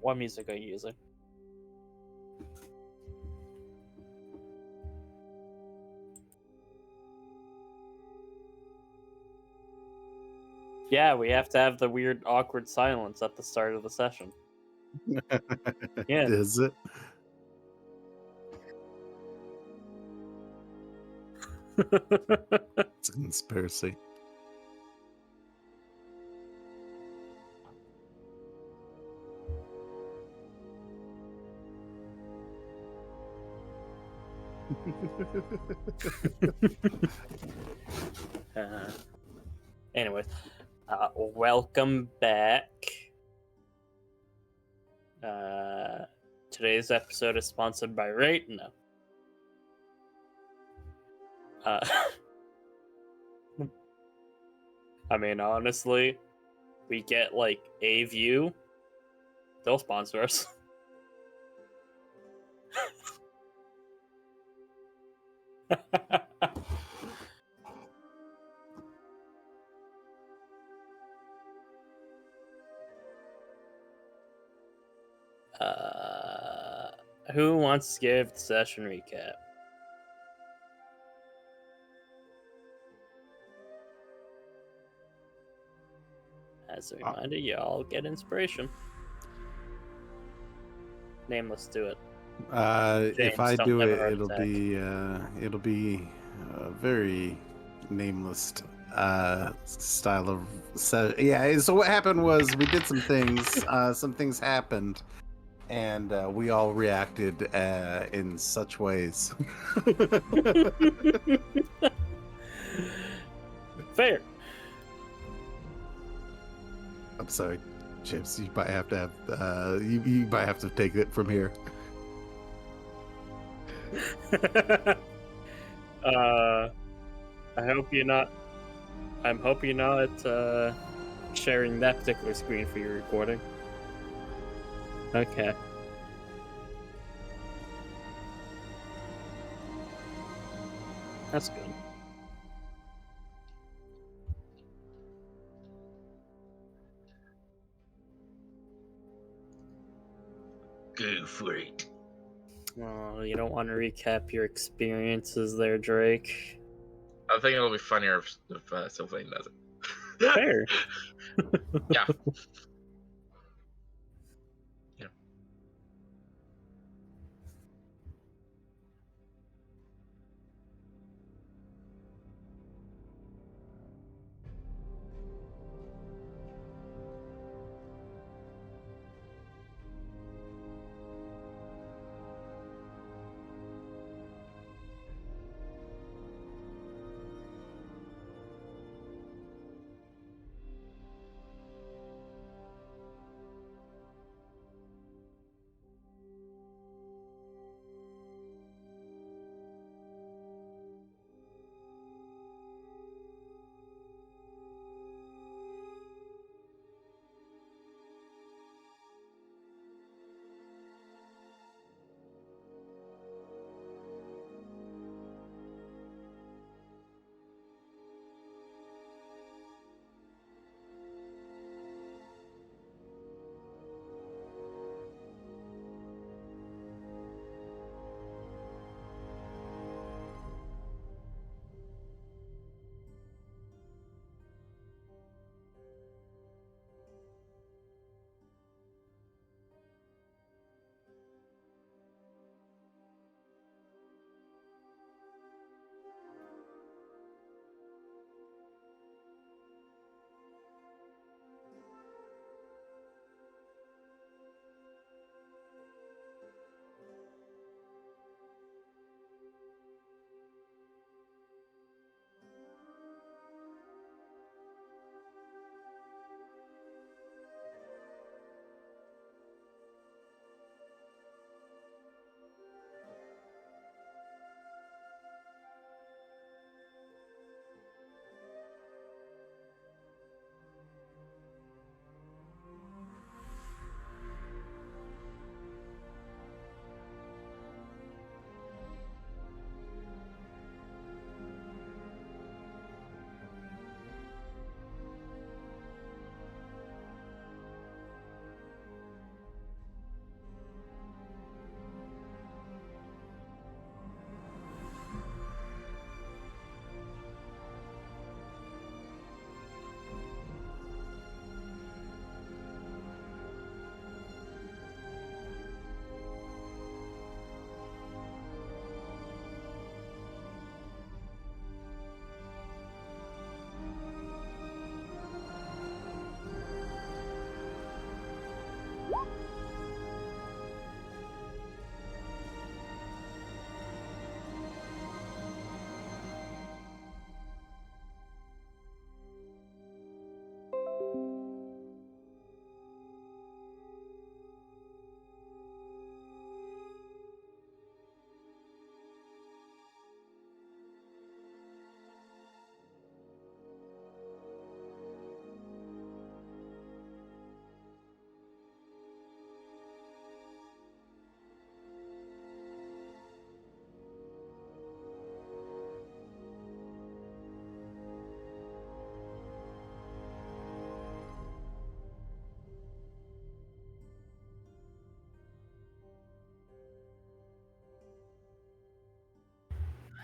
What music are you using? Yeah, we have to have the weird, awkward silence at the start of the session. Yeah. Is it? It's a conspiracy. Anyways, welcome back. Today's episode is sponsored by Rate. No. I mean, honestly, we get like a view, they'll sponsor us. Who wants to give the session recap? As a reminder, y'all get inspiration. Nameless, do it. If James, I don't do have a it, heart it'll attack. be very nameless style of yeah. So what happened was we did some things. Some things happened, and we all reacted in such ways. Fair. I'm sorry, Chips. You might have to have you might have to take it from here. I hope you're not. I'm hoping you're not sharing that particular screen for your recording. Okay. That's good. Go for it. Oh, you don't want to recap your experiences there, Drake. I think it'll be funnier if Sylvain does it. Fair. Yeah.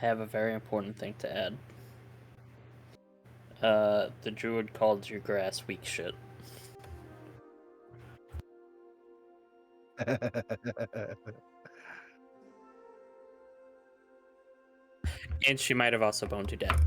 I have a very important thing to add. The druid called your grass weak shit. And she might have also boned you down.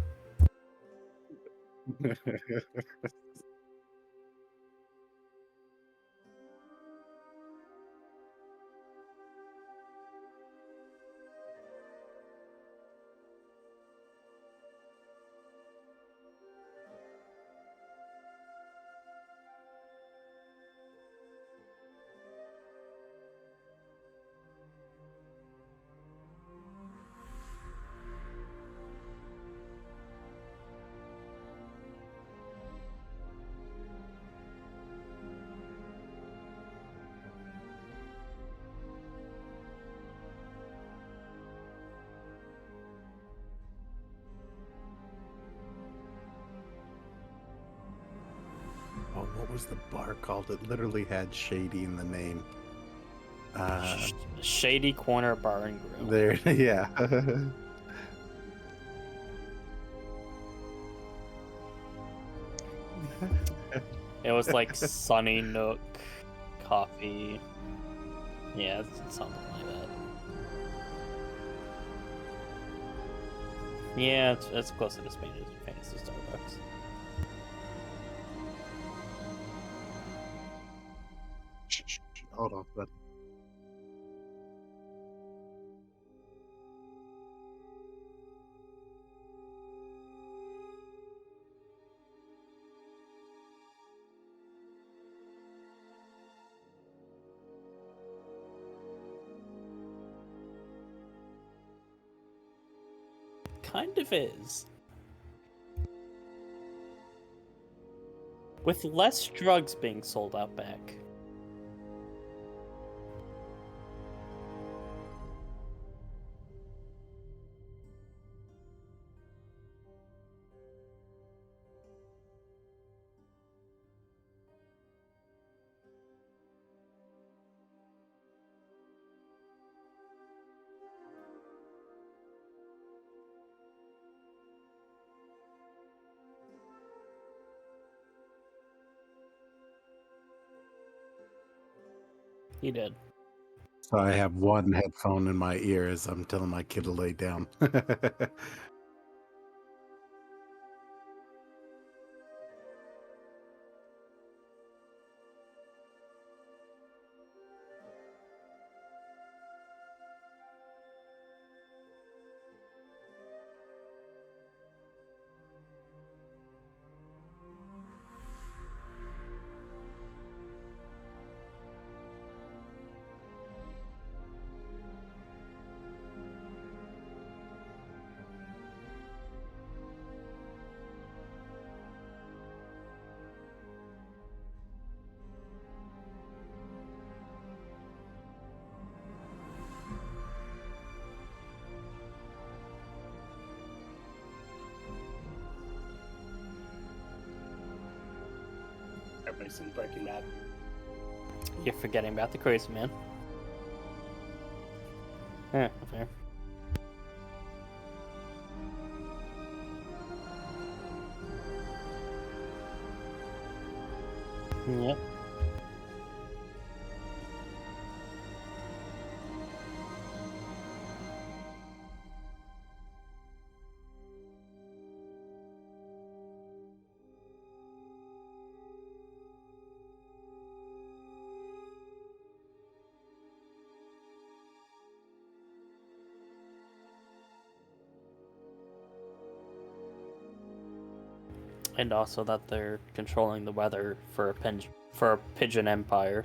Oh, what was the bar called? It literally had Shady in the name. Shady Corner Bar and Grill. There, yeah. It was like Sunny Nook Coffee. Yeah, it's something like that. Yeah, it's closer to Spain as fancy Starbucks. Hold on, but Kind of is. With less drugs being sold out back. He did. so I have one headphone in my ear as I'm telling my kid to lay down. Everybody's seen Breaking Bad. You're forgetting about the crazy man. Yeah, fair. Yep. And also that they're controlling the weather for a pigeon empire.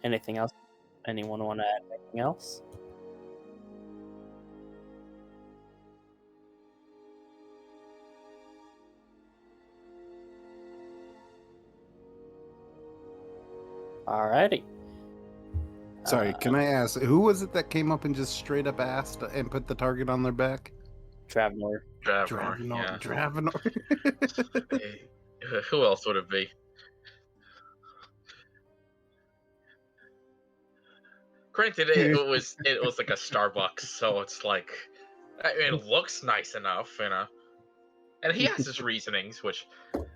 Anything else? Anyone want to add anything else? Alrighty. Sorry, can I ask, who was it that came up and just straight up asked and put the target on their back? Traveler. Dravenor, Dravenor. yeah. Who else would it be? Granted, it was like a Starbucks, so it's like it looks nice enough, you know. And he has his reasonings, which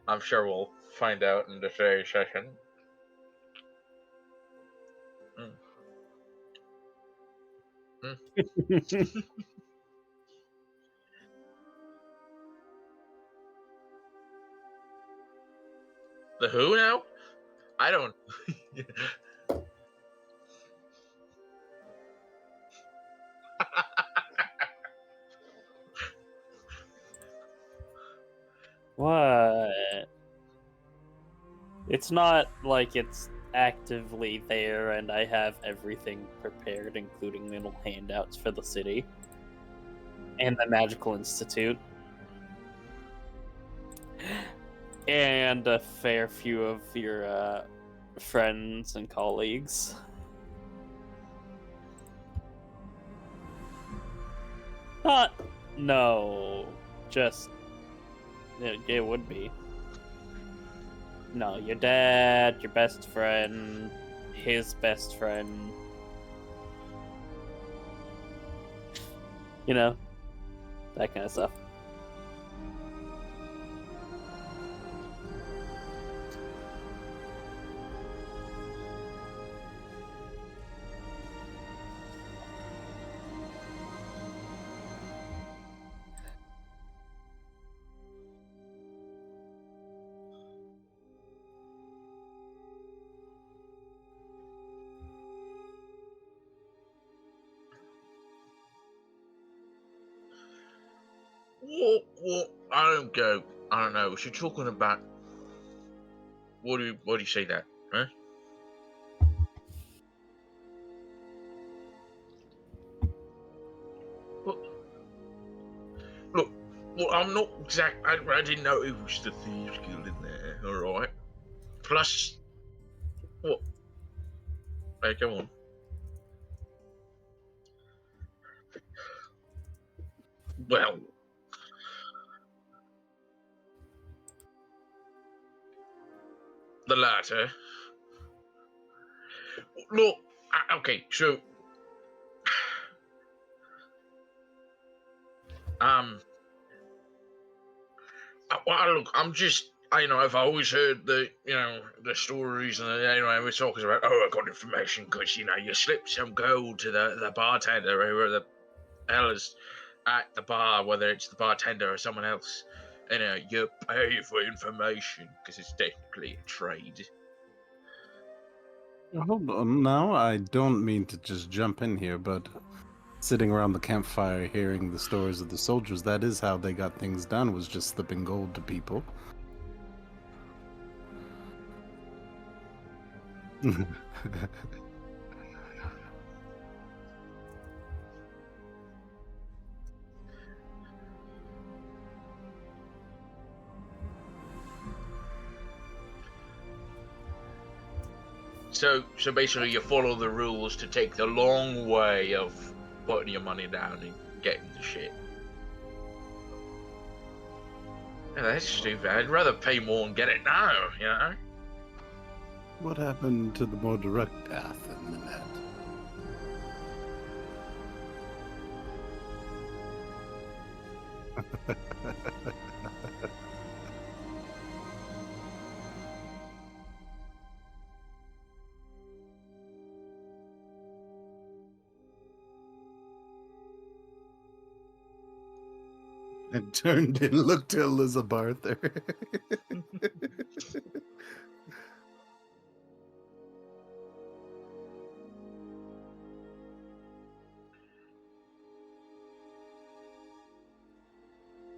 I'm sure we'll find out in today's session. The who now? I don't. What? It's not like it's actively there and I have everything prepared, including little handouts for the city and the Magical Institute. And a fair few of your friends and colleagues. No, just it would be. No, your dad, your best friend, his best friend. You know, that kind of stuff. What? I don't go. I don't know. Was you talking about? What do you say that? Huh? Look, well, I'm not exact. I didn't know it was the Thieves Guild in there. All right. Plus, what? Hey, go on. Well, the latter. Look, okay, so well, look, I'm just, I've always heard the stories, and we're talking about, I got information because you slipped some gold to the bartender, whoever the hell is at the bar, whether it's the bartender or someone else. You pay for information because it's technically a trade. Hold on, now I don't mean to just jump in here, but sitting around the campfire hearing the stories of the soldiers, that is how they got things done, was just slipping gold to people. So basically, you follow the rules to take the long way of putting your money down and getting the shit. Yeah, that's stupid. I'd rather pay more and get it now, you know? What happened to the more direct path in the net? I turned and looked at Elizabeth.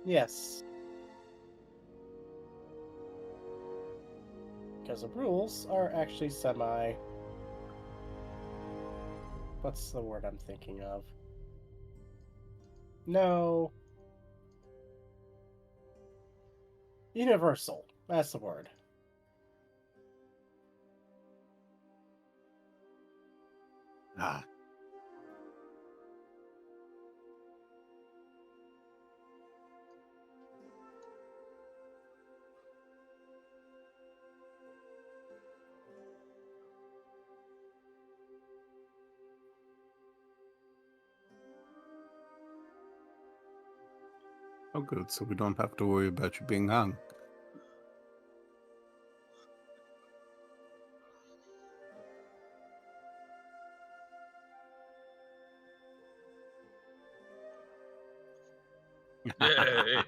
Yes. Because the rules are actually semi... What's the word I'm thinking of? No. Universal. That's the word. Ah. Oh, good. So we don't have to worry about you being hung. Yeah,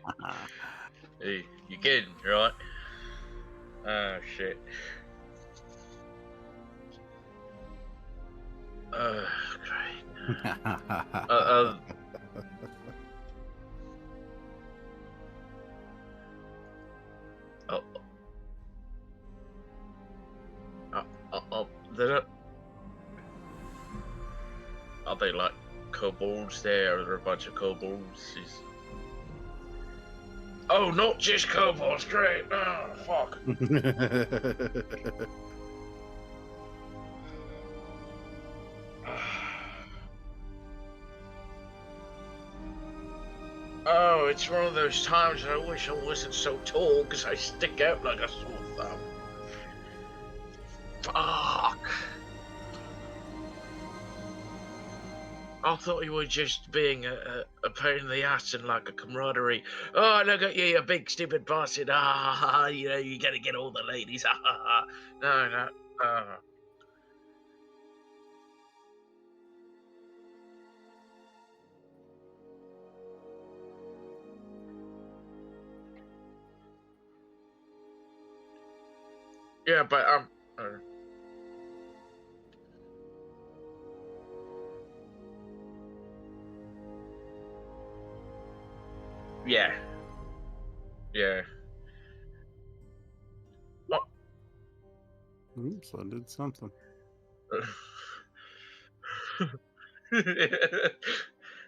hey, you kidding, right? Oh shit. Great. Oh, they're not, are they like kobolds there? Are there a bunch of kobolds? Oh, not just kobolds, great. Oh, fuck. Oh, it's one of those times I wish I wasn't so tall because I stick out like a sore thumb. Fuck. I thought you were just being a pain in the ass and like a camaraderie. Oh, look at you, you big stupid bastard. Ah, you know, you gotta get all the ladies. Ah, no, no. Yeah, but yeah, yeah. Oops, I did something.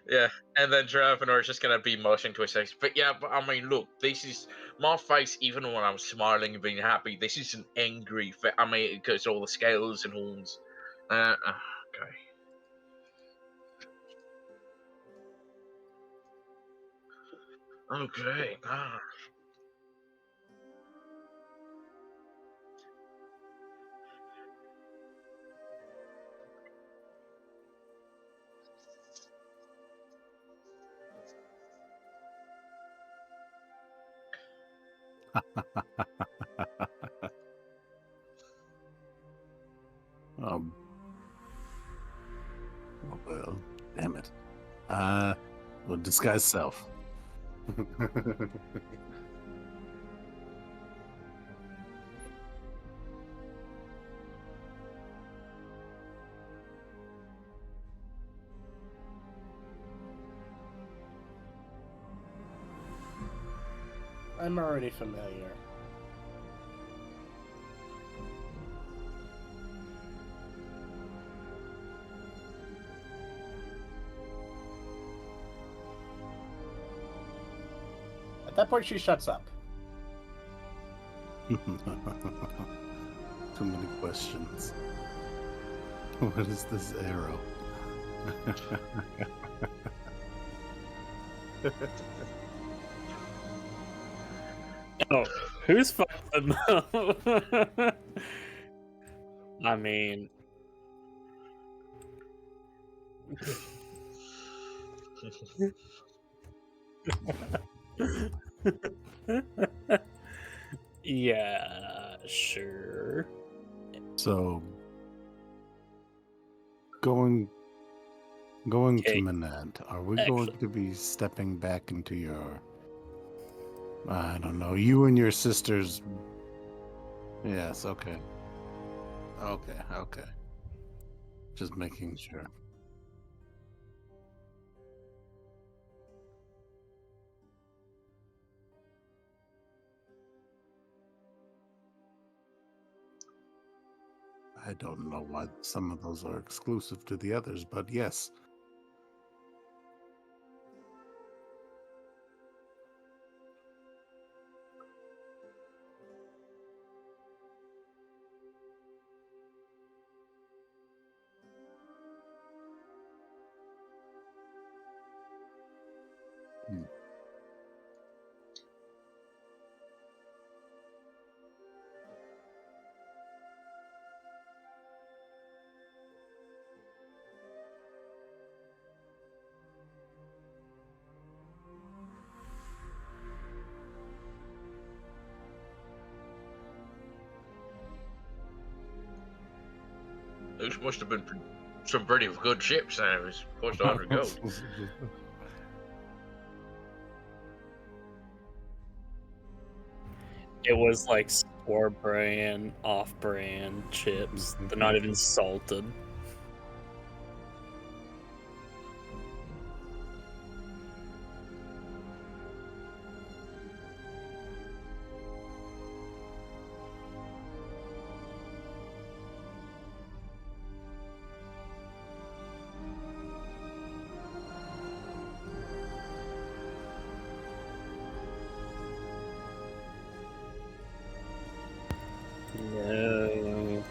Yeah, and then Dravenor is just gonna be motioning to his face. But yeah, but I mean, look, this is my face. Even when I'm smiling and being happy, this is an angry face. I mean, because all the scales and horns. Okay. Okay. Oh well, damn it. Well, disguise self. I'm already familiar. At that point, she shuts up. Too many questions. What is this arrow? Oh, who's fucking them? I mean, yeah, sure. So, going to Okay. Manant, are we Actually- going to be stepping back into your, I don't know, you and your sisters? Yes, okay. Okay. Just making sure. I don't know why some of those are exclusive to the others, but yes. Those must have been some pretty good ships, and it was close to 100 gold. It was like store brand, off brand chips. They're not even salted. No.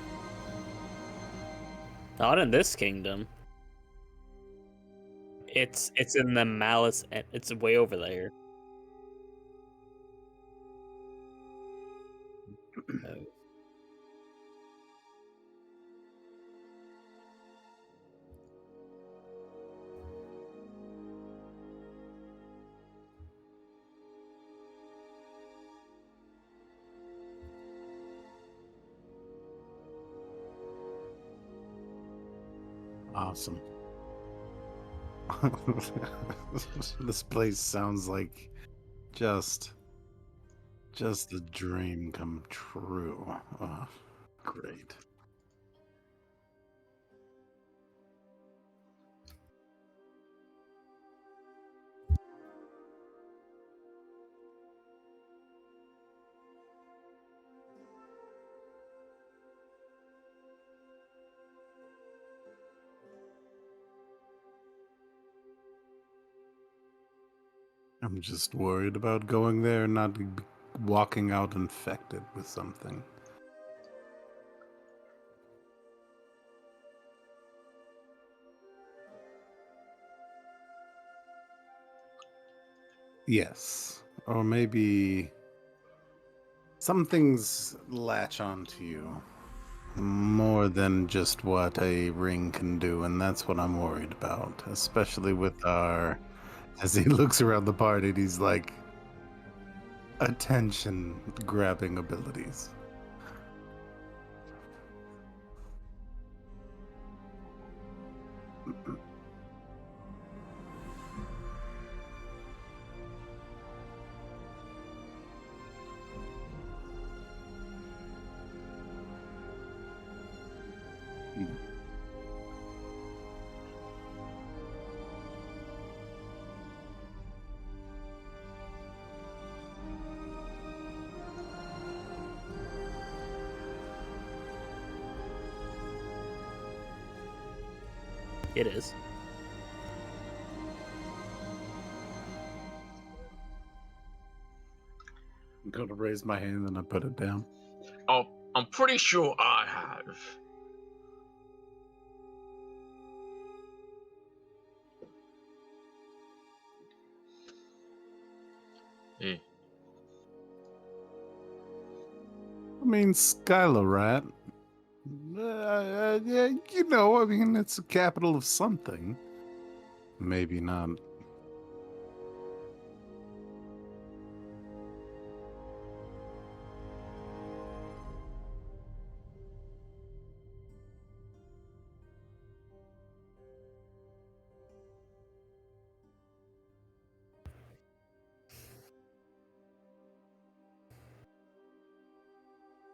Not in this kingdom. It's in the Malice. It's way over there. Oh. Awesome. This place sounds like just a dream come true. Oh, great. I'm just worried about going there and not walking out infected with something. Yes. Or maybe some things latch onto you more than just what a ring can do, and that's what I'm worried about, especially with our, as he looks around the party and he's like, attention grabbing abilities. It is. I'm gonna raise my hand and I put it down. Oh, I'm pretty sure I have. Yeah. I mean, Skylar Rat. Yeah, you know, I mean, it's the capital of something. Maybe not.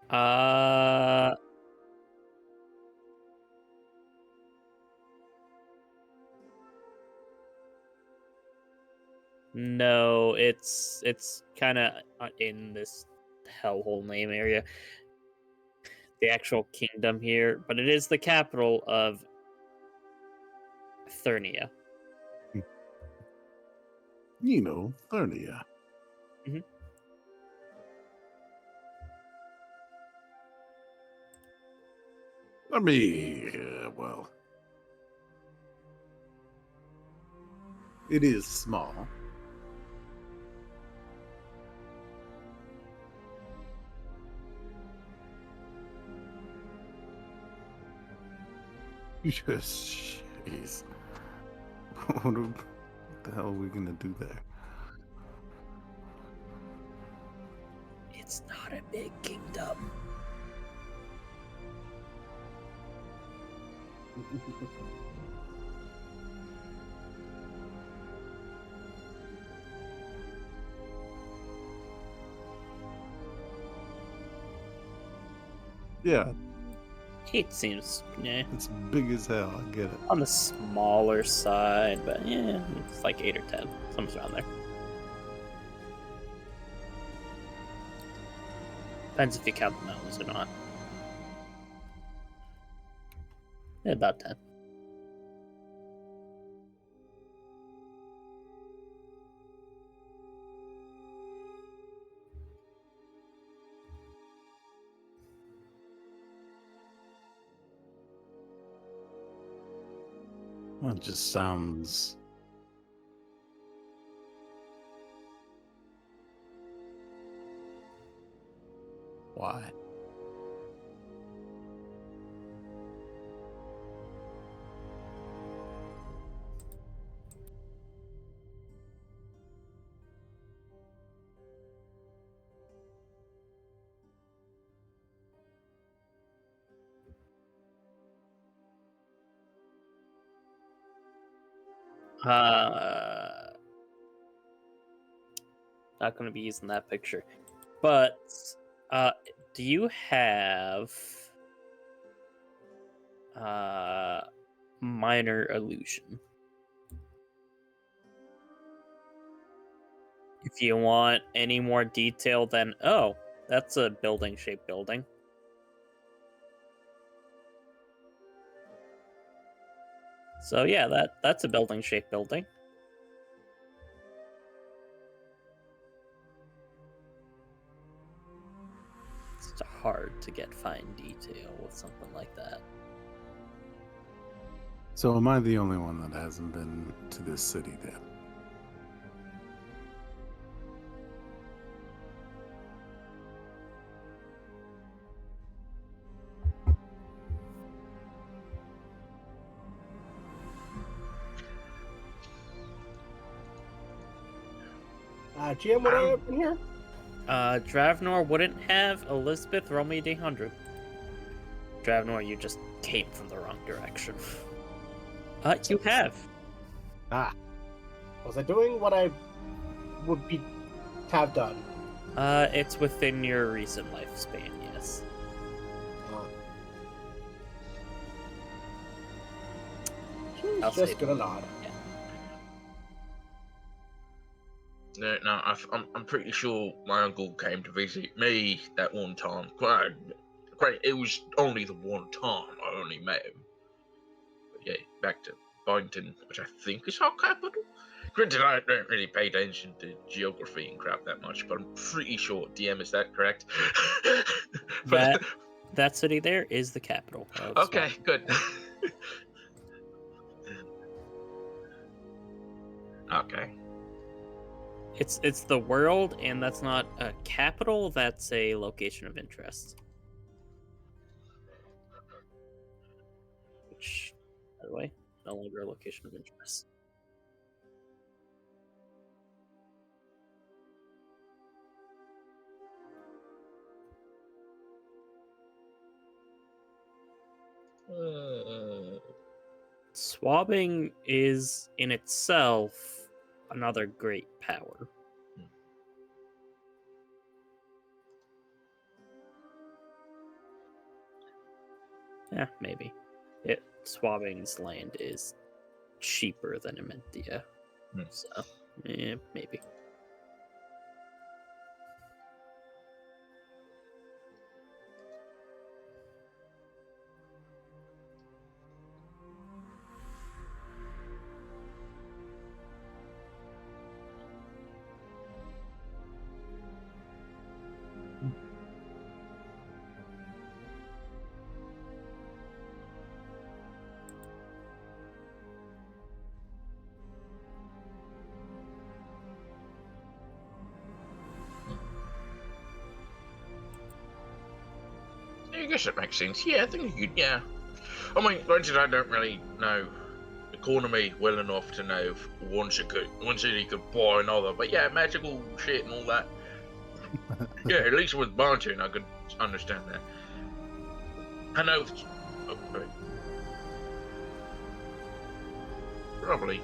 Uh, no, it's kind of in this hellhole name area. the actual kingdom here, but it is the capital of Thernia. You know, Thernia. Mhm. I mean, well, it is small. Yes, jeez. What the hell are we gonna do there? It's not a big kingdom. Yeah, It seems, yeah, it's big as hell. I get it. on the smaller side, but yeah, it's like 8 or 10, something around there. Depends if you count the mountains or not. Yeah, about 10. Well, it just sounds. Why? Not going to be using that picture. But, do you have minor illusion? If you want any more detail than, oh, that's a building-shaped building. So yeah, that's a building-shaped building. It's hard to get fine detail with something like that. So, am I the only one that hasn't been to this city then? GM, what I in here? Dravnor wouldn't have Elizabeth Romeo D100. Dravnor, you just came from the wrong direction. You have. Was I doing what I would have done? It's within your recent lifespan, yes. I'll She's just say gonna nod. No, I'm pretty sure my uncle came to visit me that one time. Quite, it was only the one time I only met him. But yeah, back to Byington, which I think is our capital. Granted, I don't really pay attention to geography and crap that much, but I'm pretty sure DM is that correct. That city there is the capital. Okay, good. Okay. It's the world, and that's not a capital. That's a location of interest. Which, by the way, no longer a location of interest. Swabbing is in itself another great power. Yeah, maybe. Swabbing's land is cheaper than Amentia. So, maybe. guess that makes sense. Yeah, I think you could. Yeah. I mean, granted, I don't really know economy well enough to know if one city could buy another. But yeah, magical shit and all that. Yeah, at least with Barton, I could understand that. I know. Oh, sorry. Probably.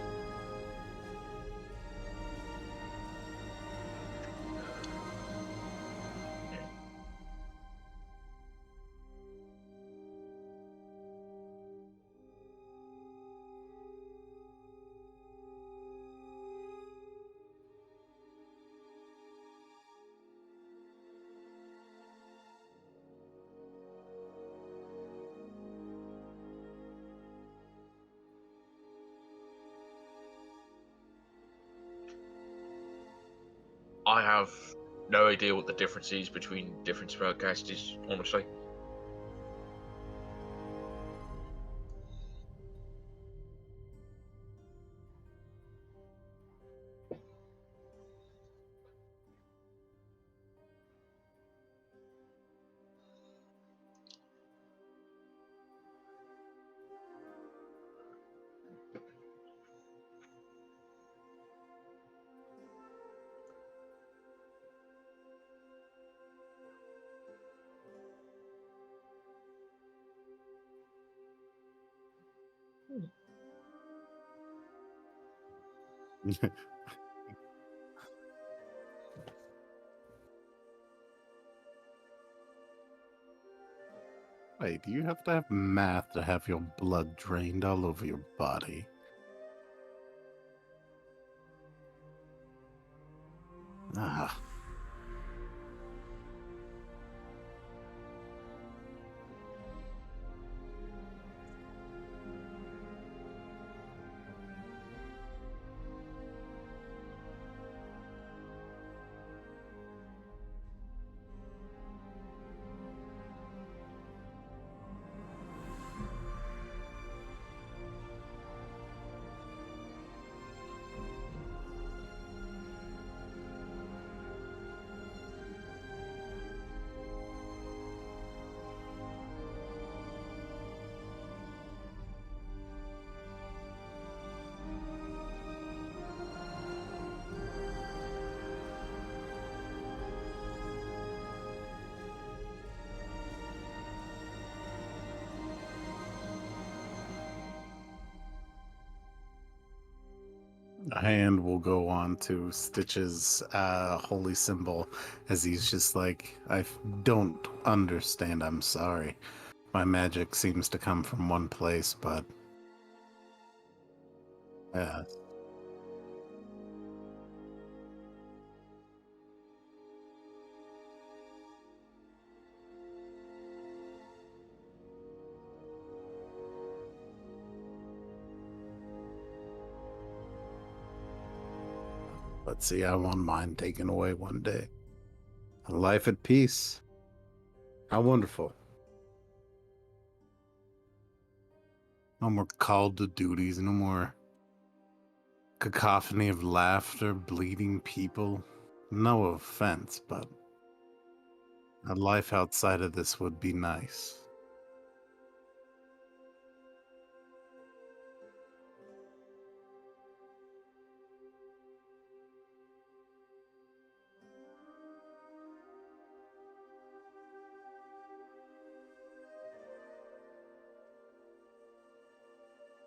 I have no idea what the difference is between different spellcasters, honestly. Wait, do you have to have math to have your blood drained all over your body? Ah. A hand will go on to Stitch's holy symbol as he's just like, don't understand, I'm sorry. My magic seems to come from one place, but... Yeah. Let's see, I want mine taken away one day. A life at peace. How wonderful. No more called to duties, no more cacophony of laughter, bleeding people. No offense, but a life outside of this would be nice.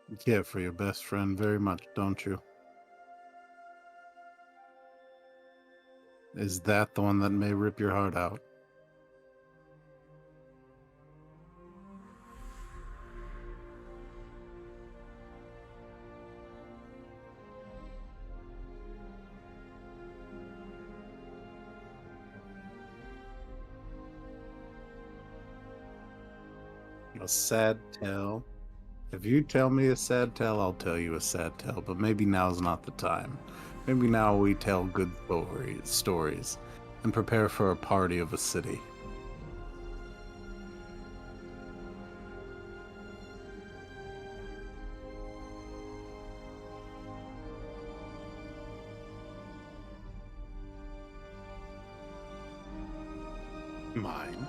You care for your best friend very much, don't you? Is that the one that may rip your heart out? A sad tale. If you tell me a sad tale, I'll tell you a sad tale, but maybe now's not the time. Maybe now we tell good stories and prepare for a party of a city. Mine.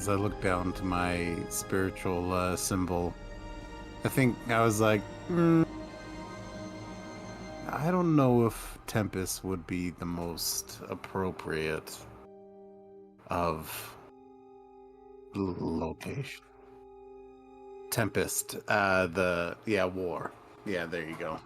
as I look down to my spiritual symbol. I think I was like, I don't know if Tempest would be the most appropriate of location. Tempest, war. Yeah, there you go.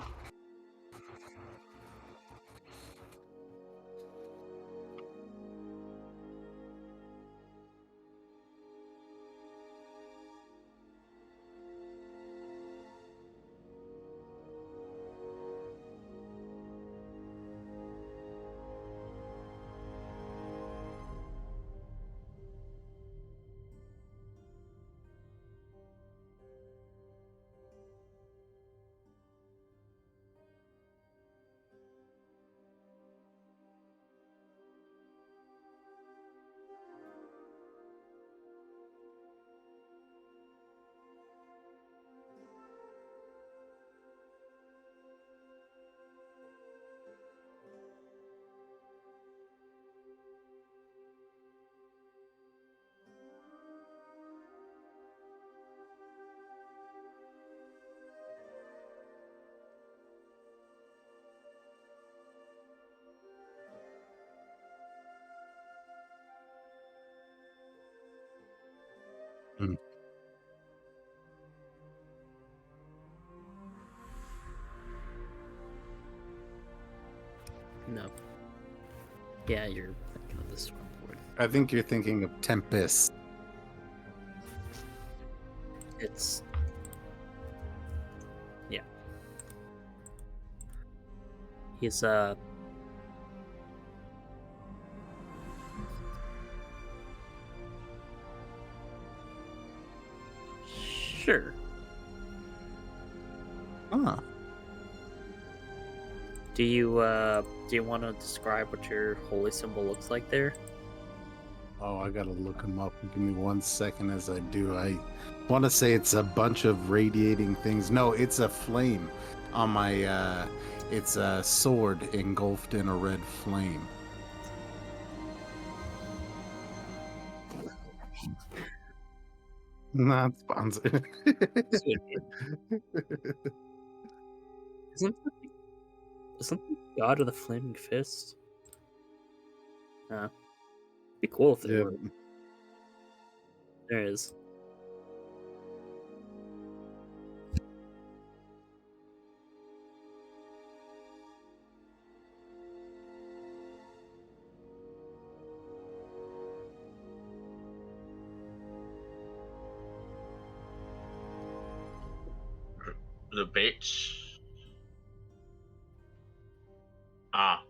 No. Yeah, you're thinking of this one. I think you're thinking of Tempest. It's yeah. He's sure. Huh. Do you want to describe what your holy symbol looks like there? Oh, I gotta look him up. Give me 1 second as I do. I want to say it's a bunch of radiating things. No, it's a flame on my. It's a sword engulfed in a red flame. Not sponsored. Isn't the god of the flaming fist? Be cool if there Yeah. were. There is. The bits. Ah.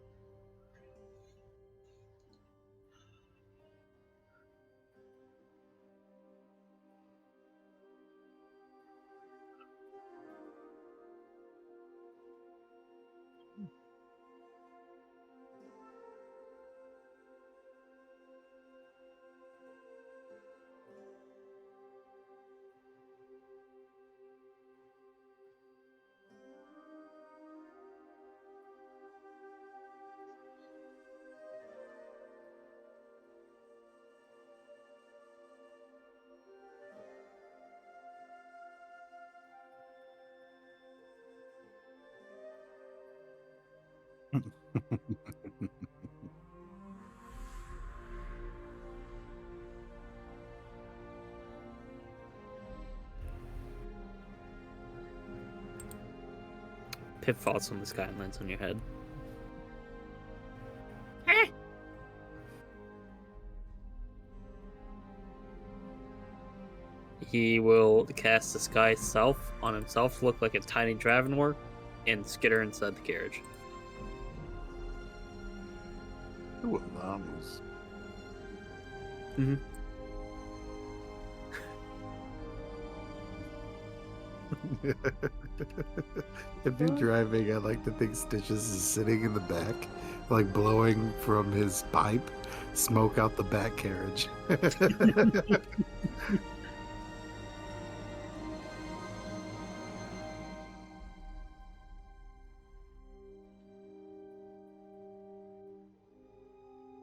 Pip falls from the sky and lands on your head. He will cast Disguise Self on himself to look like a tiny Dravenor and skitter inside the carriage. Ooh, vamos. Mhm. If you're driving, I like to think Stitches is sitting in the back, like blowing from his pipe, smoke out the back carriage.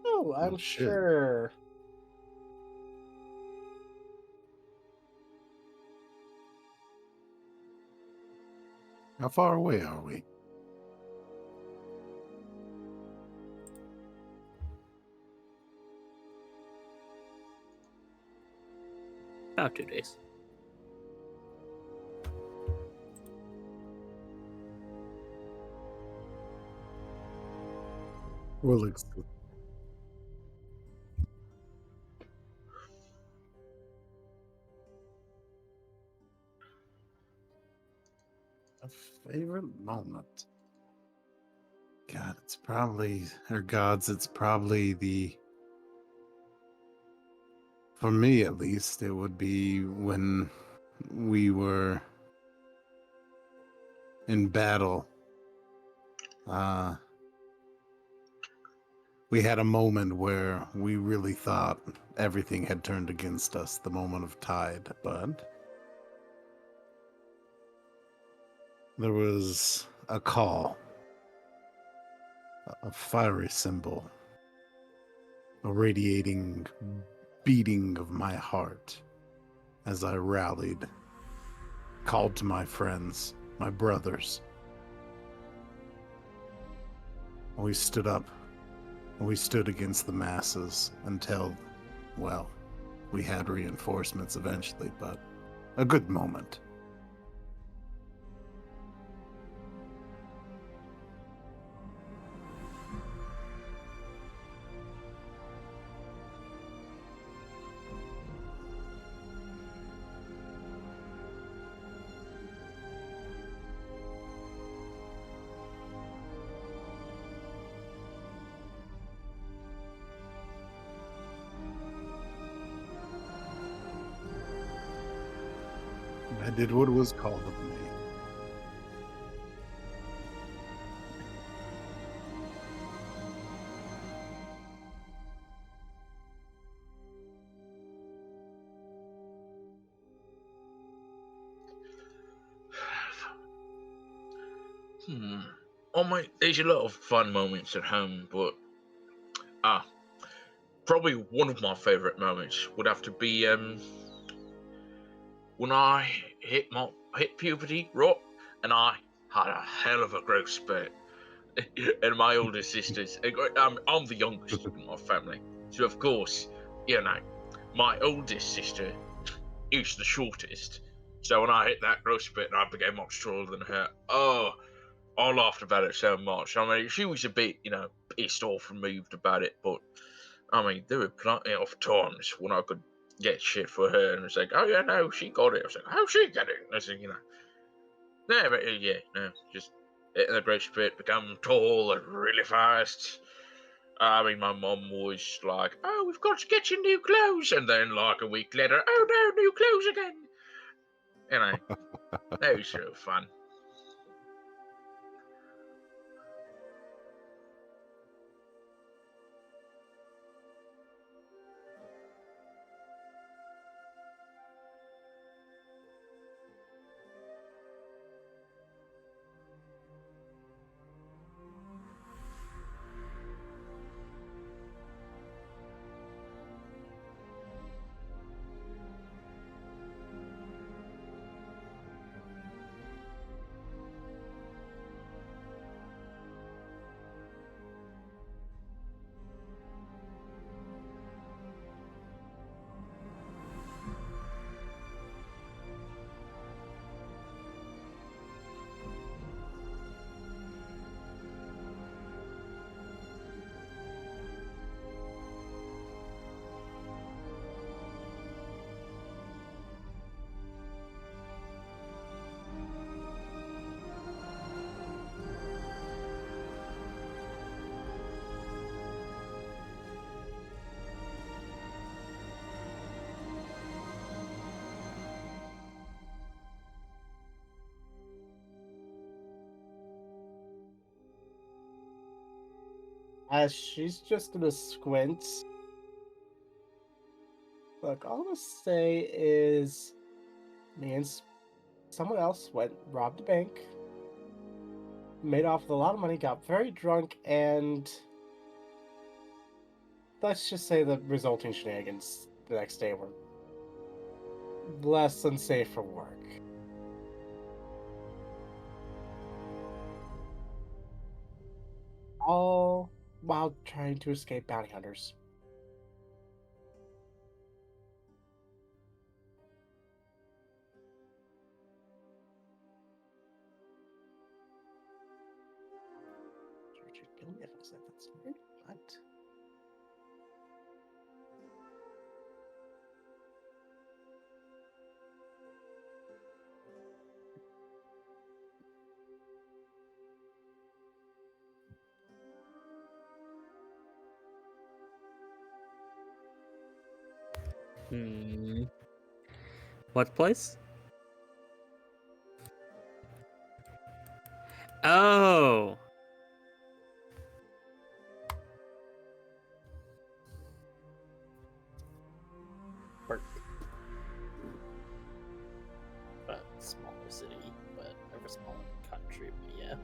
Oh, I'm shit. sure. How far away are we? About 2 days. We'll a favorite moment. God, it's probably, or gods, it's probably for me at least, it would be when we were in battle. We had a moment where we really thought everything had turned against us, the moment of tide, but there was a call, a fiery symbol, a radiating beating of my heart as I rallied, called to my friends, my brothers. We stood up, and we stood against the masses until, well, we had reinforcements eventually, but a good moment. I did what was called of me. There's a lot of fun moments at home, but probably one of my favourite moments would have to be when I hit puberty, right? And I had a hell of a growth spurt. And my older sisters, I'm the youngest in my family, so of course, my oldest sister is the shortest. So when I hit that growth spurt and I became much taller than her, I laughed about it so much. I mean, she was a bit, pissed off and moved about it, but I mean, there were plenty of times when I could get shit for her, and it's like, oh yeah, no, she got it. I was like, how'd she get it? And I said, no, but just hitting the growth spurt, become tall and really fast. I mean, my mum was like, oh, we've got to get you new clothes, and then like a week later, oh no, new clothes again. That was so fun. As she's just gonna squint. Look, all I'm gonna say is me and someone else robbed a bank, made off with a lot of money, got very drunk, and let's just say the resulting shenanigans the next day were less than safe for work. all while trying to escape bounty hunters. Richard Gilliam said that's weird, but What place? Oh. Burke. But smaller city, but ever smaller country. But yeah.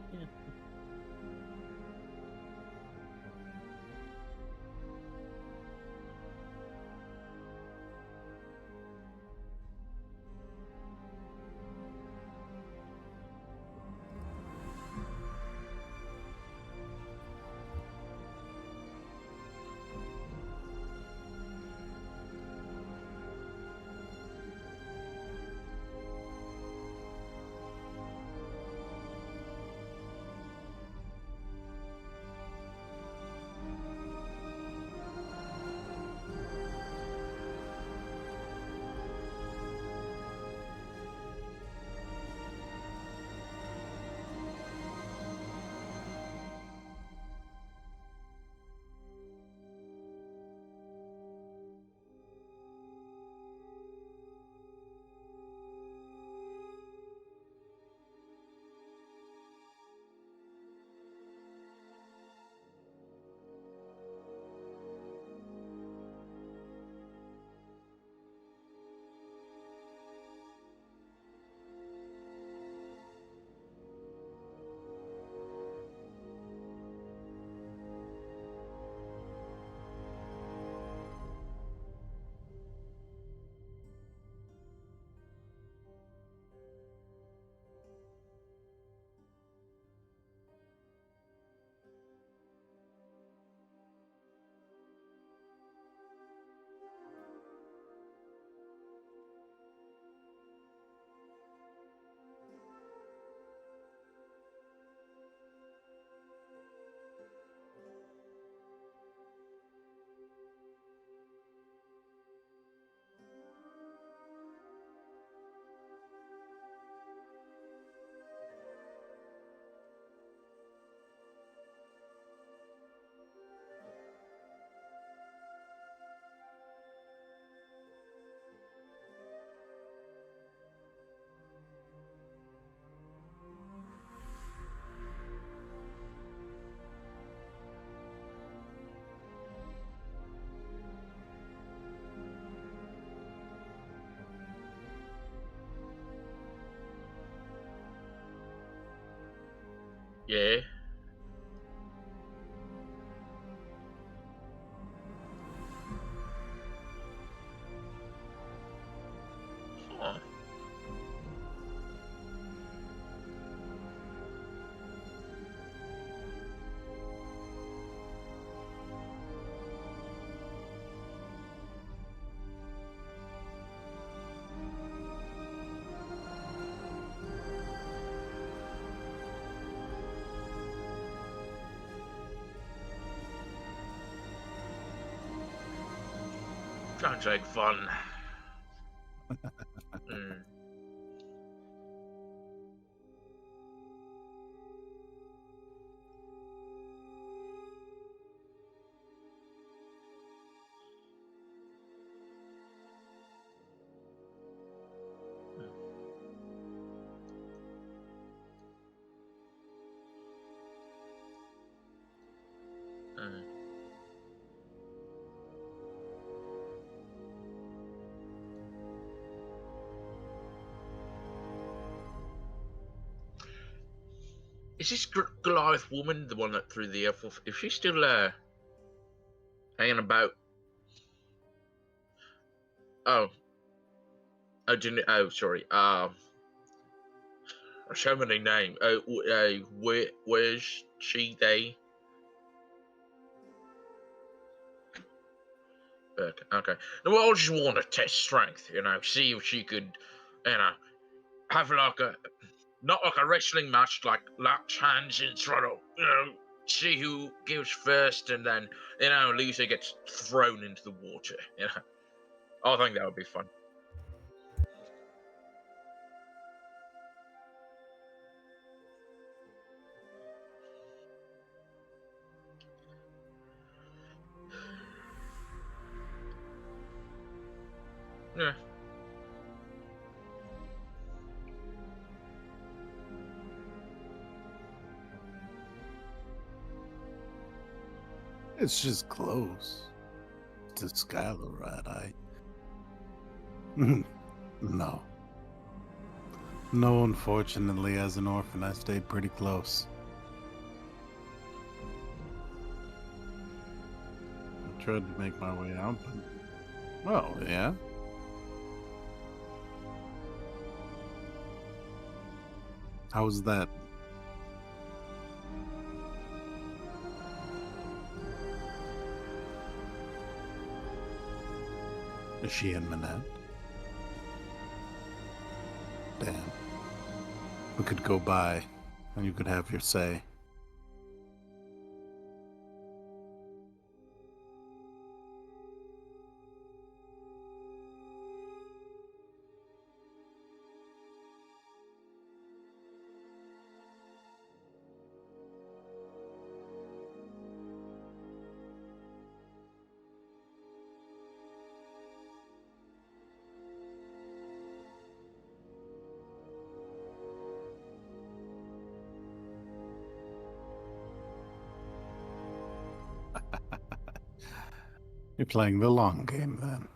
Yeah. Huh. Sounds like fun. Mm. Mm. Is this Goliath woman the one that threw the apple? Is she still hanging about? Oh, I didn't. Oh, sorry. So many names. Where's she? They? Okay. No, well, I just want to test strength, see if she could, have like not like a wrestling match, like latch hands in throttle, see who gives first and then, Lisa gets thrown into the water, I think that would be fun. Yeah. It's just close to Skylar, right? No. No, unfortunately, as an orphan, I stayed pretty close. I tried to make my way out, but... Well, yeah. How's that? Is she in Manette? Damn. We could go by, and you could have your say. You're playing the long game, then.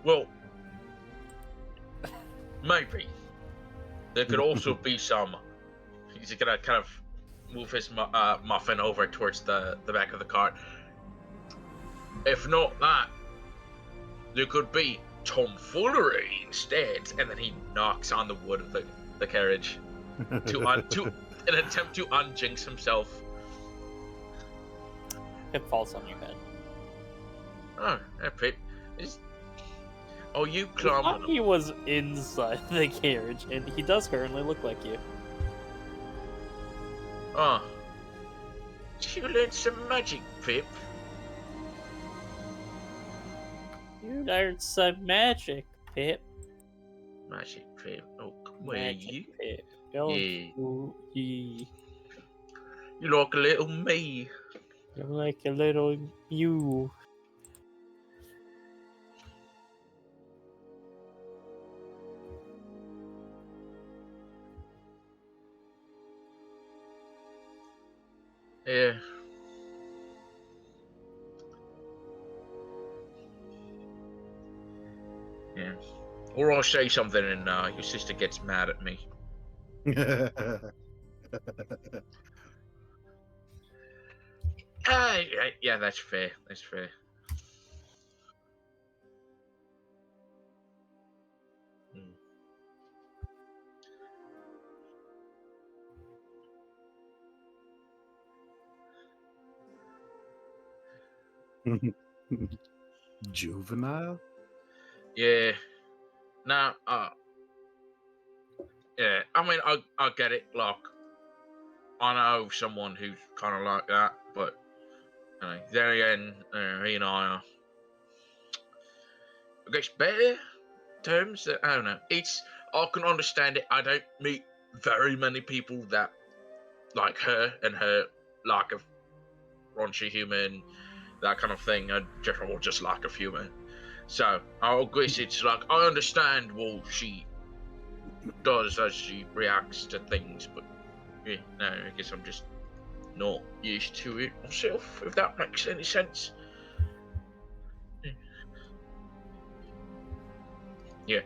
Well, maybe. There could also be some. He's gonna kind of move his muffin over towards the back of the cart. If not that, there could be tomfoolery instead. And then he knocks on the wood of the carriage to an attempt to unjinx himself. It falls on your head. Oh, Pip. Oh, you I climbed thought he was inside the carriage, and he does currently look like you. Oh. Did you learn some magic, Pip? You learned some magic, Pip. Magic, Pip. Oh, where are Magic, you? Pip. Don't Yeah. you? You like a little me. You're like a little you. Yeah. Yeah. Or I'll say something and your sister gets mad at me. Yeah, that's fair. That's fair. Juvenile? Yeah. Nah, yeah. I mean, I get it. Like, I know someone who's kind of like that, but then again, he and I I guess, better terms. That I don't know. I can understand it. I don't meet very many people that like her and her lack of raunchy humor and that kind of thing. Just lack of humor. So I guess it's like I understand what she does as she reacts to things, but yeah, no, I guess I'm just not used to it myself. If that makes any sense. Yeah.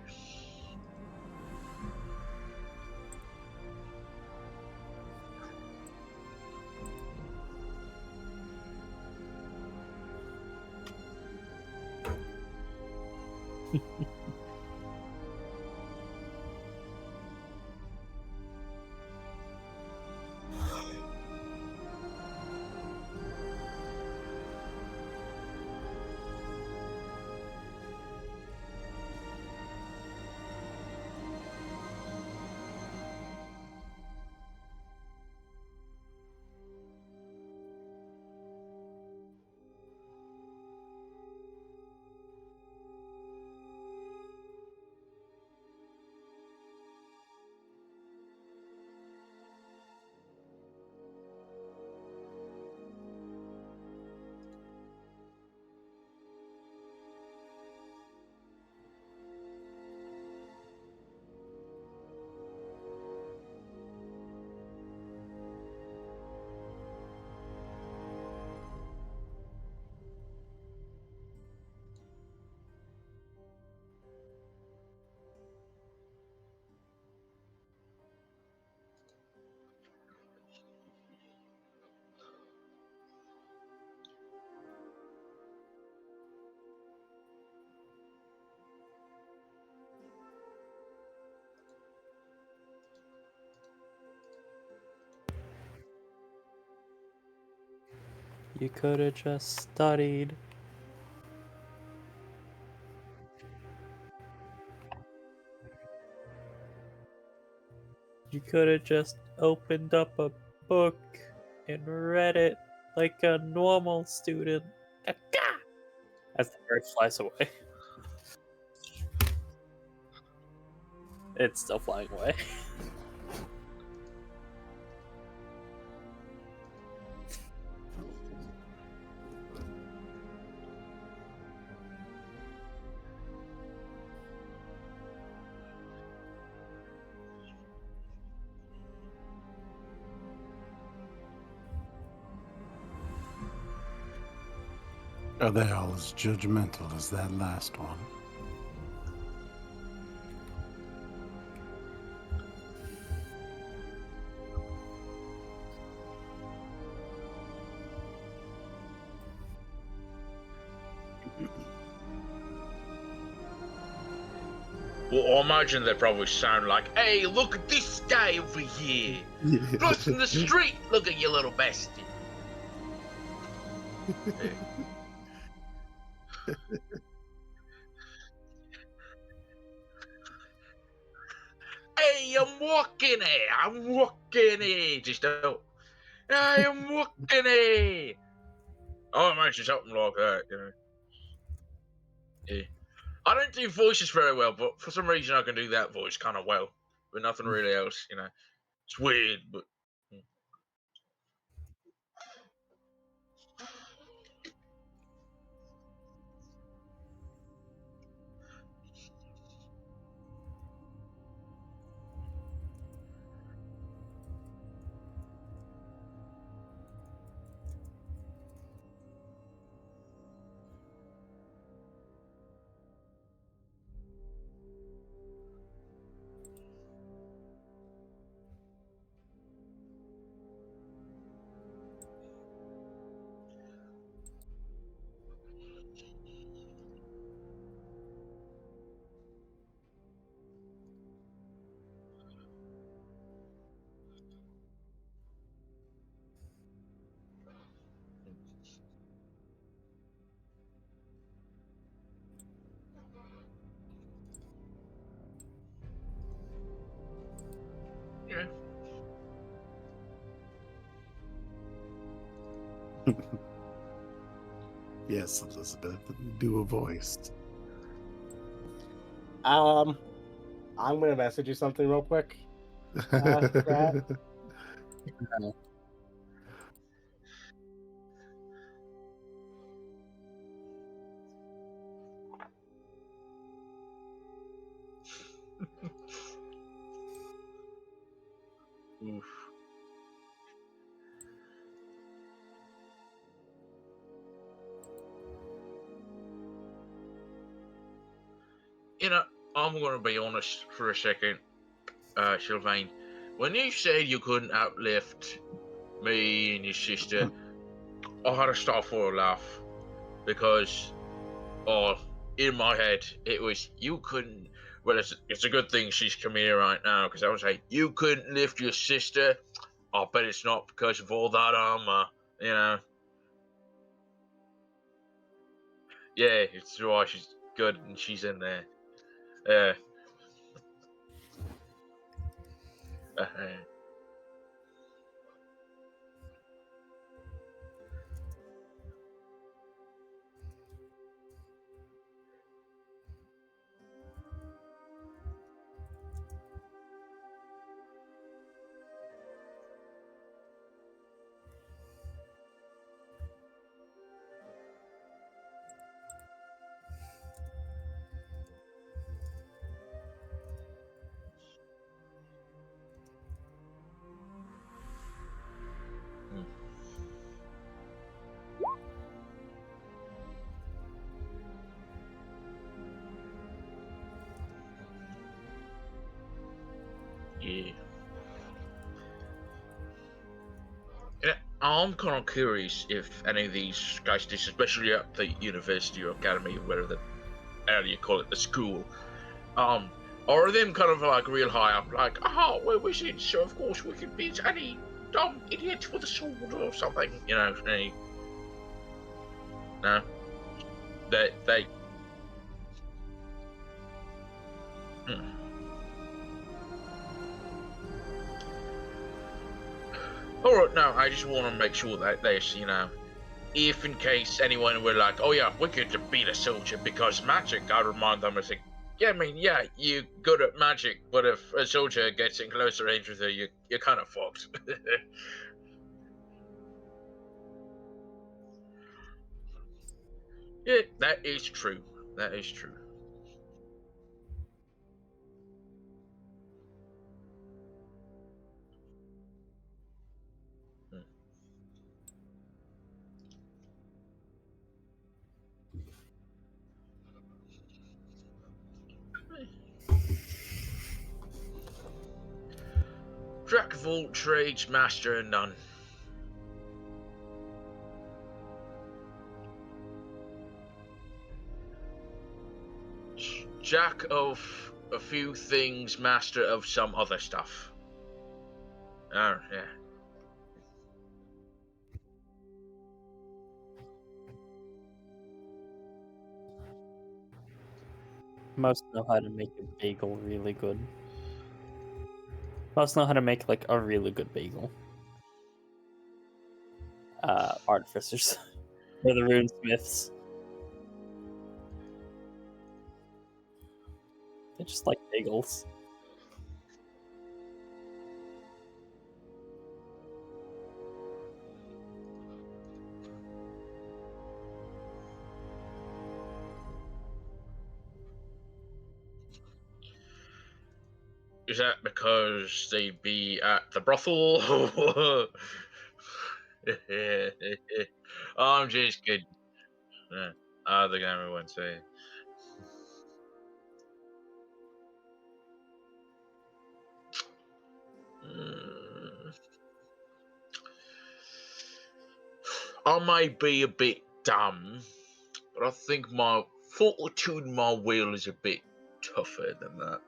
You could have just studied. You could have just opened up a book and read it like a normal student. As the bird flies away. It's still flying away. Are they all as judgmental as that last one? Well, I imagine they probably sound like, "Hey, look at this guy over here, crossing the street. Look at you, little bastard." Hey, I'm walking here. I'm walking here. Just don't. Hey, I'm walking here. I imagine something like that. You know. Yeah. I don't do voices very well, but for some reason I can do that voice kind of well, but nothing really else. You know, it's weird, but. Yeah. Yes, Elizabeth, do a voice. I'm gonna message you something real quick. Rat. Oof. You know, I'm gonna be honest for a second, Sylvain. When you said you couldn't outlift me and your sister, I had to stop for a laugh because, in my head, it was you couldn't. Well, it's a good thing she's coming here right now because I was like, you couldn't lift your sister. I bet it's not because of all that armor, you know. Yeah, it's why she's good and she's in there. Uh, uh, yeah. Yeah, I'm kind of curious if any of these guys, especially at the university or academy or whatever how do you call it, the school, are them kind of like real high up, like, oh, we're wizards, so of course we can beat any dumb idiot with a sword or something, you know? Any, no, they. Hmm. All right, no, I just want to make sure that there's, you know, if in case anyone were like, oh yeah, we could beat a soldier because magic, I remind them, I think, yeah, I mean, yeah, you're good at magic, but if a soldier gets in closer range with you, you're kind of fucked. Yeah, that is true. That is true. Hmm. Jack of all trades, master of none. Jack of a few things, master of some other stuff. Oh, yeah. Most know how to make a bagel really good. Most know how to make like a really good bagel. Artificers. Or the runesmiths. They just like bagels. Is that because they'd be at the brothel? I'm just kidding. I think everyone say. Mm, I may be a bit dumb, but I think my fortitude, my will is a bit tougher than that.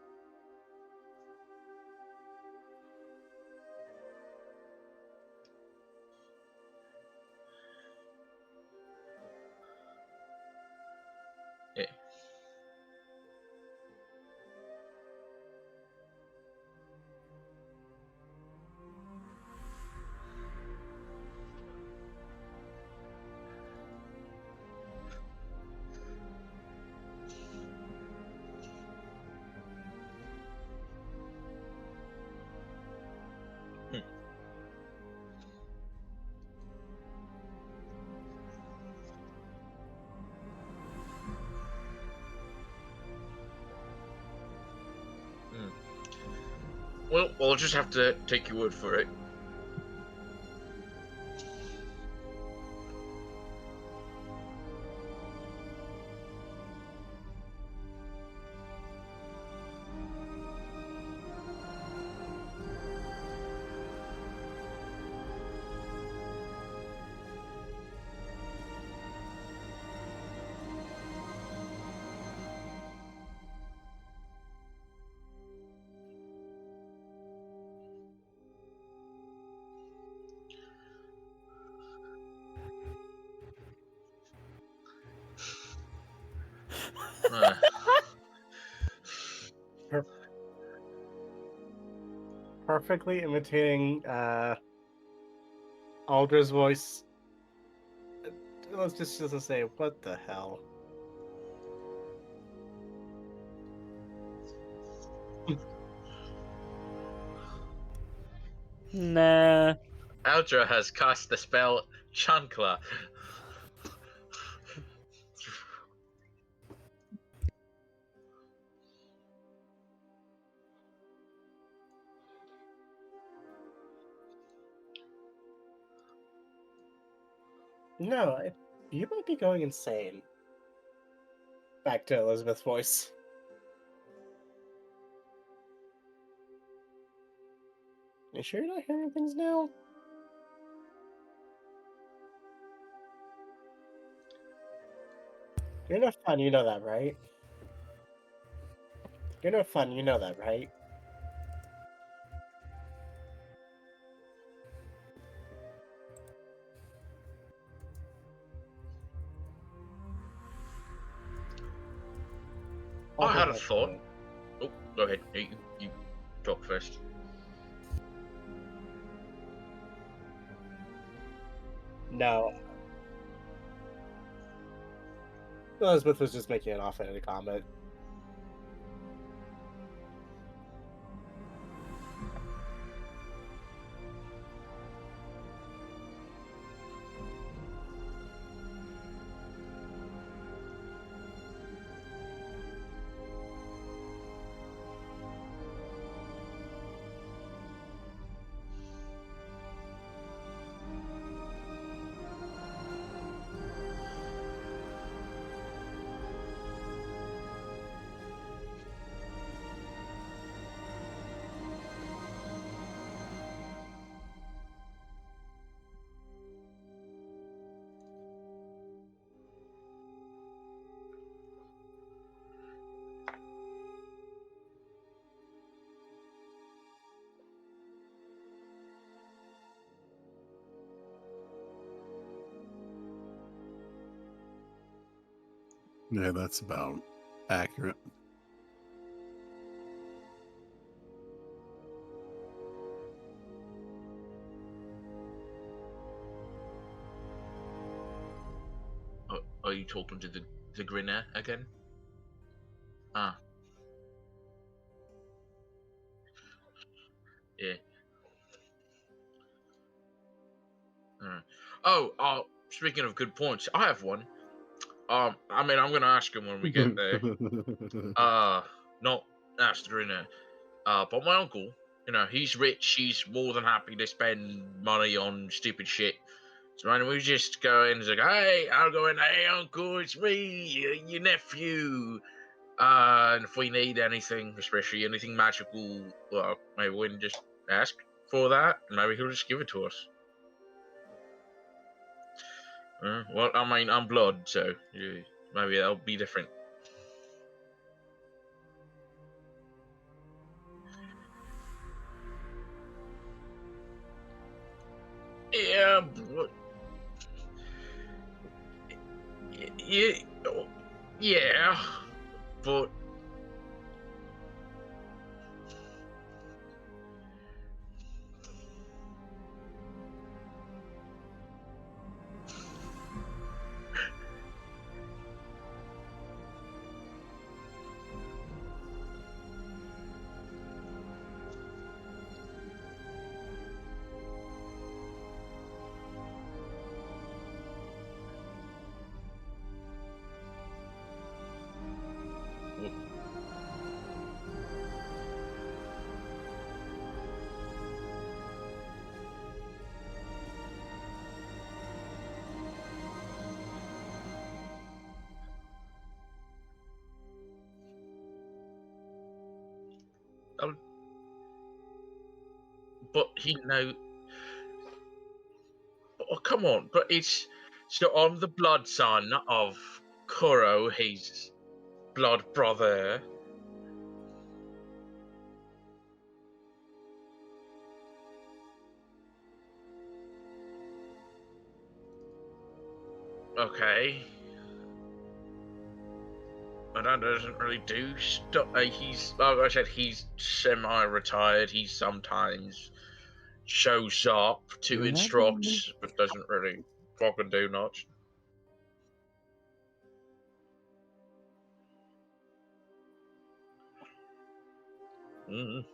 Yeah. Well, I'll just have to take your word for it. Uh, Perfectly imitating Aldra's voice. Let's just say, what the hell? Nah. Aldra has cast the spell Chancla. No, you might be going insane. Back to Elizabeth's voice. You sure you're not hearing things now? You're not fun, you know that, right? You're not fun, you know that, right? I had a thought. Oh, go ahead. You talk first. No. Elizabeth was just making an offhanded comment. Yeah, that's about accurate. Are you talking to the grinner again? Ah, yeah. Oh, speaking of good points, I have one. I mean, I'm gonna ask him when we get there. Not ask the grinner. But my uncle, he's rich. He's more than happy to spend money on stupid shit. So why don't we just go in and say, hey, I'll go in, hey, uncle, it's me, your nephew. And if we need anything, especially anything magical, well, maybe we can just ask for that, and maybe he'll just give it to us. Well, I mean, I'm blood, so yeah, maybe that'll be different. Yeah, yeah, yeah, but but he know. Oh, come on, but it's so I'm the blood son of Kuro, his blood brother. Okay. But that doesn't really do stuff. He's, like I said, he's semi-retired. He sometimes shows up to Yeah, instruct, but doesn't really fucking do much. Mm.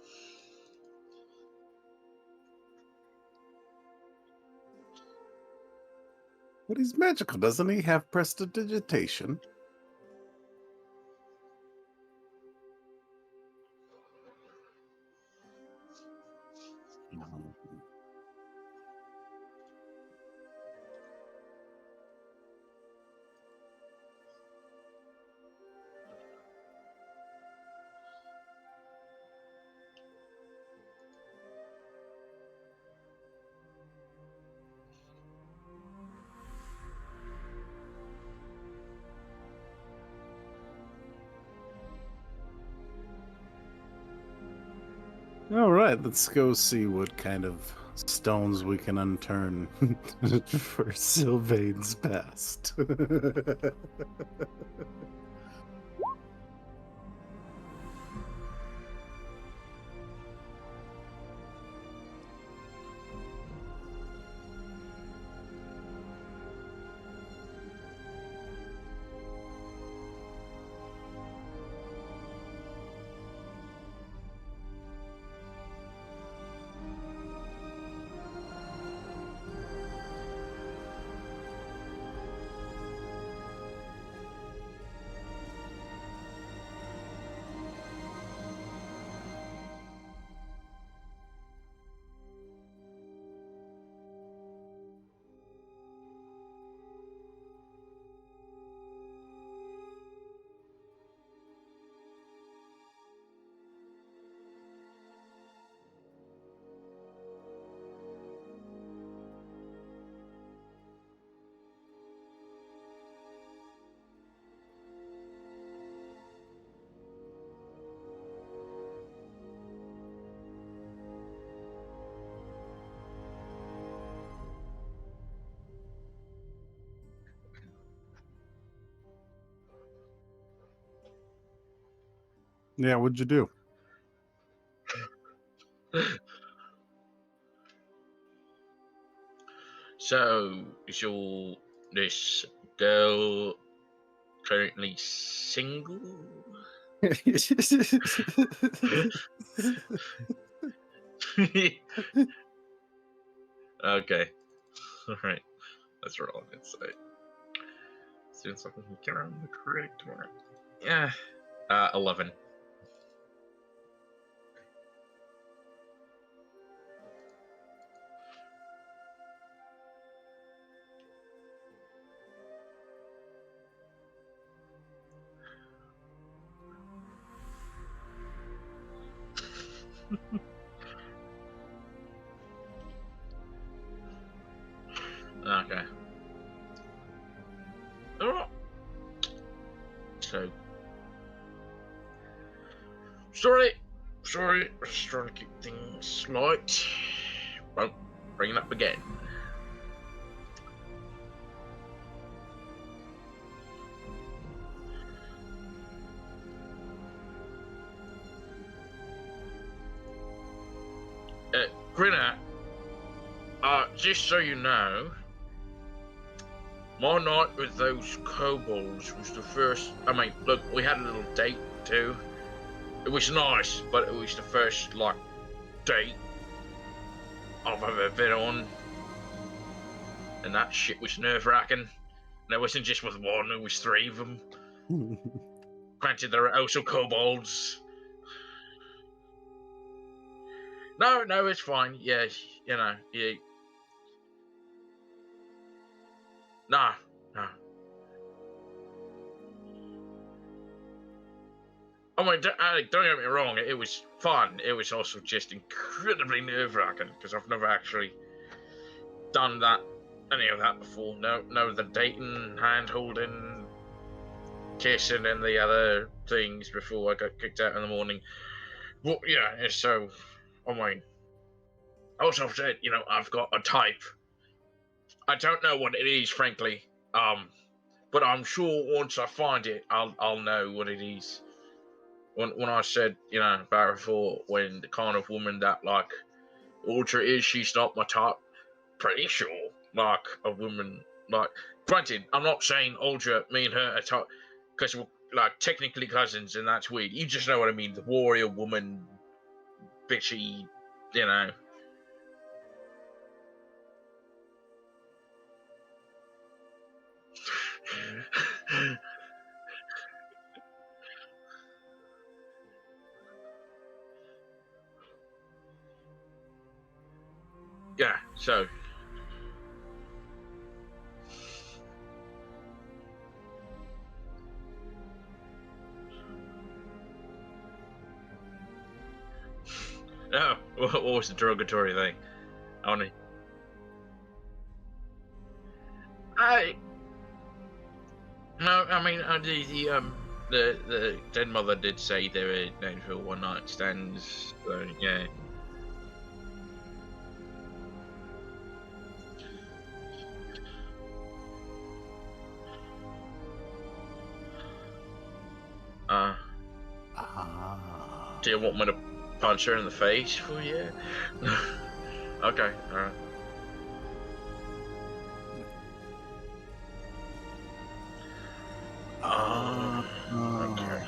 But he's magical, doesn't he? Have prestidigitation. All right, let's go see what kind of stones we can unturn for Sylvain's past. Yeah, what'd you do? So, is this girl currently single? Okay. Alright. That's what I did say. Seems like we can get around the correct one. Yeah. 11. Okay. Alright. So. Sorry. Just trying to keep things light. Won't bring it up again. Grinner, just so you know, my night with those kobolds was the first. I mean, look, we had a little date too. It was nice, but it was the first, like, date I've ever been on. And that shit was nerve-wracking. And it wasn't just with one, it was 3 of them. Granted, there are also kobolds. No, it's fine. Yeah, you know, yeah. No. I mean, don't get me wrong, it was fun. It was also just incredibly nerve-wracking because I've never actually done any of that before. No, the dating, hand-holding, kissing, and the other things before I got kicked out in the morning. Well, yeah, so, I mean, also I've said, I've got a type. I don't know what it is, frankly. But I'm sure once I find it, I'll know what it is. When I said, about before, when the kind of woman that like Ultra is, she's not my type. Pretty sure, like a woman, like. Granted, I'm not saying Ultra, me and her are type, because we're like technically cousins, and that's weird. You just know what I mean. The warrior woman, bitchy, you know. Yeah, so. No, what was the derogatory thing? I mean, the dead mother did say they were known for one night stands, so yeah. Do you want me to punch her in the face for you? Okay, alright. Okay.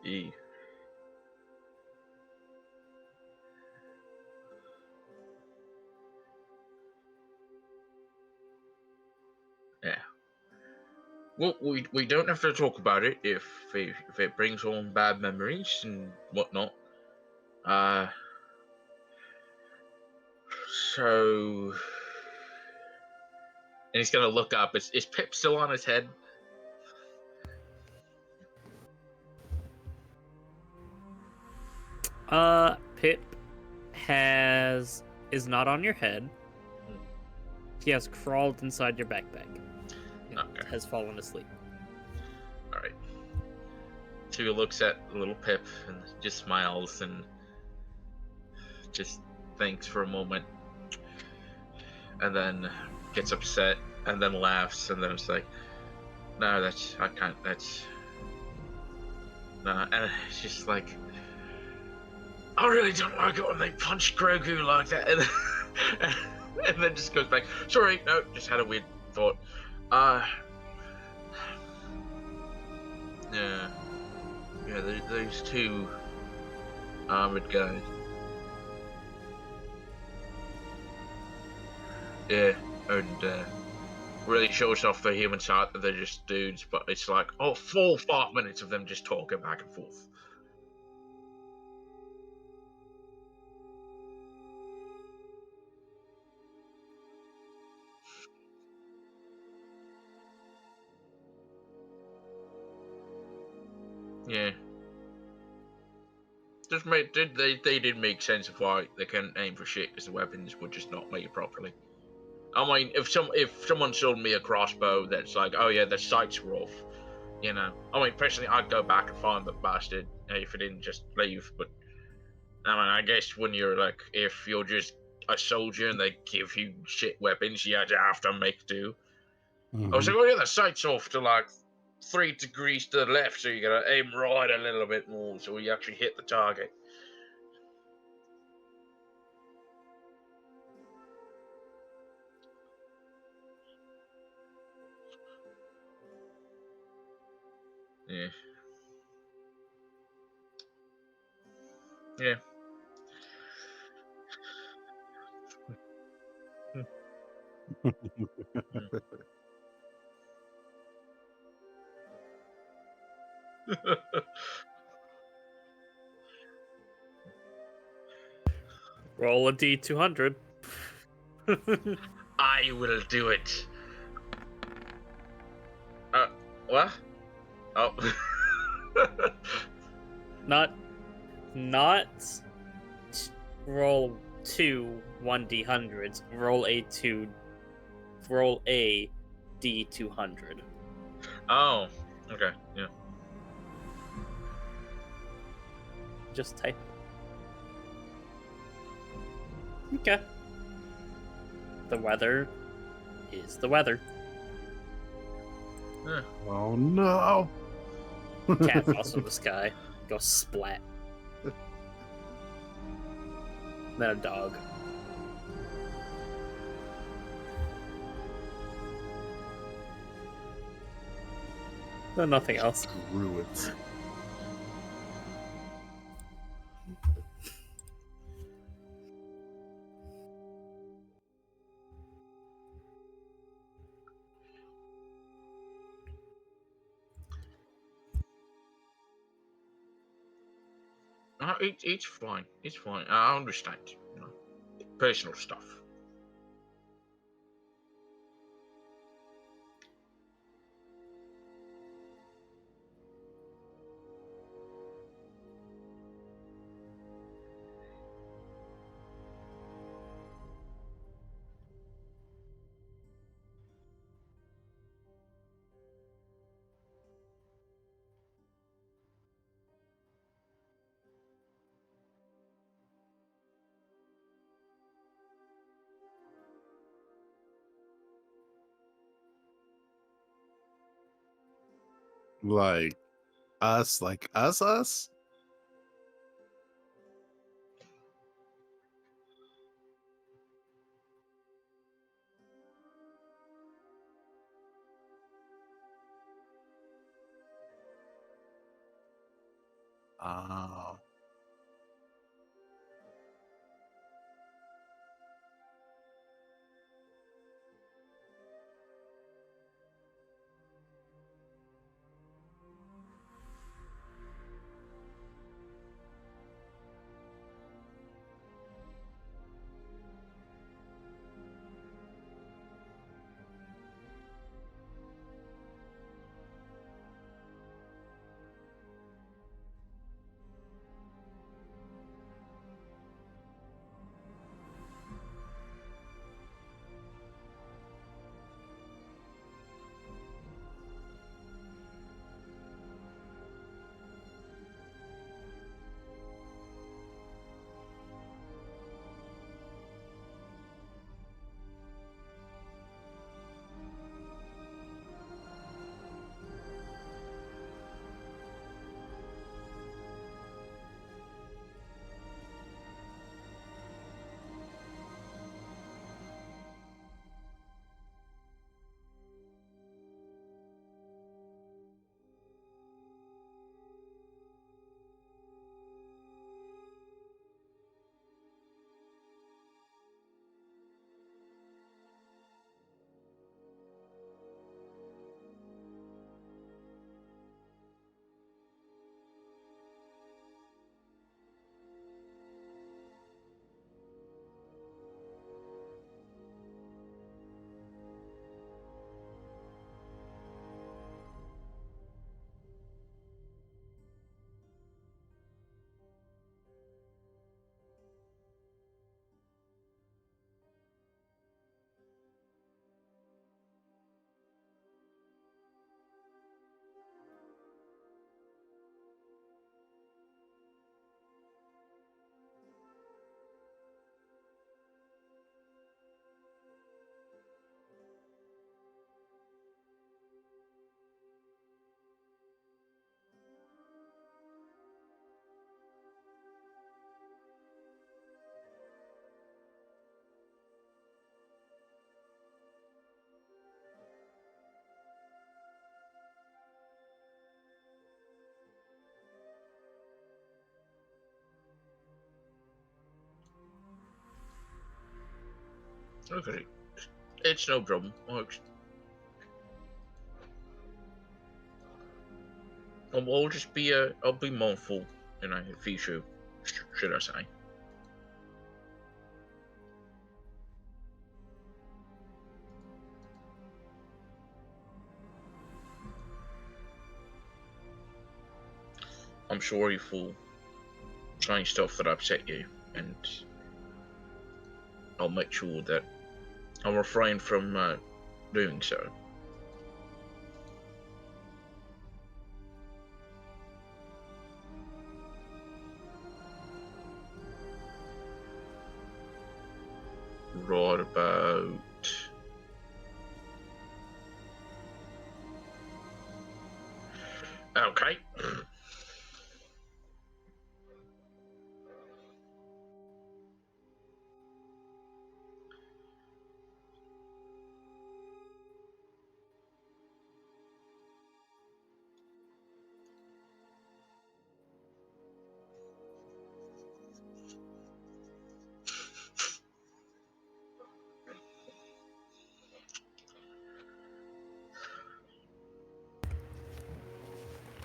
E. Yeah. Well, we don't have to talk about it if it brings on bad memories and whatnot. So, and he's gonna look up. Is Pip still on his head? Pip is not on your head. He has crawled inside your backpack. And Okay. has fallen asleep. All right. So he looks at little Pip and just smiles and just thinks for a moment, and then gets upset and then laughs and then it's like, no, I can't. No, and it's just like, I really don't like it when they punch Grogu like that, and then just goes back. Sorry, no, just had a weird thought. Yeah, those two armored guys. Yeah, and really shows off the human side that they're just dudes, but it's like, full 5 minutes of them just talking back and forth. Yeah. They did make sense of why they couldn't aim for shit because the weapons were just not made properly. I mean, if someone sold me a crossbow that's like, oh yeah, the sights were off, I mean, personally, I'd go back and find the bastard if it didn't just leave. But I mean, I guess when you're like, if you're just a soldier and they give you shit weapons, you have to make do. I was like, oh yeah, the sight's off to like 3 degrees to the left, so you gotta aim right a little bit more so you actually hit the target. Yeah. Yeah. Roll a d200. I will do it. What? Oh. not roll 1d100s. Roll a d200. Oh. Okay. Yeah. Just type. Okay. The weather is the weather. Oh no! Cat falls from the sky. Goes splat. Then a dog. Then nothing else. Screw it. It's fine. It's fine. I understand. You know, personal stuff. Like us? Like us? Oh. Okay. It's no problem. I'll just be I'll be mindful, in the future, should I say. I'm sorry for saying stuff that upset you, and I'll make sure that I'll refrain from doing so. Right about... Okay.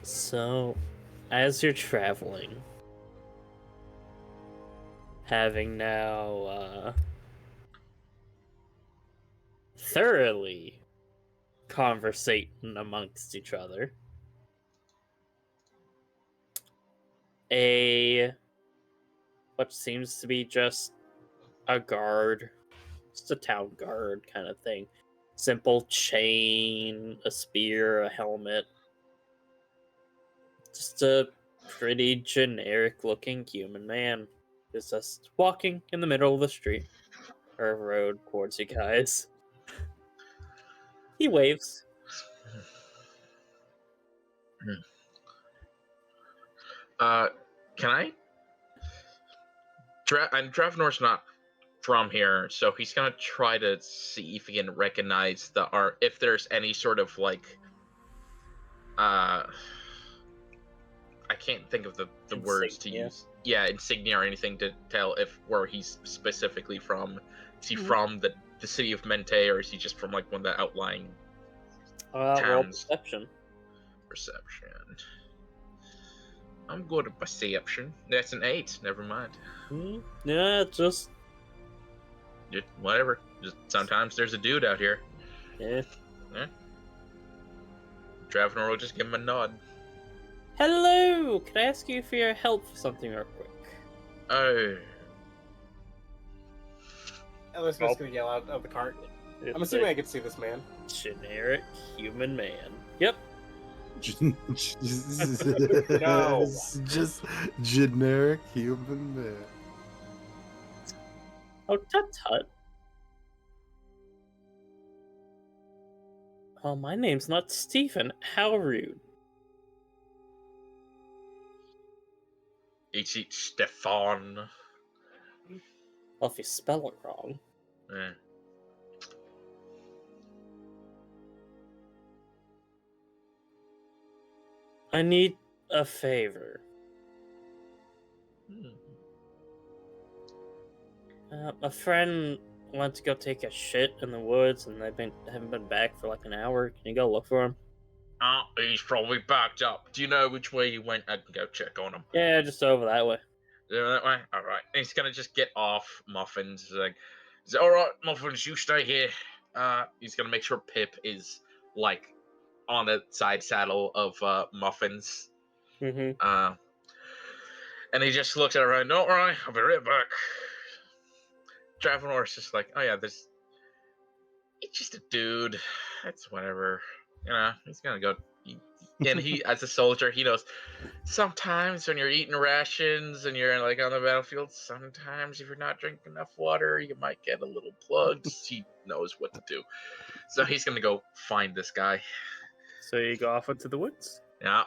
So, as you're traveling, having now thoroughly conversating amongst each other, what seems to be just a guard, just a town guard kind of thing. Simple chain, a spear, a helmet. Just a pretty generic looking human man. Is just walking in the middle of the street or road towards you guys. He waves. Can I? And Dravenor's not from here, so he's gonna try to see if he can recognize the art, if there's any sort of like, I can't think of the words to Insignia. use. Yeah, insignia or anything to tell if where he's specifically from. Is he from the city of Mente, or is he just from like one of the outlying Roll towns? perception. Perception. I'm good at perception. That's an 8. Never mind. Yeah, just Whatever. Just sometimes there's a dude out here. yeah. Dravenor will just give him a nod. Hello! Can I ask you for your help for something real quick? Oh. Elizabeth's gonna yell out of the cart. I'm It's assuming a I can see this man. generic human man. Yep. No. Just generic human man. Oh, tut tut. Oh, my name's not Stephen. How rude. It's Stefan. Well, if you spell it wrong. Eh. I need a favor. A friend went to go take a shit in the woods, and haven't been back for like an hour. Can you go look for him? Oh, he's probably backed up. Do you know which way he went? I can go check on him. Yeah, just over that way. That way? Alright. He's gonna just get off Muffins. He's like, alright, Muffins, you stay here. He's gonna make sure Pip is, like, on the side saddle of Muffins. Mm-hmm. And he just looks at her and, alright, I'll be right back. Dravenor's just like, oh yeah, it's just a dude. It's whatever. He's gonna go. And he, as a soldier, he knows sometimes when you're eating rations and you're like on the battlefield, sometimes if you're not drinking enough water, you might get a little plugged. He knows what to do. So he's gonna go find this guy. So you go off into the woods. Yeah.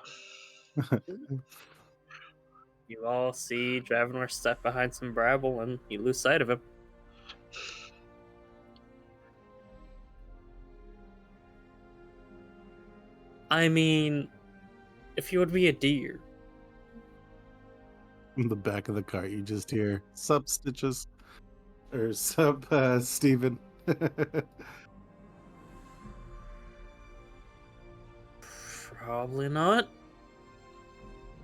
You all see Dravenor step behind some bramble, and you lose sight of him. I mean, if you would be a deer. In the back of the cart, you just hear, "Sup, Stitches?" Or sup, Steven? Probably not.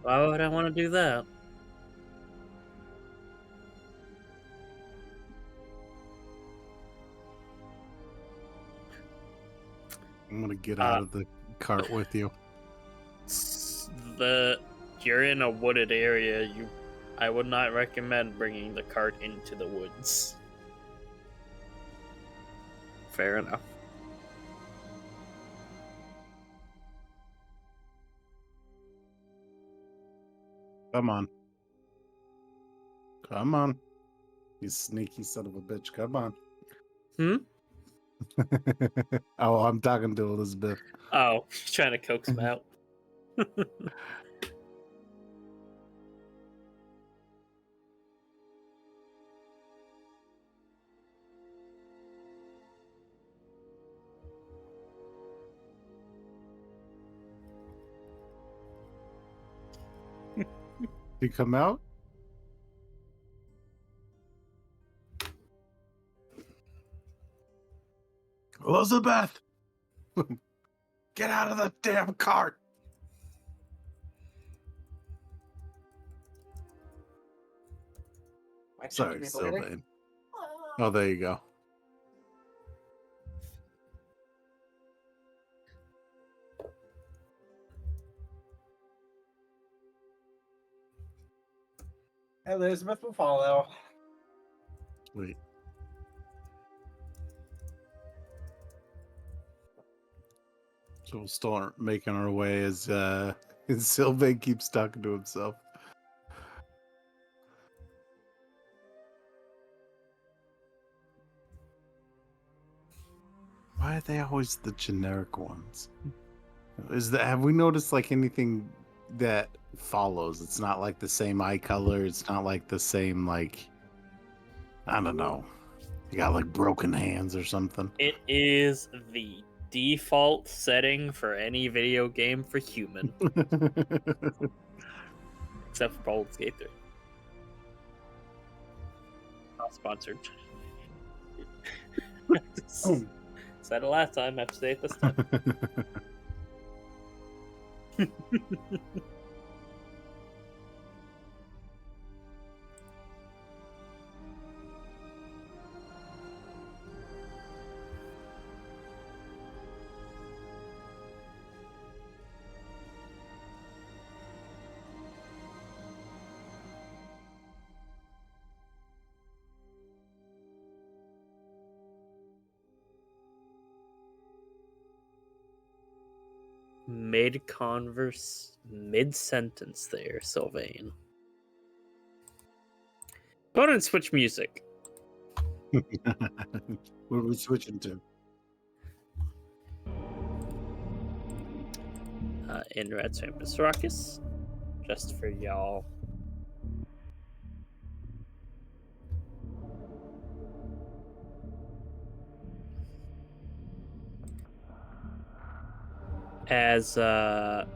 Why would I want to do that? I'm gonna get out of the cart with you. You're in a wooded area. I would not recommend bringing the cart into the woods. Fair enough. Come on. Come on. You sneaky son of a bitch. Come on. Hmm? Oh, I'm talking to Elizabeth. Oh, trying to coax him out. You come out? Elizabeth! Get out of the damn cart! Sorry, Sylvain. Oh, there you go. Elizabeth will follow. Wait. So we'll start making our way as Sylvain keeps talking to himself. Why are they always the generic ones? Have we noticed like anything that follows? It's not like the same eye color. It's not like the same like I don't know. You got like broken hands or something. It is the default setting for any video game for human, except for Baldur's Gate 3. Not sponsored. Said it last time, I have to say it this time. Mid-sentence there, Sylvain. Go ahead and switch music. What are we switching to? In Red Samus Ruckus, just for y'all. As where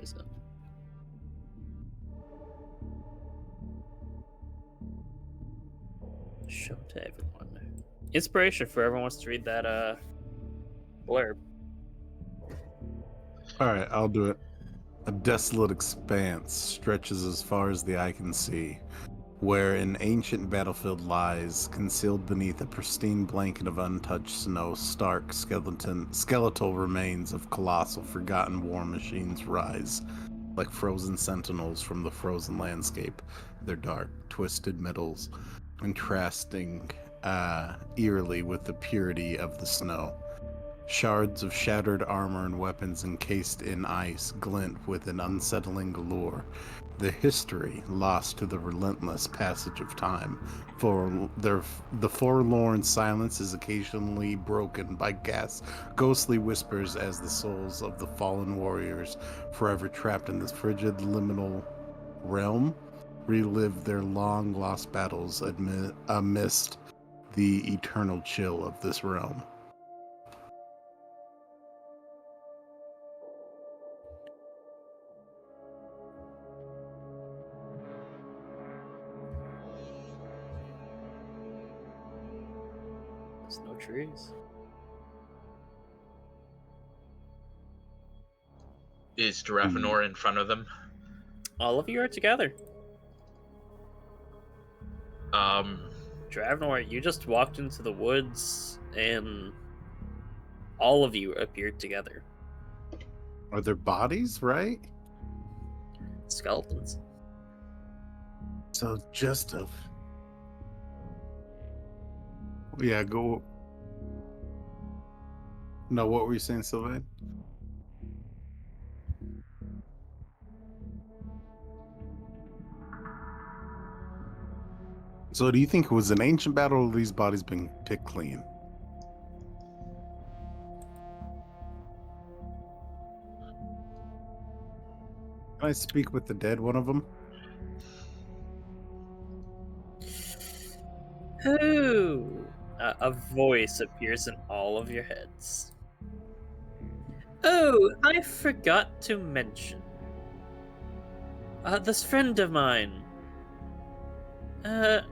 is it? Show to everyone. Inspiration for everyone wants to read that blurb. All right, I'll do it. A desolate expanse stretches as far as the eye can see, where an ancient battlefield lies, concealed beneath a pristine blanket of untouched snow. Stark skeletal remains of colossal, forgotten war machines rise, like frozen sentinels from the frozen landscape. Their dark, twisted metals contrasting eerily with the purity of the snow. Shards of shattered armor and weapons encased in ice glint with an unsettling allure. The history lost to the relentless passage of time. The forlorn silence is occasionally broken by ghostly whispers as the souls of the fallen warriors, forever trapped in this frigid liminal realm, relive their long-lost battles amidst the eternal chill of this realm. There's no trees. Is Dravenor in front of them? All of you are together. Dravenor, you just walked into the woods and all of you appeared together. Are there bodies, right? Skeletons. So just a. Yeah, go. No, what were you saying, Sylvain? So do you think it was an ancient battle or these bodies being picked clean? Can I speak with the dead, one of them? Who? A voice appears in all of your heads. Oh, I forgot to mention. This friend of mine. That,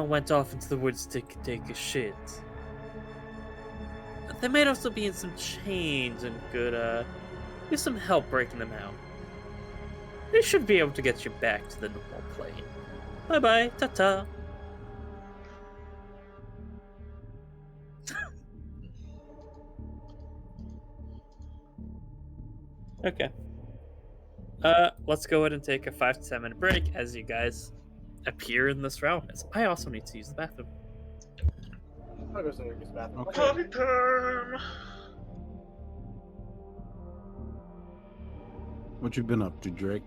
went off into the woods to take a shit. They might also be in some chains and could, use some help breaking them out. They should be able to get you back to the normal plane. Bye-bye, ta-ta. Okay. Let's go ahead and take a 5 to 10 minute break as you guys appear in this round. I also need to use the bathroom. I'll go to the bathroom. Okay. Party time! What you been up to, Drake?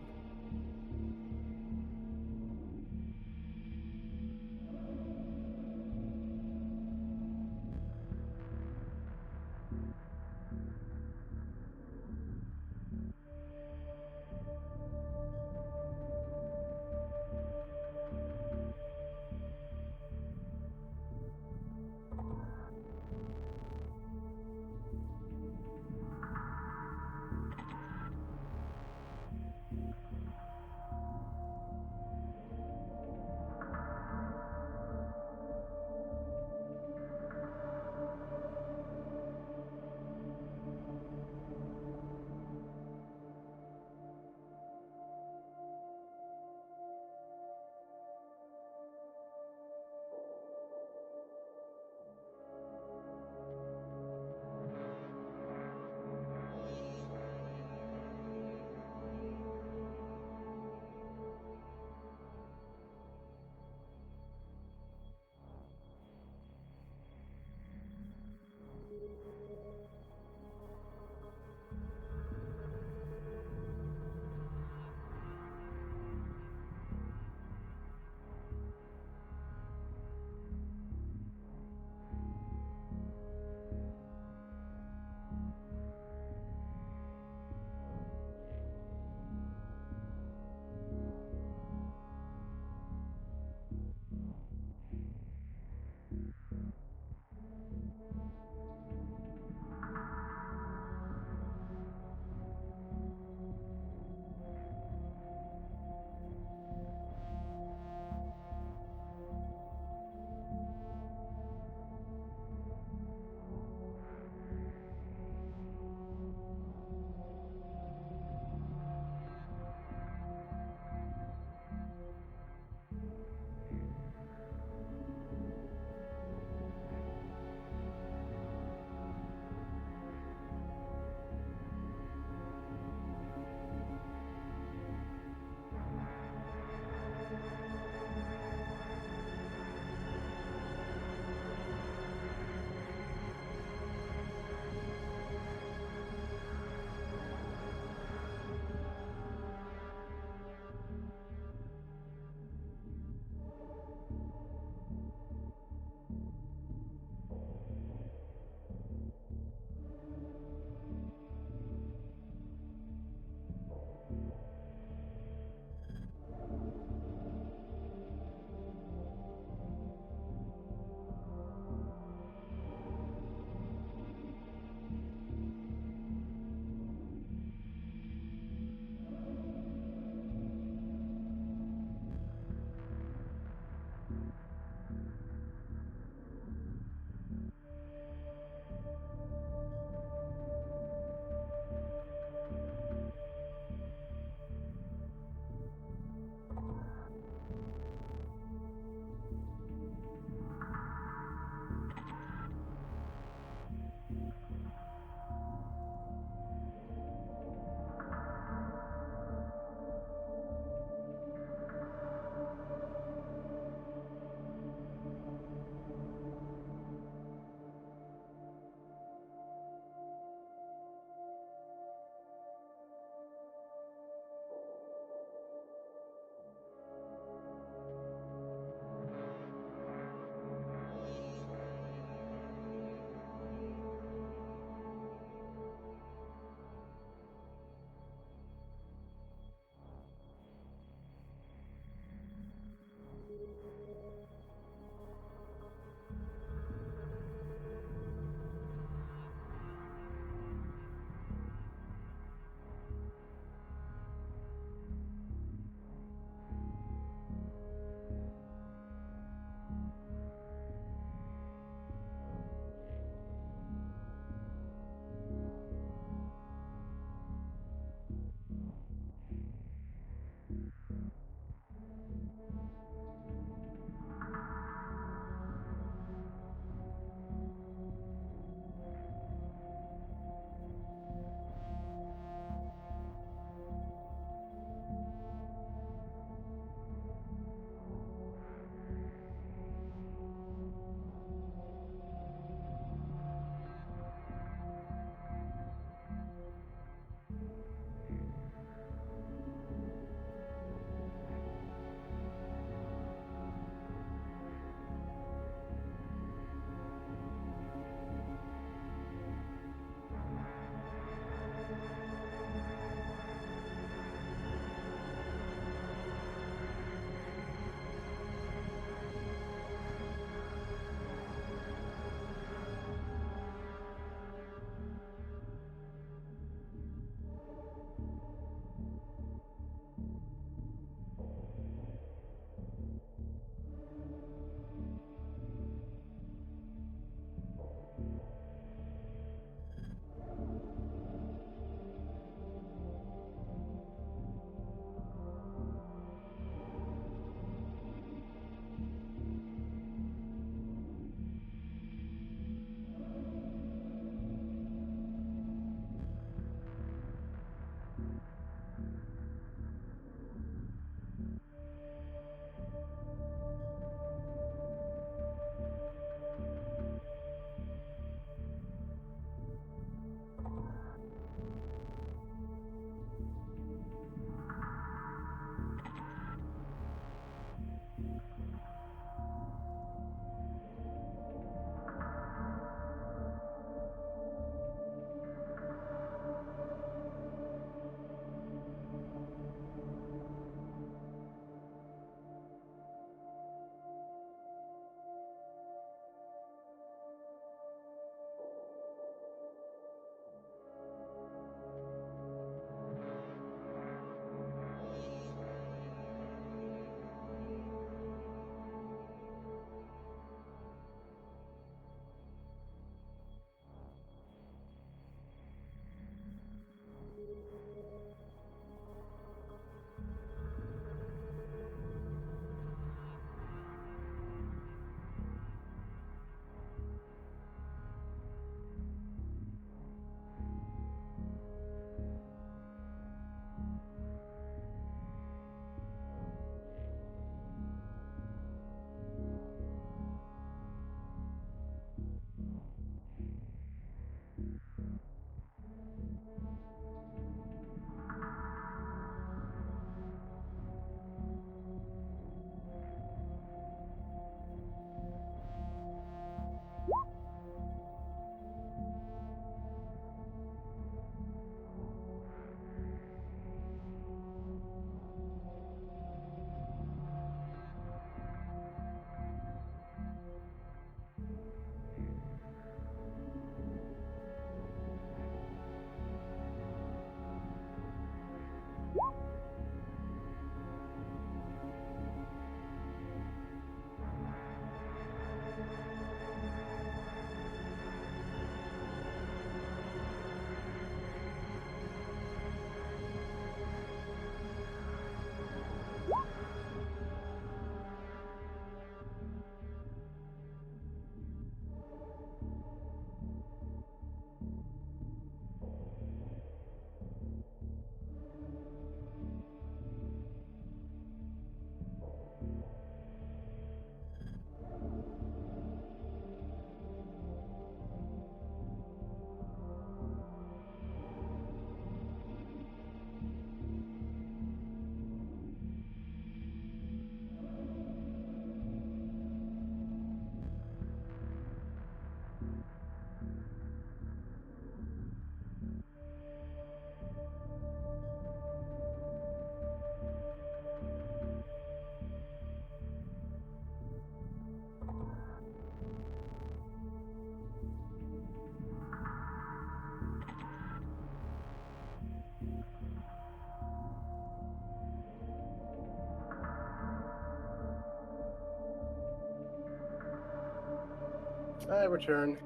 I return.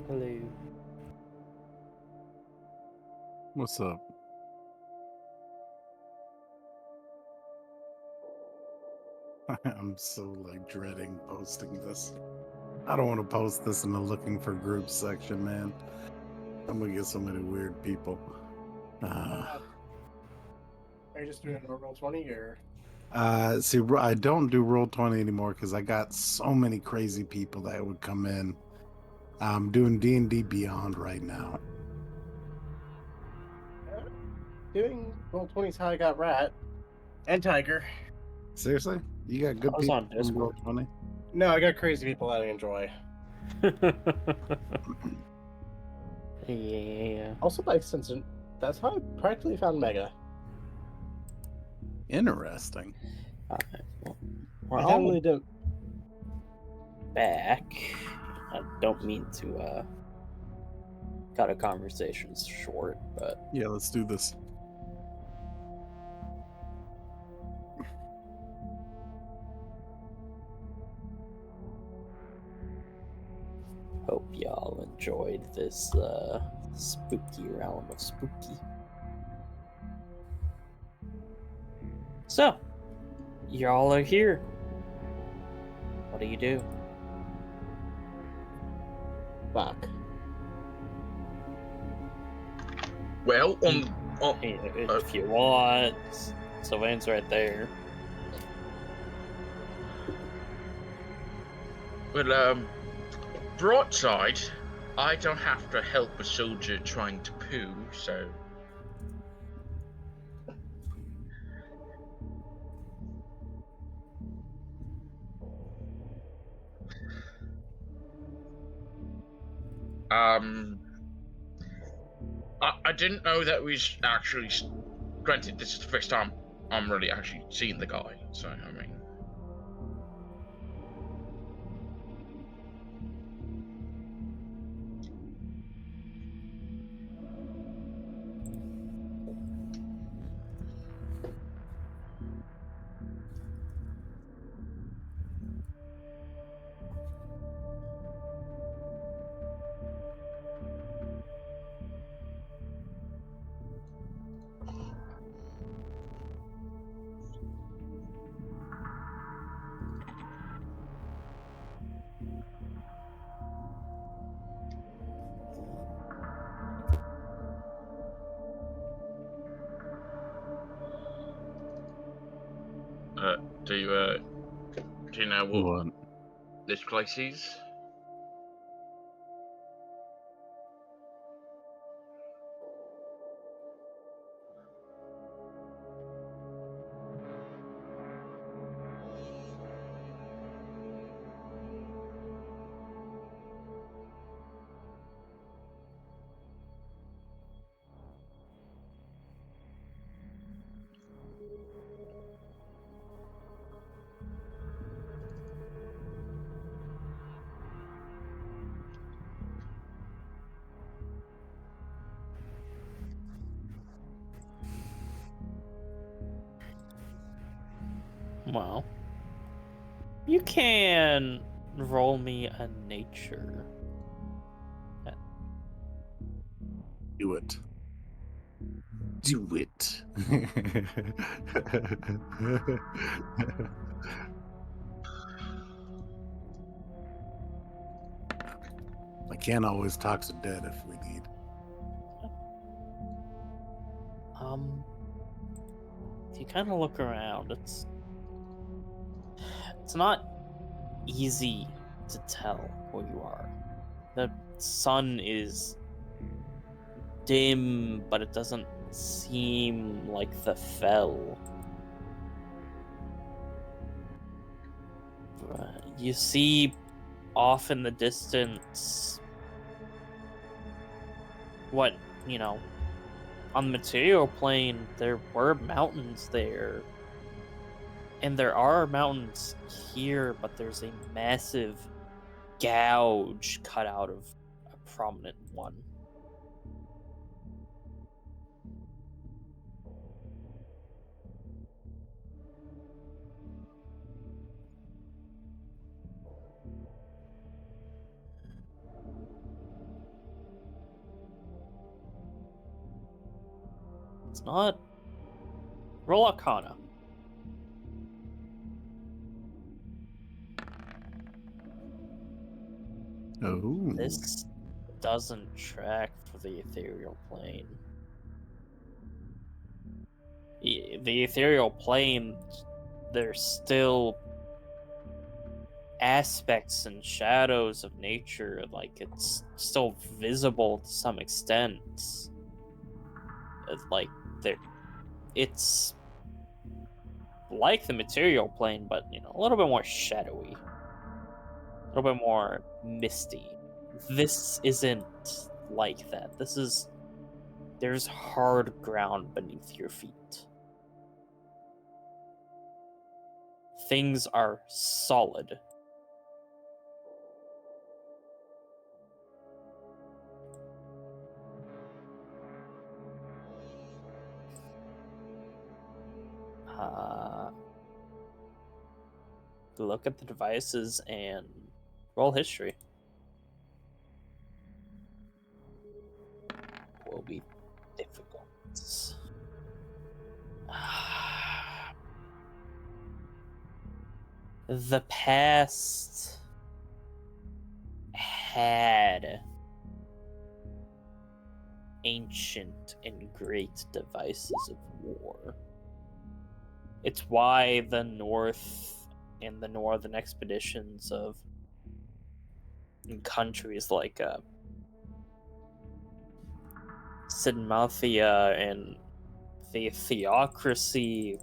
Hello. What's up? I'm so like dreading posting this. I don't want to post this in the looking for groups section, man. I'm gonna get so many weird people. Are you just doing a normal 20 or? See, I don't do Roll20 anymore because I got so many crazy people that would come in. I'm doing D&D Beyond right now. Doing roll 20 is how I got Rat and Tiger. Seriously? You got good I was people on from Discord. Roll20? No, I got crazy people that I enjoy. Yeah. Also by extension, that's how I practically found Mega. Interesting. We're I all really don't. back. I don't mean to cut a conversation short, but Yeah, let's do this. hope y'all enjoyed this spooky realm of spooky. So, y'all are here. What do you do? Fuck. Well, on If you want, Sylvain's right there. well, bright side, I don't have to help a soldier trying to poo, so I didn't know that we actually. Granted, this is the first time I'm really actually seeing the guy, so I mean. Do you know what this place is? Well, you can roll me a nature. Do it. Do it. I can't always talk to dead if we need. If you kind of look around, it's not easy to tell where you are. The sun is dim, but it doesn't seem like the fell. You see off in the distance what, on the material plane, there were mountains there. And there are mountains here, but there's a massive gouge cut out of a prominent one. It's not. Roll Arcana. Oh. This doesn't track for the ethereal plane. The ethereal plane, there's still aspects and shadows of nature, like it's still visible to some extent. Like it's like the material plane, but a little bit more shadowy, a little bit more misty. This isn't like that. There's hard ground beneath your feet. Things are solid. Look at the devices and roll history. Will be difficult. The past had ancient and great devices of war. It's why the North and the northern expeditions of countries like Sidmathia and the Theocracy,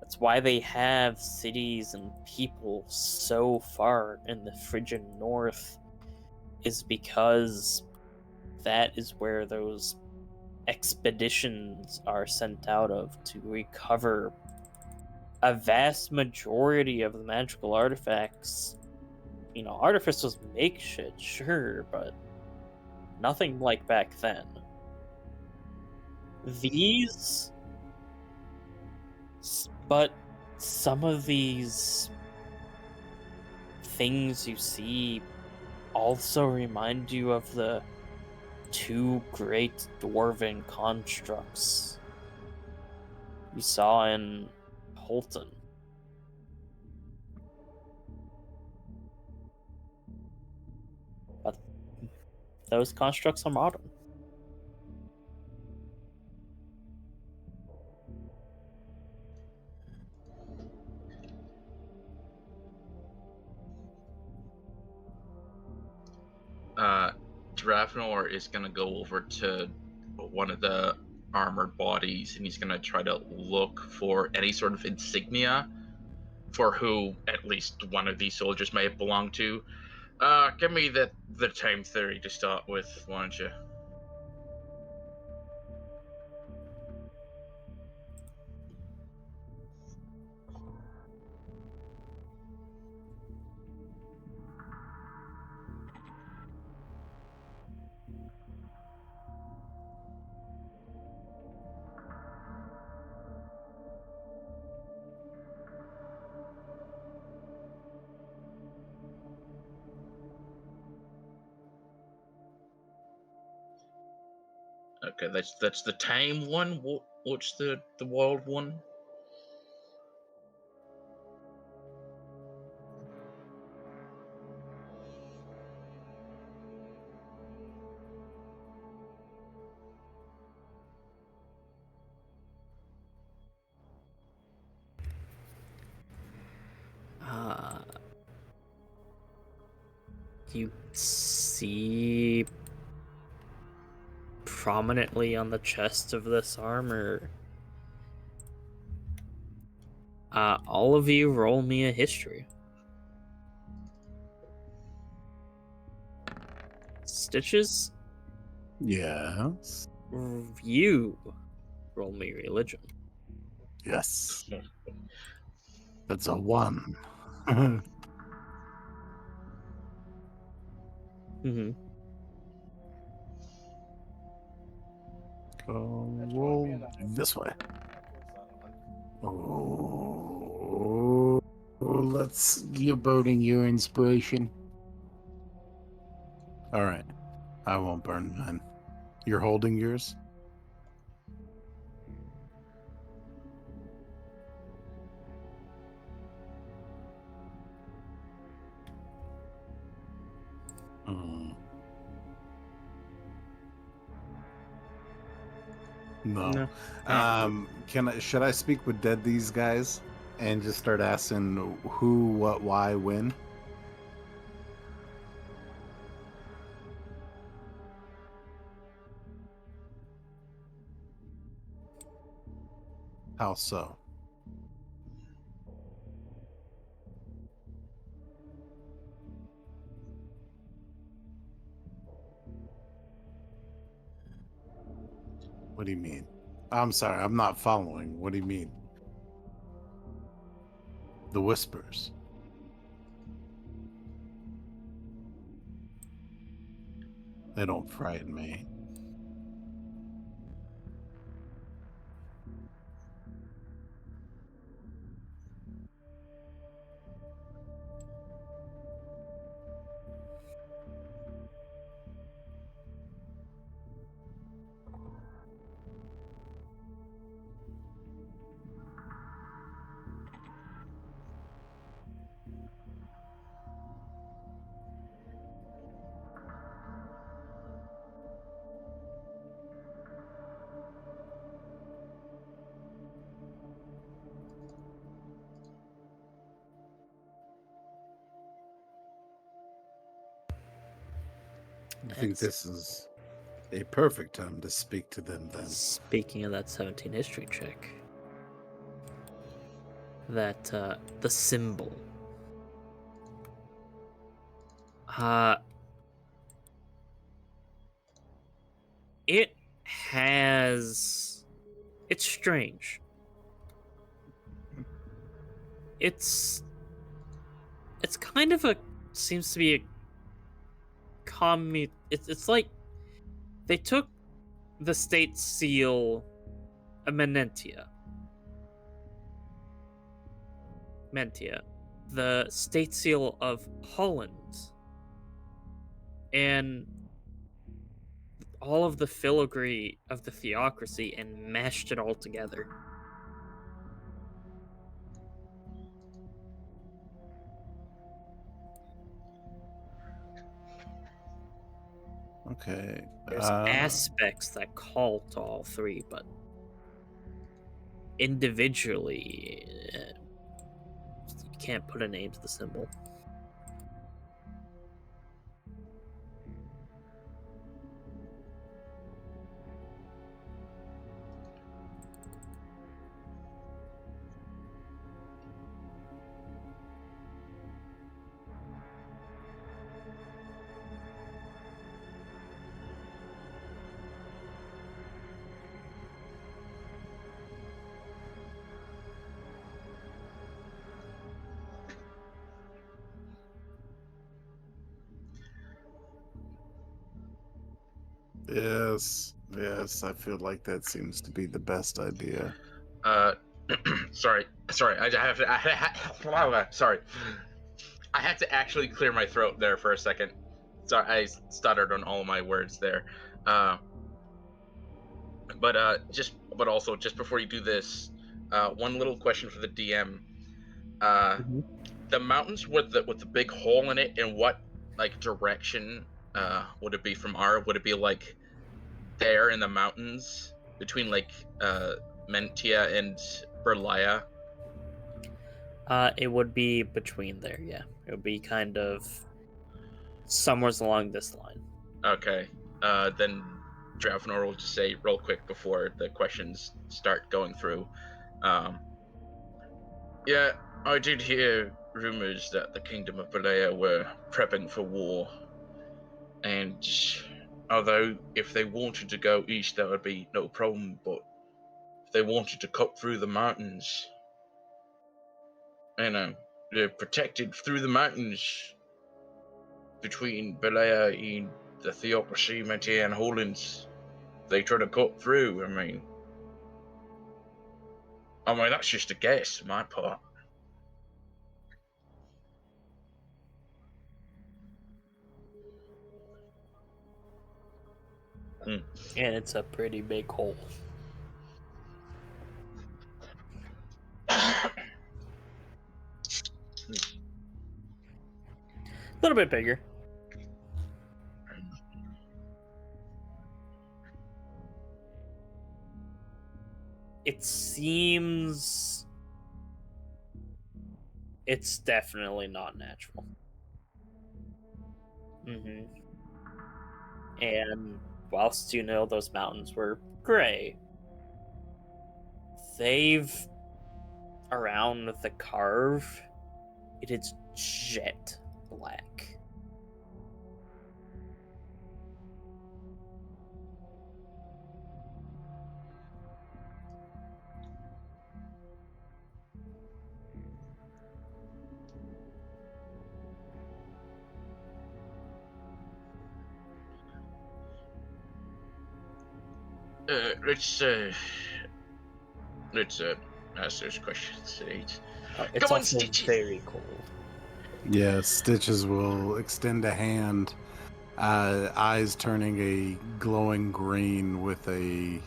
that's why they have cities and people so far in the Phrygian North, is because that is where those expeditions are sent out of to recover a vast majority of the magical artifacts. Artificers make shit, sure, but nothing like back then. But some of these things you see also remind you of the two great dwarven constructs you saw in Holton. But those constructs are modern. Drafnor is gonna go over to one of the armored bodies and he's gonna try to look for any sort of insignia for who at least one of these soldiers may have belonged to. Give me the time theory to start with, why don't you? Okay, that's the time one. What's the wild one? You see prominently on the chest of this armor. All of you roll me a history. Stitches? Yes. You roll me religion. Yes. That's a 1. Mm-hmm. Roll this way. Oh, let's give burning your inspiration. All right, I won't burn mine. You're holding yours? No. No. Should I speak with these guys and just start asking who, what, why, when? How so? What do you mean? I'm sorry, I'm not following. What do you mean? The whispers. They don't frighten me. I think It's- this is a perfect time to speak to them then. Speaking of that 17 history check, that the symbol. It has. It's strange. It's kind of a seems to be a it's like they took the state seal of Mentia, the state seal of Holland, and all of the filigree of the theocracy and mashed it all together. Okay. There's aspects that call to all three, but individually, you can't put a name to the symbol. Yes, I feel like that seems to be the best idea. Sorry, I have to. Sorry, I had to actually clear my throat there for a second. Sorry, I stuttered on all of my words there. But also just before you do this, one little question for the DM. The mountains with the big hole in it, in what like direction would it be from R? Would it be like there in the mountains between like Mentia and Berlaya? It would be between there, yeah. It would be kind of somewhere along this line. Okay. Then Dravenor will just say real quick before the questions start going through. Yeah, I did hear rumors that the Kingdom of Belaya were prepping for war. And although if they wanted to go east, that would be no problem, but if they wanted to cut through the mountains, they're protected through the mountains between Belaya and the Theocracy, Mentia, and Hollands. They try to cut through. I mean, that's just a guess, my part. And it's a pretty big hole. A little bit bigger. It seems it's definitely not natural. And whilst you know those mountains were gray, they've around the carve, it is jet black. Let's ask those questions. It's Come on, also Stitches. very cold. Yeah, Stitches will extend a hand, eyes turning a glowing green with a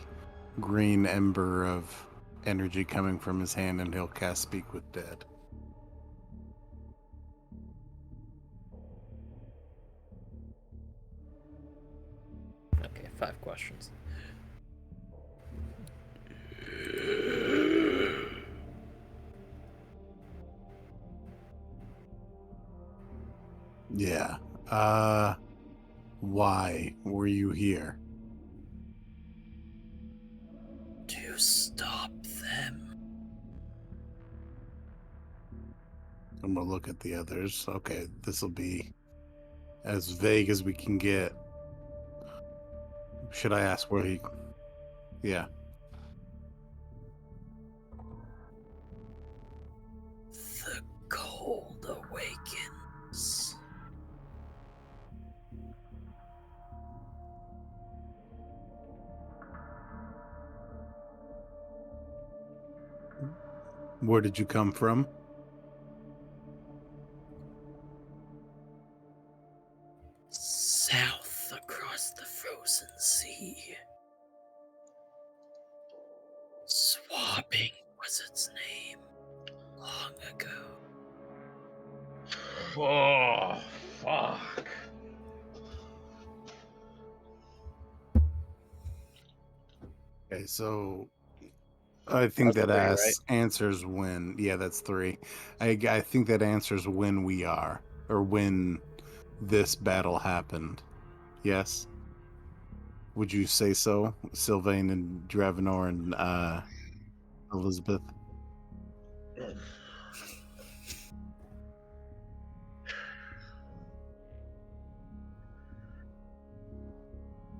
green ember of energy coming from his hand, and he'll cast Speak with Dead. Okay, 5 questions. Yeah. Why were you here? To stop them. I'm gonna look at the others. Okay, this will be as vague as we can get. Should I ask where he... Yeah. The cold awakens. Where did you come from? South across the frozen sea. Swapping was its name long ago. Oh, fuck. Okay, so I think That's that 3, right? answers when. Yeah, that's 3. I think that answers when we are, or when this battle happened. Yes. Would you say so, Sylvain and Dravenor and Elizabeth?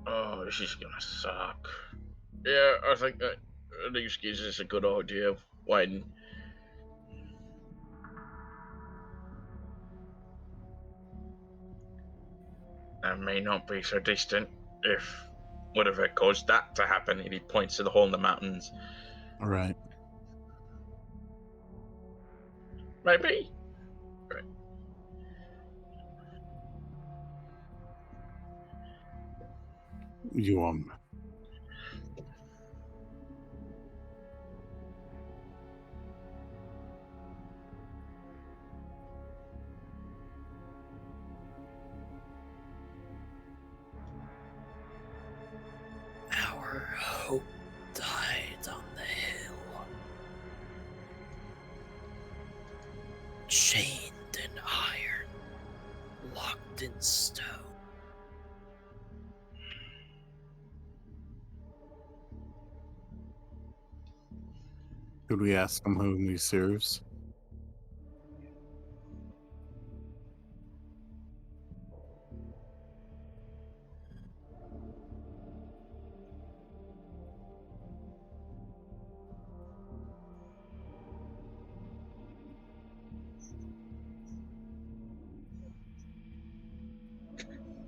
Oh, this is gonna suck. Yeah, I think that these gives us a good idea when. And may not be so distant if whatever caused that to happen, and he points to the hole in the mountains. All right. Maybe. Right. You Our hope died on the hill. Chained in iron, locked in stone. Could we ask him whom he serves?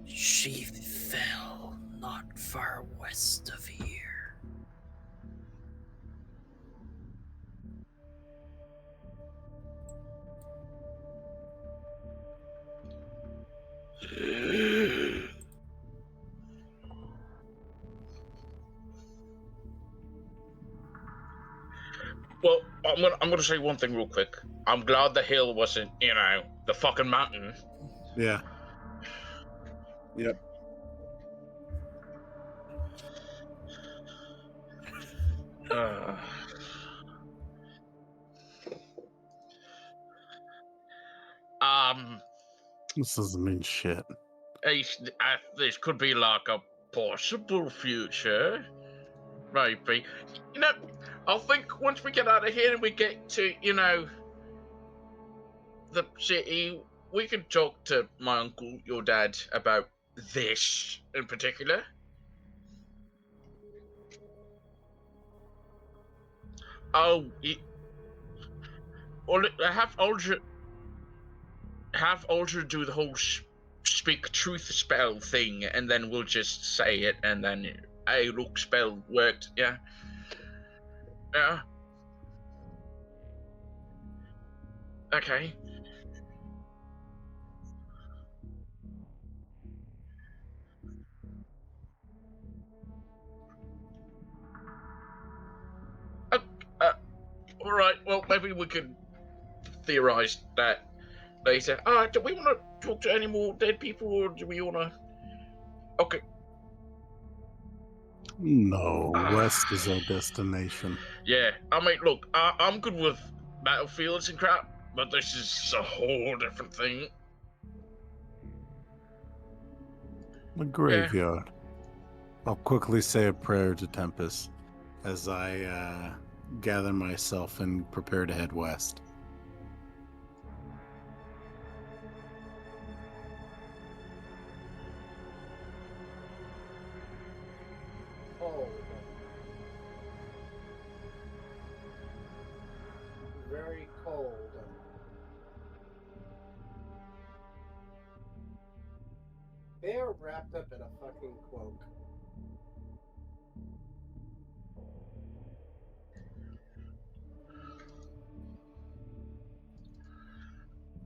She fell not far west of here. Well, I'm gonna say one thing real quick. I'm glad the hill wasn't, the fucking mountain. Yeah. Yep. This doesn't mean shit. This could be like a possible future. Maybe. You know, I think once we get out of here and we get to, the city, we can talk to my uncle, your dad, about this in particular. Oh, or have Aldra do the whole speak truth spell thing, and then we'll just say it, and then, hey, look, spell worked. Yeah. Yeah. Okay. All right. Well, maybe we could theorize that later. Do we want to talk to any more dead people, or do we want to? Okay. No, west is our destination. Yeah. I mean, look, I'm good with battlefields and crap, but this is a whole different thing. The graveyard. I'll quickly say a prayer to Tempest as I gather myself and prepare to head west. Cold. Very cold. They are wrapped up in a fucking cloak.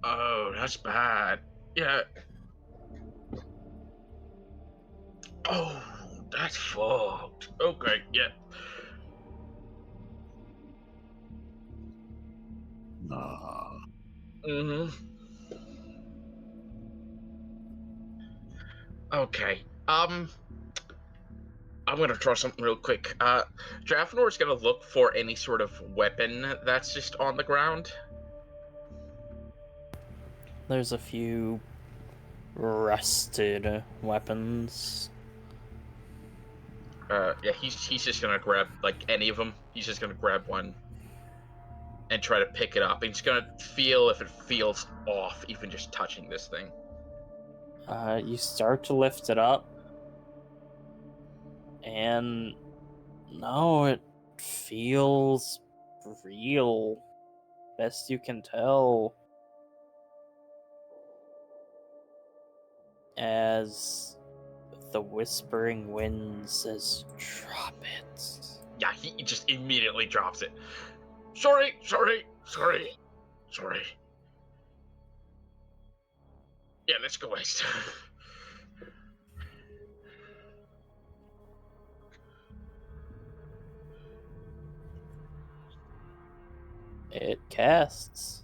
Oh, that's bad. Yeah. Oh, that's fucked. Okay, yeah. Mm-hmm. Okay. I'm gonna try something real quick. Drafnor's gonna look for any sort of weapon that's just on the ground. There's a few rusted weapons. Yeah, he's just gonna grab like any of them. He's just gonna grab one and try to pick it up. He's gonna feel if it feels off, even just touching this thing. You start to lift it up, and no, it feels real, best you can tell. As the whispering wind says, "Drop it." Yeah, he just immediately drops it. Sorry. Yeah, let's go west. It casts.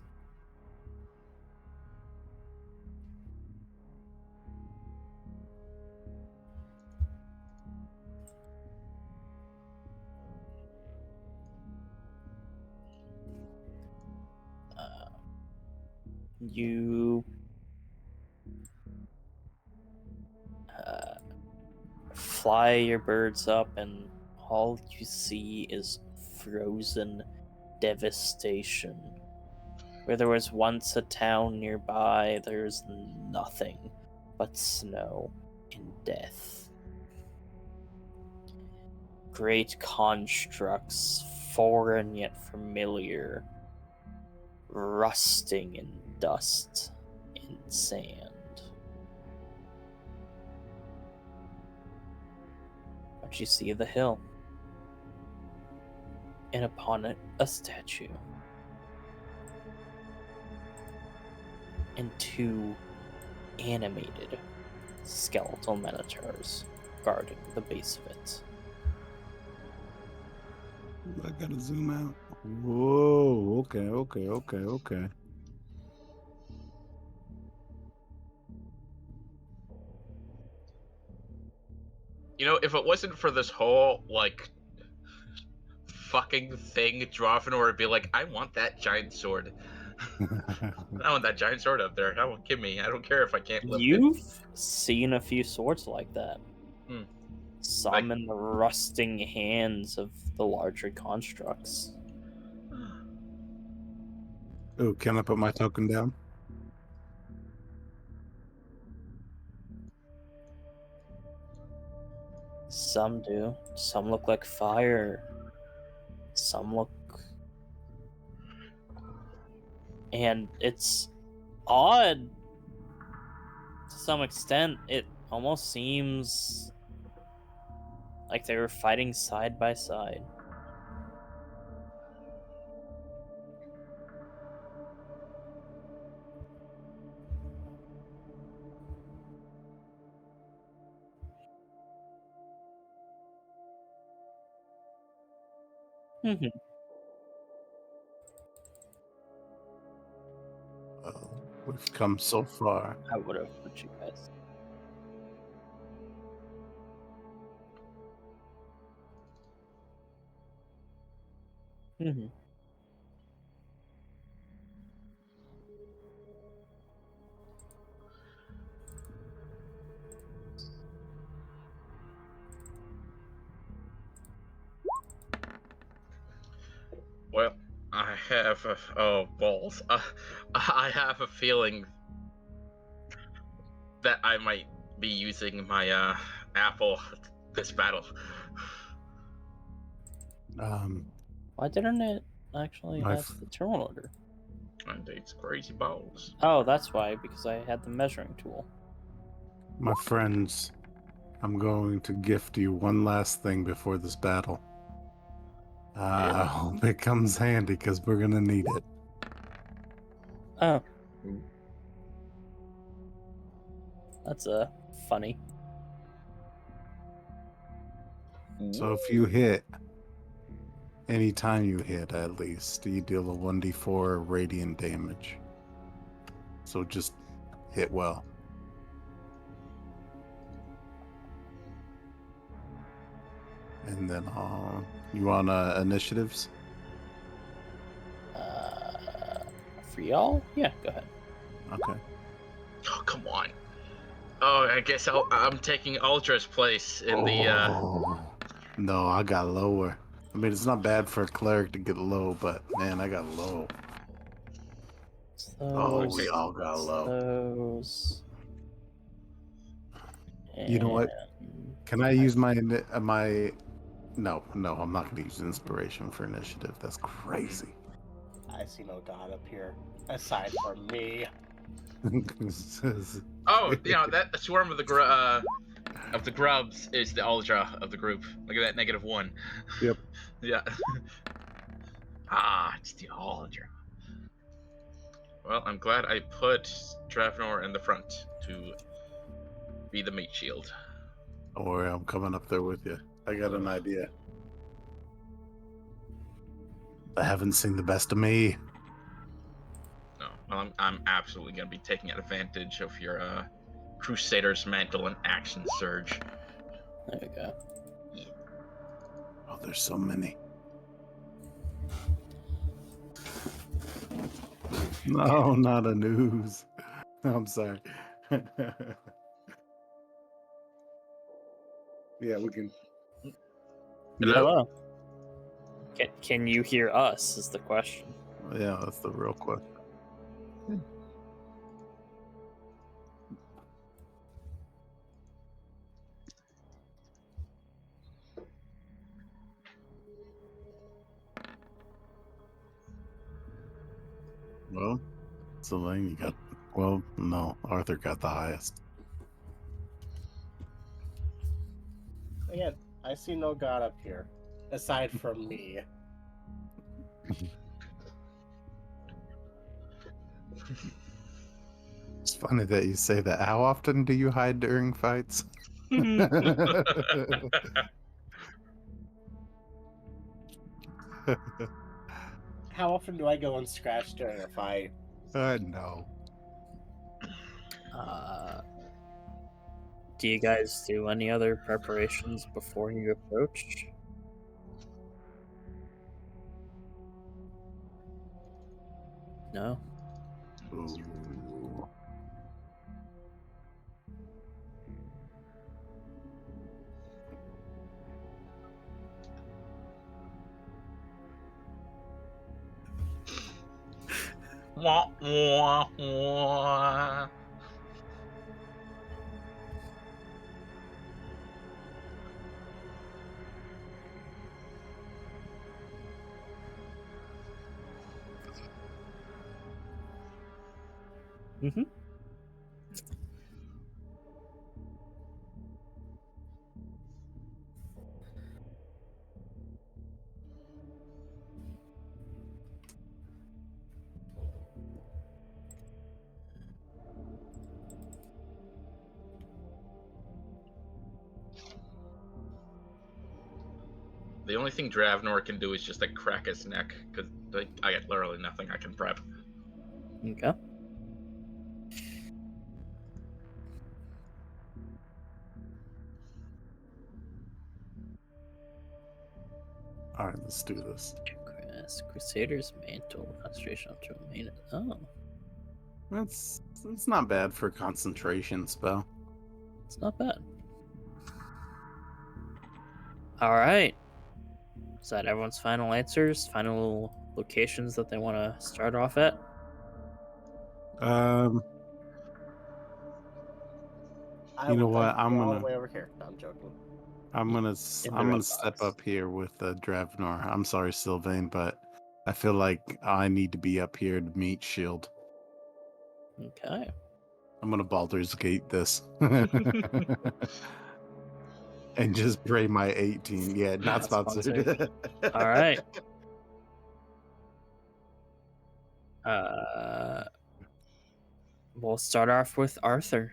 You fly your birds up, and all you see is frozen devastation. Where there was once a town nearby, there's nothing but snow and death. Great constructs, foreign yet familiar, rusting in dust and sand. But you see the hill, and upon it a statue, and two animated skeletal minotaurs guarding the base of it. I gotta zoom out. Whoa, okay. You know, if it wasn't for this whole, like, fucking thing, Dravenor would be like, I want that giant sword. I want that giant sword up there. That won't give me. I don't care if I can't lift it. You've seen a few swords like that. Hmm. Some in the rusting hands of the larger constructs. Oh, can I put my token down? Some do. Some look like fire. Some look. And it's odd to some extent. It almost seems like they were fighting side by side. Mhm. Well, we've come so far. I would have put you guys. Mhm. Well, I have balls. I have a feeling that I might be using my apple this battle. Why didn't it actually My have the terminal order? And it's crazy balls. Oh, that's why, because I had the measuring tool. My friends, I'm going to gift you one last thing before this battle. I hope it comes handy because we're gonna need it. Oh. That's funny. So if you hit, anytime you hit at least, you deal a 1d4 radiant damage. So just hit well. And then you want initiatives? For y'all? Yeah, go ahead. Okay. Oh, come on. Oh, I guess I'm taking Ultra's place in the. Oh, no, I got lower. I mean, it's not bad for a cleric to get low, but man, I got low. Oh, we all got low. Those. You know what? And Can I use my my? No, I'm not gonna use inspiration for initiative. That's crazy. I see no god up here aside from me. Oh, you know that swarm of the grubs is the Ultra of the group. Look at that -1. Yep. Yeah. It's the Ultra. Well, I'm glad I put Dravenor in the front to be the meat shield. Don't worry, I'm coming up there with you. I got an idea. I haven't seen the best of me. No, well, I'm absolutely gonna be taking advantage of your Crusader's Mantle and Action Surge. there we go. Oh, there's so many. No, not a news. I'm sorry. Yeah, we can. Hello? Hello. Can you hear us? Is the question. Yeah, that's the real question. Well, Selene, you got. Well, no, Arthur got the highest. Again, I see no god up here aside from me. It's funny that you say that. How often do you hide during fights? How often do I go unscratched during a fight? No. Do you guys do any other preparations before you approach? No? Ooh. Wah, wah, wah. Mm-hmm. The only thing Dravnor can do is just like crack his neck, because like, I got literally nothing I can prep. Okay. All right, let's do this. Crusader's Mantle. Concentration up to a minute. Oh, It's not bad for a concentration spell. it's not bad. All right. Is that everyone's final answers? Final locations that they want to start off at? I You know would like what? to go all the way over here. No, I'm joking. I'm gonna In the I'm red gonna step box. up here with Dravnor. I'm sorry, Sylvain, but I feel like I need to be up here to meet Shield. Okay. I'm gonna Baldur's Gate this. And just pray my 18. Yeah, not Not sponsored. sponsored. All right. Uh, we'll start off with Arthur.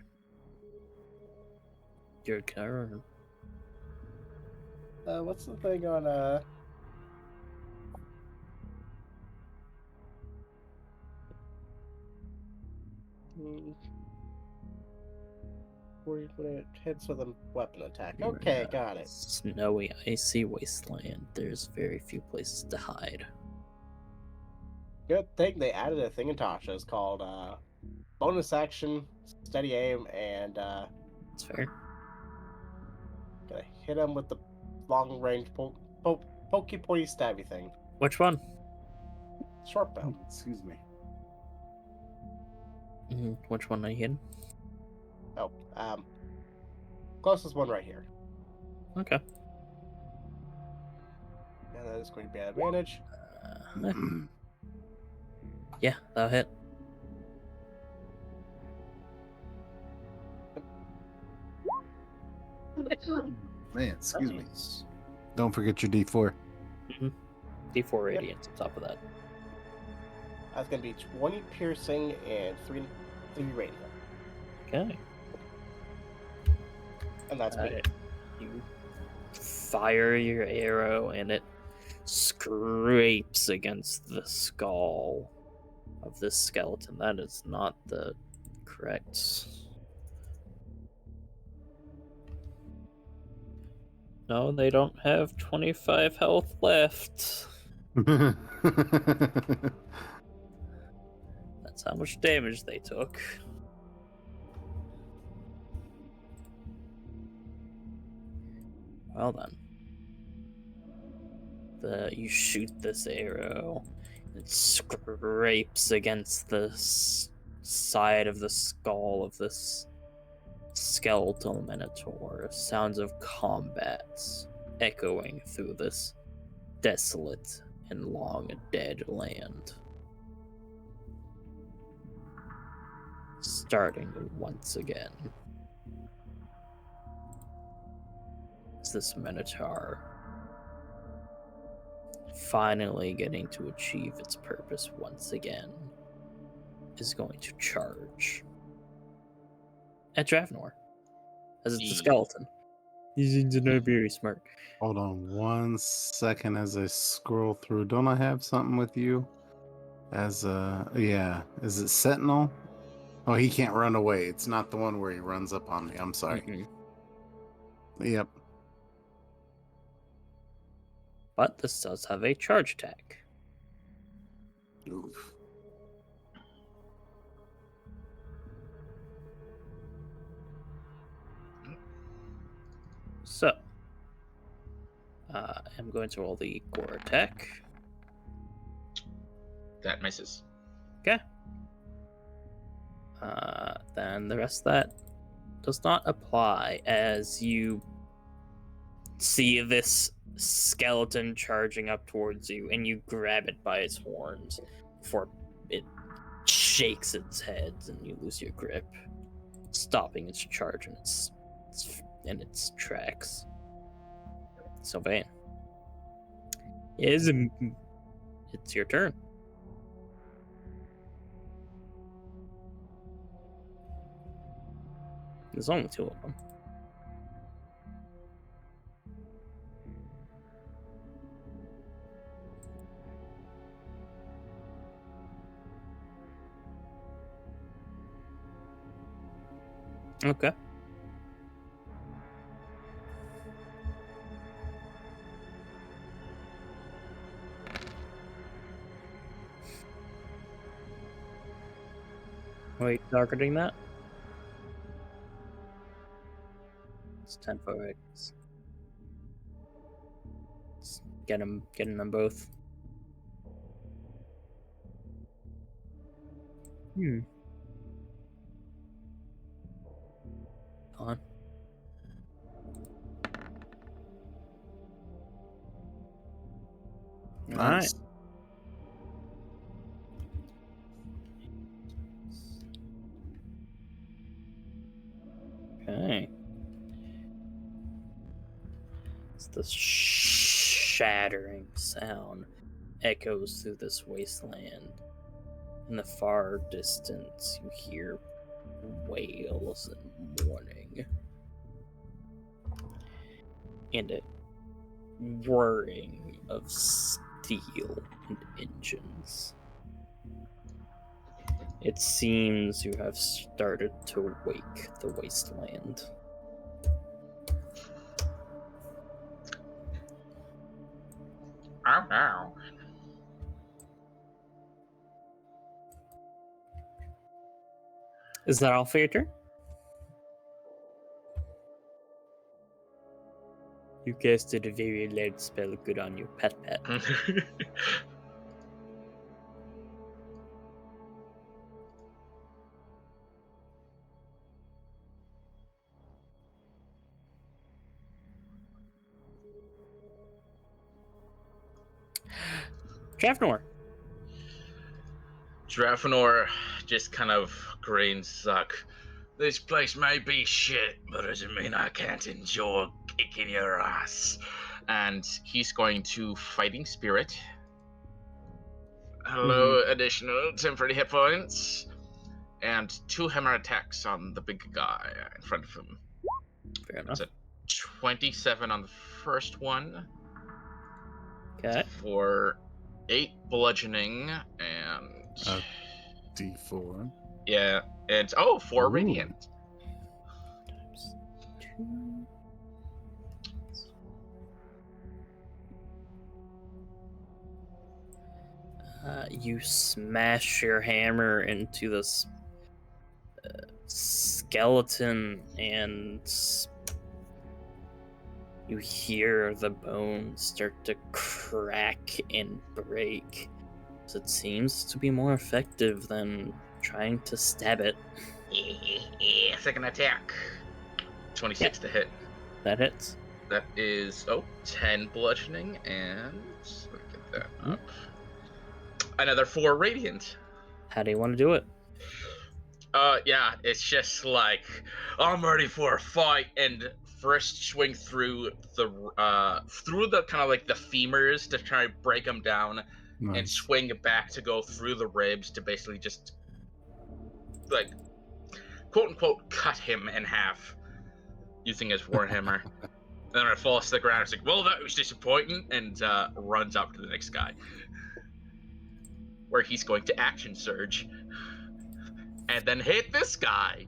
Your turn. What's the thing on hmm, when it hits with a weapon attack? Okay, got it. Snowy, icy wasteland. There's very few places to hide. Good thing they added a thing in Tasha. It's called bonus action, steady aim, and That's fair. gonna hit him with the long range pokey pointy stabby thing. Which one? Short bow. Excuse me. Which one are you hitting? Oh, closest one right here. Okay. And that is going to be an advantage. Yeah, that'll hit. Man, excuse me. Nice. Don't forget your D4. D4 radiance on top of that. That's going to be 20 piercing and 3 radiant. Okay. And that's me. You fire your arrow and it scrapes against the skull of this skeleton. That is not the correct. No, they don't have 25 health left. That's how much damage they took. Well then. You shoot this arrow. It scrapes against the side of the skull of this skeletal minotaur. Sounds of combat echoing through this desolate and long dead land. Starting once again. As this minotaur finally getting to achieve its purpose once again is going to charge at Dravnor, as it's a skeleton. These things are not very smart. Hold on 1 second as I scroll through. Don't I have something with you? As yeah, is it Sentinel? Oh, he can't run away. It's not the one where he runs up on me. I'm sorry. Yep. But this does have a charge attack. Oof. So, I'm going to roll the core attack. That misses. Okay. Then the rest of that does not apply as you see this skeleton charging up towards you, and you grab it by its horns before it shakes its head, and you lose your grip, stopping its charge in its tracks. Sylvain, it's your turn. There's only two of them. Okay. Are you targeting that? It's 10 foot radius. Getting them both. On. Nice. Okay. It's this shattering sound echoes through this wasteland. In the far distance, you hear wails and mourning, and a whirring of steel and engines. It seems you have started to wake the wasteland. Ow, ow. Is that all for your turn? You casted a very loud spell. Good on you, pet. Drafnor. Drafanor just kind of grins like, this place may be shit, but it doesn't mean I can't enjoy kicking your ass. And he's going to Fighting Spirit. Hello, additional temporary hit points. And 2 hammer attacks on the big guy in front of him. Fair enough. It's a 27 on the first one. Okay. For 8 bludgeoning and D4. yeah, and 4 Ooh. radiant. Times 2. You smash your hammer into this skeleton, and you hear the bones start to crack and break. So it seems to be more effective than trying to stab it. Second attack. 26 to hit. That hits. That is 10 bludgeoning and let me get that up. Another 4 radiant. How do you want to do it? Yeah, it's just like I'm ready for a fight, and first swing through the kind of like the femurs to try to break them down, and Nice. swing back to go through the ribs to basically just like quote unquote cut him in half using his warhammer. And then it falls to the ground. It's like, well, that was disappointing, and runs up to the next guy, where he's going to action surge and then hit this guy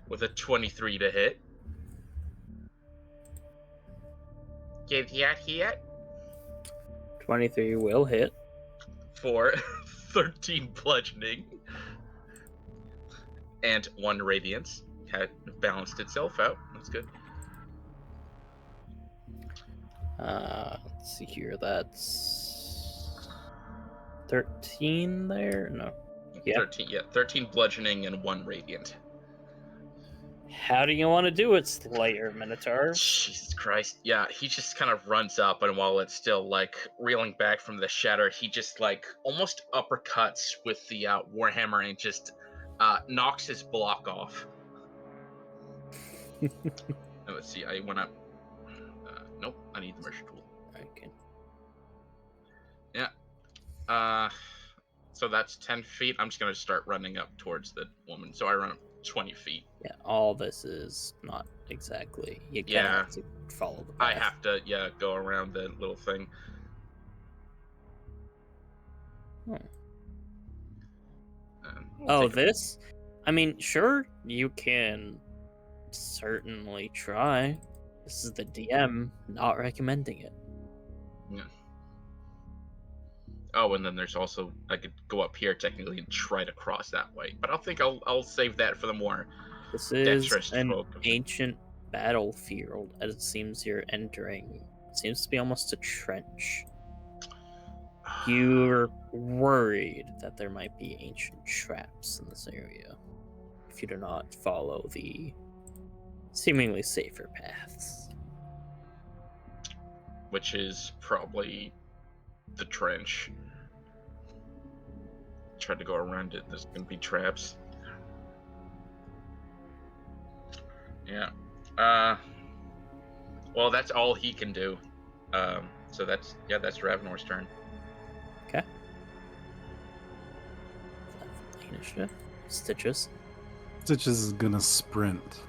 with a 23 to hit. Get hit 23 will hit. for 13 bludgeoning and 1 radiance. Had balanced itself out. That's good. Let's see here. That's 13 there. No. Yeah. 13, yeah, 13 bludgeoning and 1 radiant. How do you want to do it, Slayer Minotaur? Jesus Christ. Yeah, he just kind of runs up, and while it's still, like, reeling back from the shatter, he just, like, almost uppercuts with the Warhammer and just knocks his block off. Let's see, I want to... nope, I need the mercy tool. Okay. Yeah. So that's 10 feet. I'm just going to start running up towards the woman. So I run up 20 feet. Yeah, all this is not exactly. You kind of Yeah. have to follow the path. I have to, go around the little thing. Hmm. I'll Oh, take a- this? I mean, sure, you can certainly try. This is the DM not recommending it. Oh, and then there's also, I could go up here technically and try to cross that way. But I'll save that for the more This is dexterous an folk. ancient battlefield, as it seems you're entering. It seems to be almost a trench. You're worried that there might be ancient traps in this area if you do not follow the seemingly safer paths. Which is probably the trench. Try to go around it. There's gonna be traps. Yeah. Well, that's all he can do. So that's Ravnor's turn. Okay. Initiative. Stitches. Stitches is gonna sprint.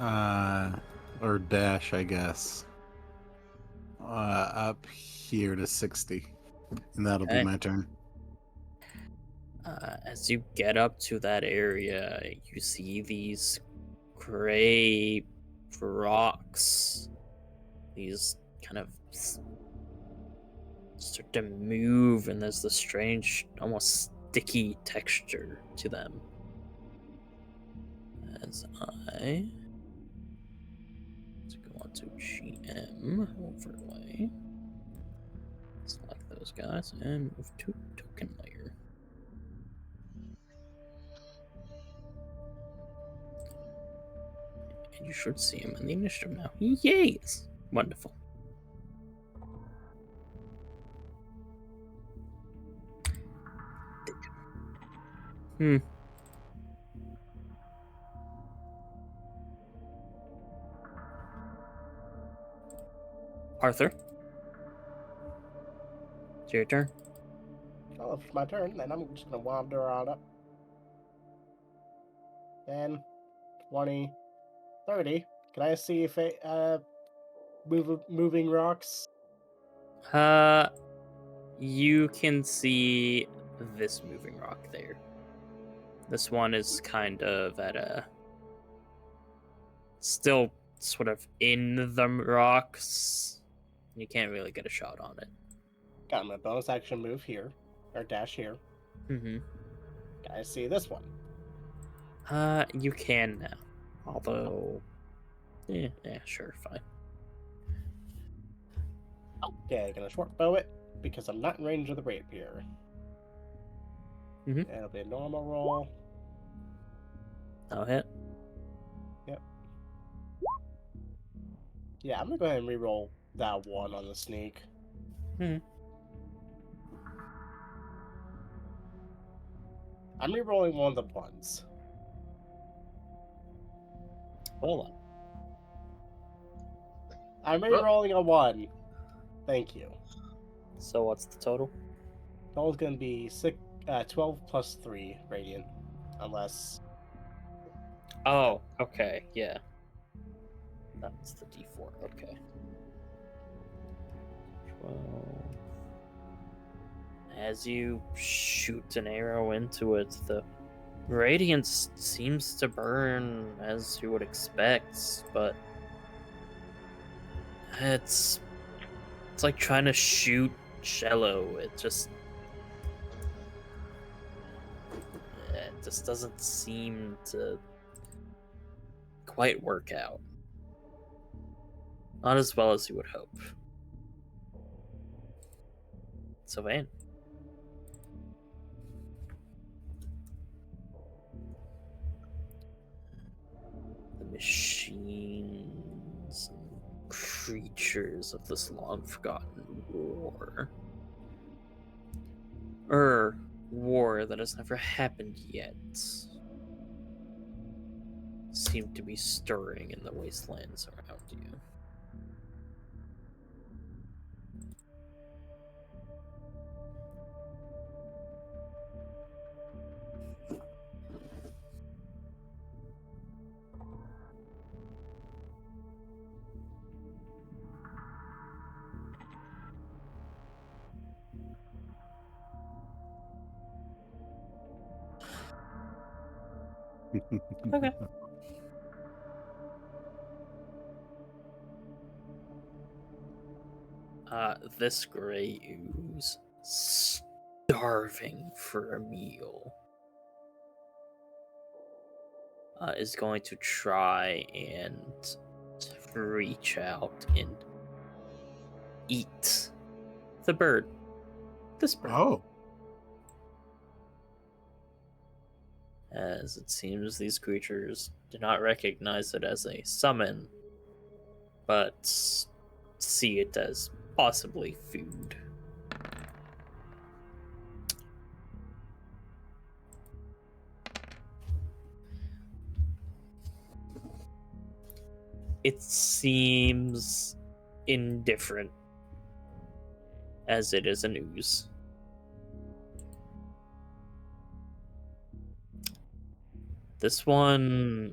Or dash, I guess. Up here to 60. And that'll Okay. be my turn. As you get up to that area, you see these gray rocks. These kind of start to move, and there's this strange, almost sticky texture to them. As I go on to GM overlay, select those guys, and move to token layer. And you should see him in the initiative now. Yes! Wonderful. Arthur? It's your turn. Well, if it's my turn, then I'm just gonna wander on up. 10, 20, 30. Can I see if it moving rocks? You can see this moving rock there. This one is kind of at a... still sort of in the rocks. You can't really get a shot on it. Got my bonus action move here, or dash here. Mm-hmm. Can I see this one? You can now. Although... Yeah, sure, fine. Okay, gonna short bow it, because I'm not in range of the rapier. Mhm. It'll be a normal roll. I'll hit. Yeah, I'm gonna go ahead and reroll that one on the sneak. Hmm. I'm rerolling one of the ones. Hold on. I'm rerolling a 1. Thank you. So what's the total? Total's gonna be 12 plus 3 radiant, unless Oh, okay, yeah. That's the D4, okay. 12. As you shoot an arrow into it, the radiance seems to burn as you would expect, but it's like trying to shoot cello. It just doesn't seem to quite work out. Not as well as you would hope. Sylvain. The machines and creatures of this long-forgotten war. War that has never happened yet. Seem to be stirring in the wastelands around you. Okay. This gray ooze, starving for a meal, is going to try and reach out and eat the bird. This bird. Oh. As it seems these creatures do not recognize it as a summon, but see it as possibly food. It seems indifferent, as it is an ooze. This one...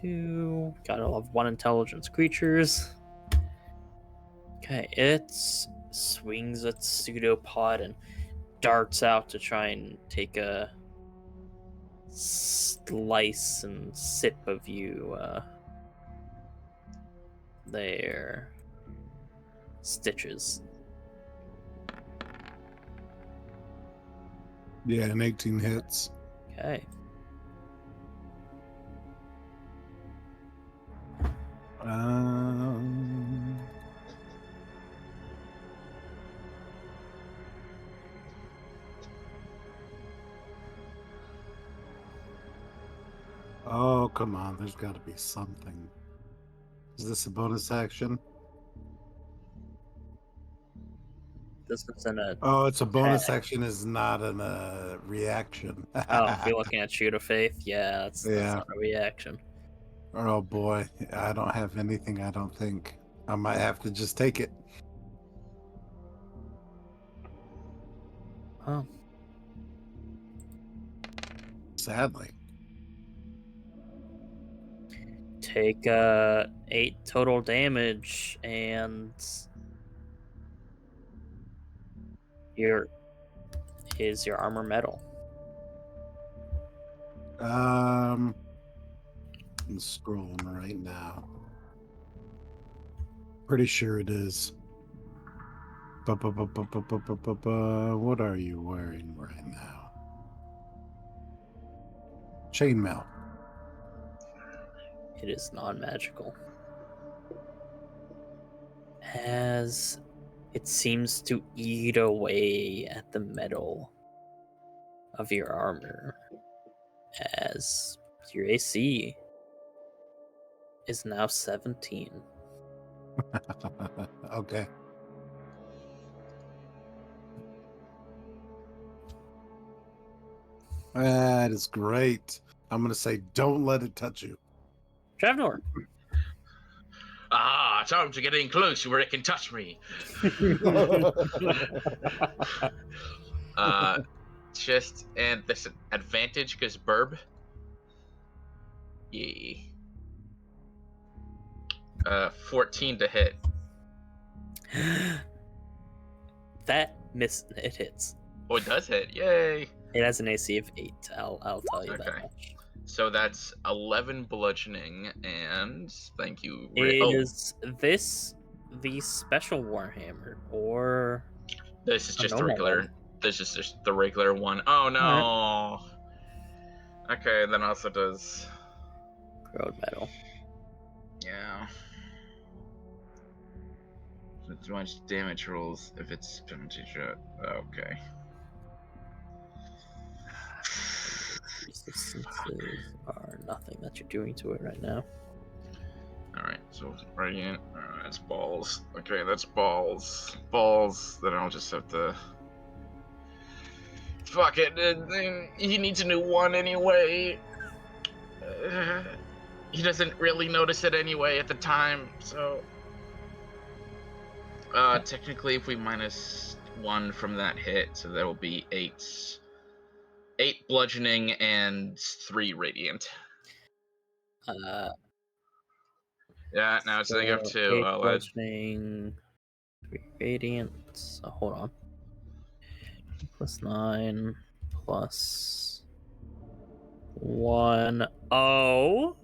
Two. Gotta love one intelligence creatures. Okay, it swings its pseudopod and darts out to try and take a slice and sip of you. There. Stitches. Yeah, an 18 hits. Okay. Oh, come on. There's got to be something. Is this a bonus action? This is in a... Oh, it's a bonus action. Is not a reaction. Oh, if you're looking at Shoot of Faith, yeah, that's Yeah. not a reaction. Oh boy, I don't have anything. I don't think I might have to just take it. Oh. Sadly. Take 8 total damage, and is your armor metal. I'm scrolling right now. Pretty sure it is. What are you wearing right now? Chainmail. It is non-magical. As it seems to eat away at the metal of your armor, as your AC is now 17. Okay. That is great. I'm going to say, don't let it touch you. Travnor. Ah, time to get in close where it can touch me. Just and this advantage because Burb. Yeah. 14 to hit. That it hits. Oh, it does hit. Yay! It has an AC of 8. I'll tell you that Okay. much. So that's 11 bludgeoning, and thank you. Is this the special Warhammer or This is a just the normal regular. one? this is just the regular one. Oh no. Okay, then also does. Road metal. Yeah. As much damage rolls if it's penalty shot. Okay. Resistances are nothing that you're doing to it right now. Alright, so Radiant. That's balls. Okay, that's balls. Balls. Then I'll just have to. Fuck it. He needs a new one anyway. He doesn't really notice it anyway at the time, so. Technically, if we minus 1 from that hit, so that'll be 8. 8 bludgeoning and 3 radiant. Yeah, now it's a of 2. 8 bludgeoning, 3 radiant. So hold on. +9 plus 1. Oh.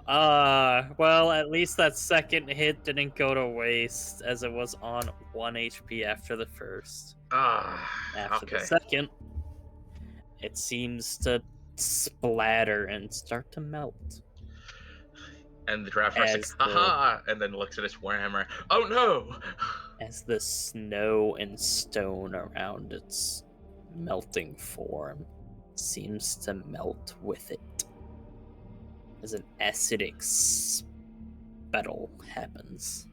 Well, at least that second hit didn't go to waste, as it was on 1 HP after the first. After Okay. the second, it seems to splatter and start to melt. And the draft like, As haha, and then looks at his warhammer. Oh no! As the snow and stone around its melting form seems to melt with it, as an acidic spittle happens.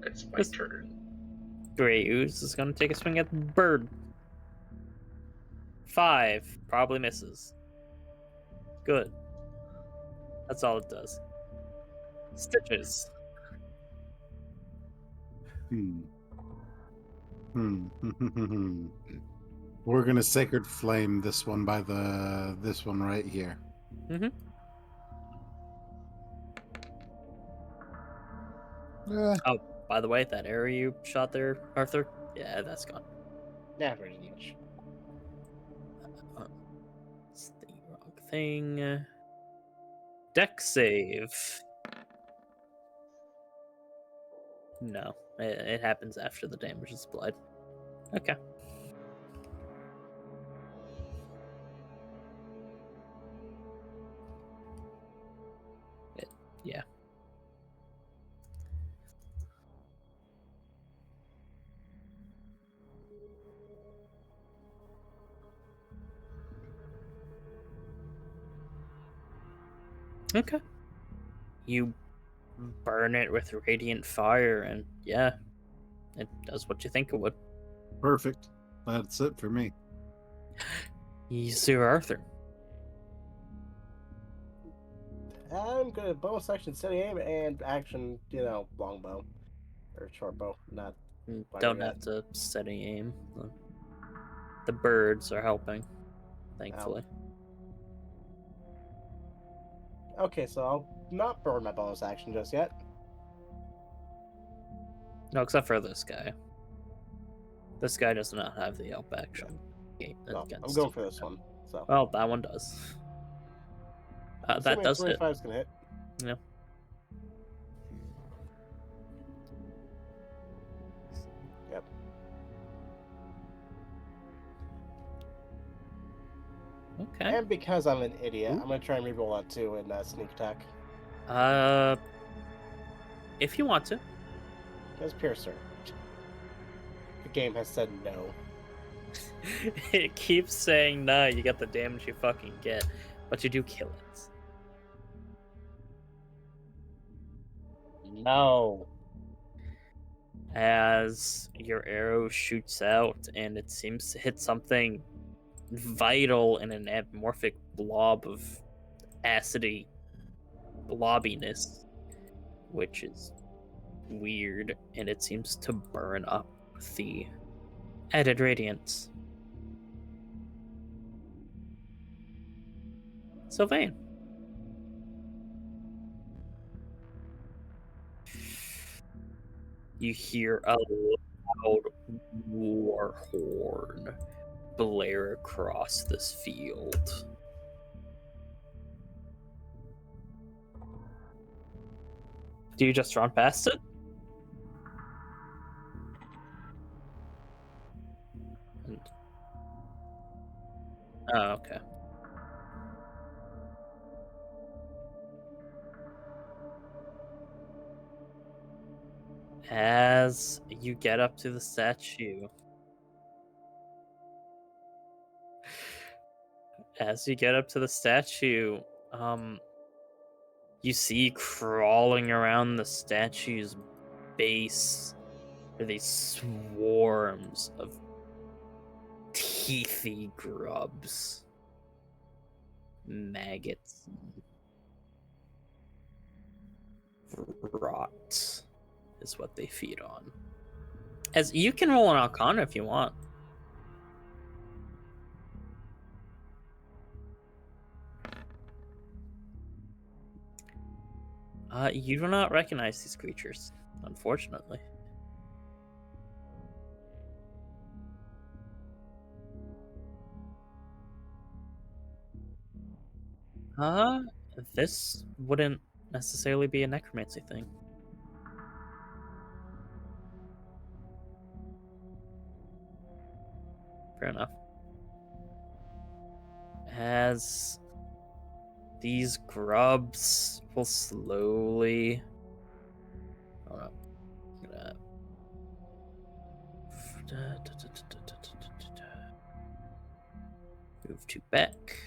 It's my turn. Grey Ooze is going to take a swing at the bird. 5 probably misses. Good. That's all it does. Stitches. We're gonna sacred flame this one by this one right here. Mm-hmm. Oh, by the way, that arrow you shot there, Arthur? Yeah, that's gone. Never much. It's the wrong thing. Deck save. No, it happens after the damage is applied. Okay. Yeah. Okay. You burn it with radiant fire, and yeah, it does what you think it would. Perfect. That's it for me. Sir Arthur. I'm good at bonus action, steady aim, and action, longbow. Or short bow, not. Don't have to steady aim. The birds are helping, thankfully. Okay, so I'll not burn my bonus action just yet. No, except for this guy. This guy does not have the help action. No, I'm going for this one. So. Well, that one does. That does hit. 25's gonna hit. Yeah. Yep. Okay. And because I'm an idiot, I'm gonna try and reroll that too in sneak attack. If you want to. Because Piercer. The game has said no. It keeps saying no, you get the damage you fucking get, but you do kill it. No. As your arrow shoots out and it seems to hit something vital in an anamorphic blob of acidy blobbiness, which is weird, and it seems to burn up with the added radiance. Sylvain. You hear a loud war horn blare across this field. Do you just run past it? Oh, okay. As you get up to the statue, um, you see crawling around the statue's base are these swarms of teethy grubs, maggots, rot is what they feed on. As you can roll an Arcana if you want. You do not recognize these creatures, unfortunately. Uh, this wouldn't necessarily be a necromancy thing. Fair enough. As these grubs will slowly. Hold up. I'm gonna. Move to back.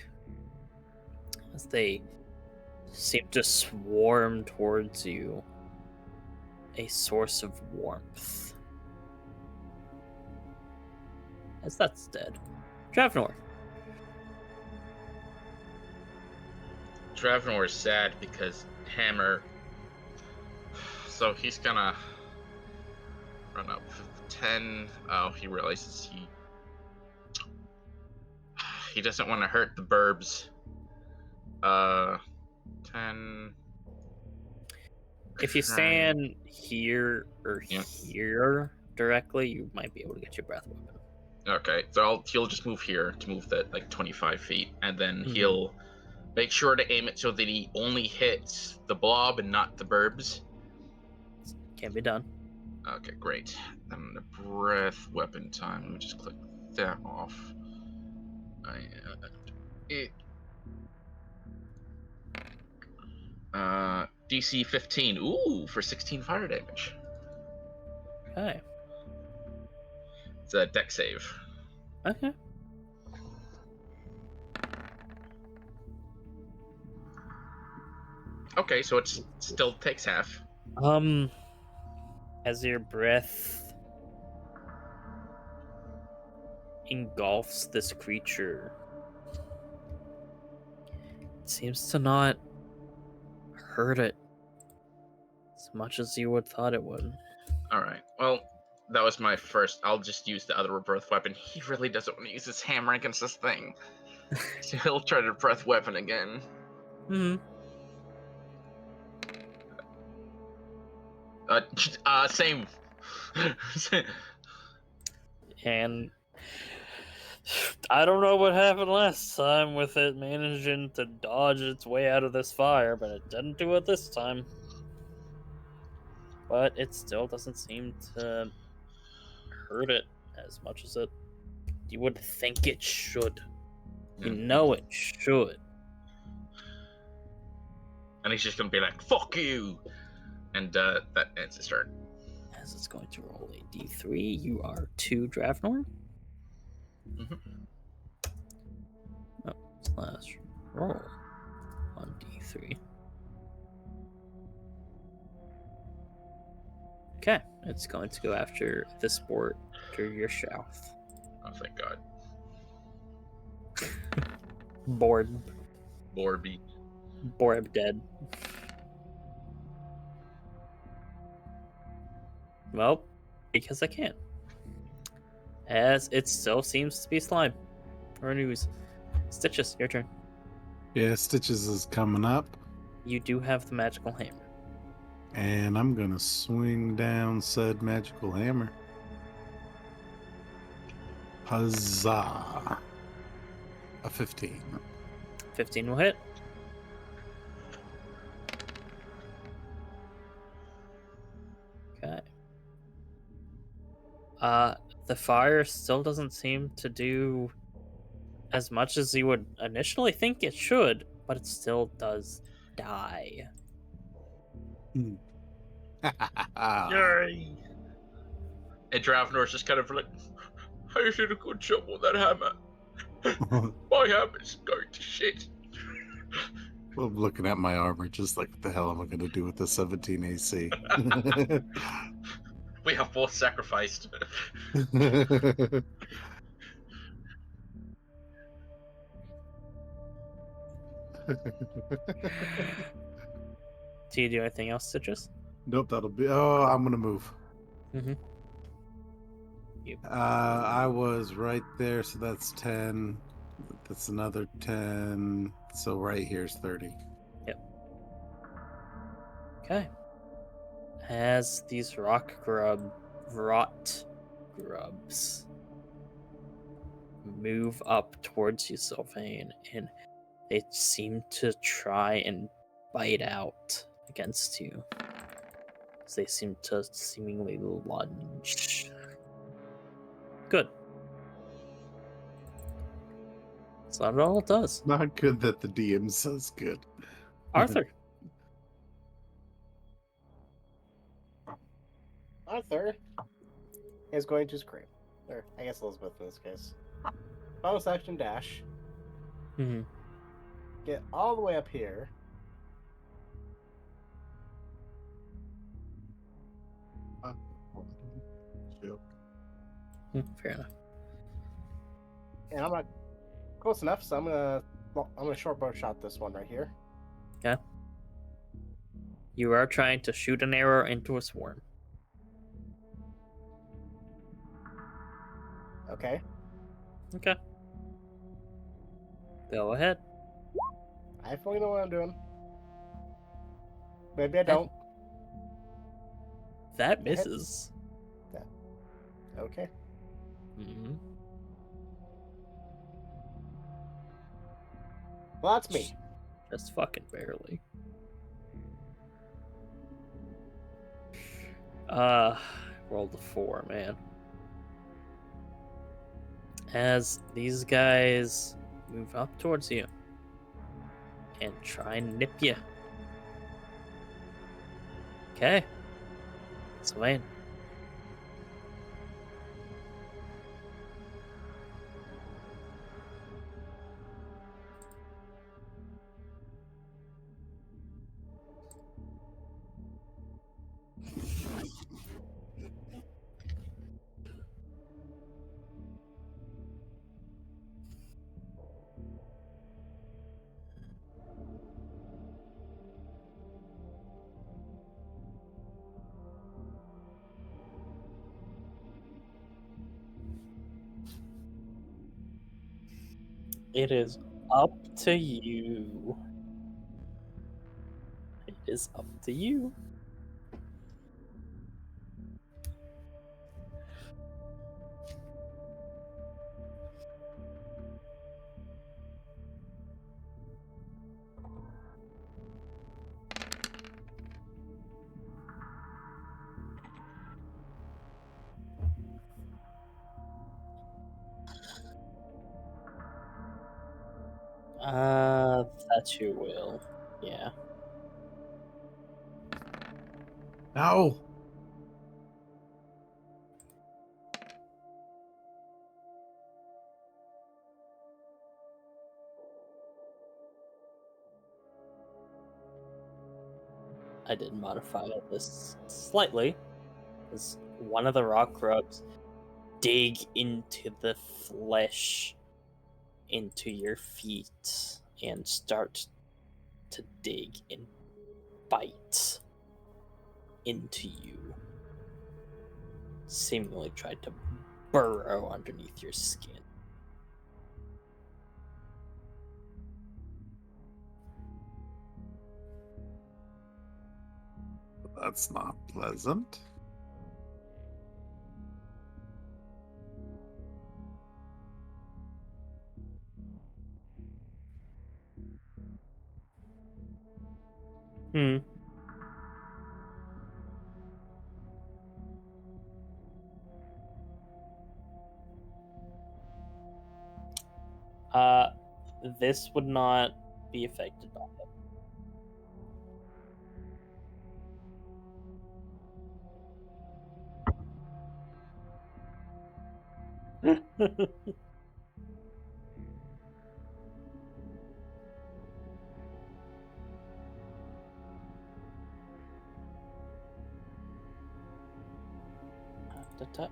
As they seem to swarm towards you, a source of warmth. As that's dead. Travnor. Travenor is sad because Hammer. So he's gonna run up 10. Oh, he realizes he doesn't want to hurt the burbs. 10. If you stand here or here directly, you might be able to get your breath weapon. Okay, so he'll just move here to move that like 25 feet, and then he'll make sure to aim it so that he only hits the blob and not the burbs. Can be done. Okay, great. Then the breath weapon time. Let me just click that off. DC 15. Ooh, for 16 fire damage. Okay. It's a deck save. Okay. Okay, so it still takes half. As your breath engulfs this creature, it seems to not hurt it as much as you would thought it would. All right. Well, that was my first. I'll just use the other breath weapon. He really doesn't want to use his hammer against this thing. So he'll try to breath weapon again. Same. And I don't know what happened last time with it managing to dodge its way out of this fire, but it didn't do it this time. But it still doesn't seem to hurt it as much as you would think it should. You know it should. And he's just gonna be like, "Fuck you," and that ends his turn. As it's going to roll a d3, you are 2 Dravnor. Slash roll on d3. Okay, it's going to go after the sport to your south. Oh, thank God. Borb dead. Well, because I can. As it still seems to be slime. Or news. Stitches, your turn. Yeah, Stitches is coming up. You do have the magical hammer. And I'm going to swing down said magical hammer. Huzzah. A 15. 15 will hit. Okay. The fire still doesn't seem to do as much as you would initially think it should, but it still does die. Yay! And Dravnor's just kind of like, I did a good job on that hammer. My hammer's going to shit. I'm looking at my armor, just like, what the hell am I going to do with the 17 AC? We have both sacrificed. Do you do anything else, Citrus? Nope, that'll be. Oh, I'm going to move. Mm-hmm. I was right there, so that's 10. That's another 10. So right here's 30. Okay. As these rot grubs move up towards you, Sylvain, and they seem to try and bite out against you. As they seem to seemingly lunge. Good. That's not all it does. Not good that the DM says good. Arthur. Arthur is going to scream. Or, I guess Elizabeth in this case. Bonus action dash. Mm-hmm. Get all the way up here. Fair enough. And I'm not close enough, so I'm gonna short bow shot this one right here. Okay. You are trying to shoot an arrow into a swarm. Okay. Okay. Go ahead. I fully know what I'm doing. Maybe I don't. That misses. Okay. Mm-hmm. Well, that's me. Just fucking barely. Rolled a 4, man. As these guys move up towards you and try and nip you. Okay. Swain. It is up to you. It is up to you. That you will. Yeah. No. I did modify this slightly, as one of the rock grubs dig into the flesh into your feet and start to dig and bite into you. Seemingly tried to burrow underneath your skin. That's not pleasant. Hmm. This would not be affected by it. Da-da.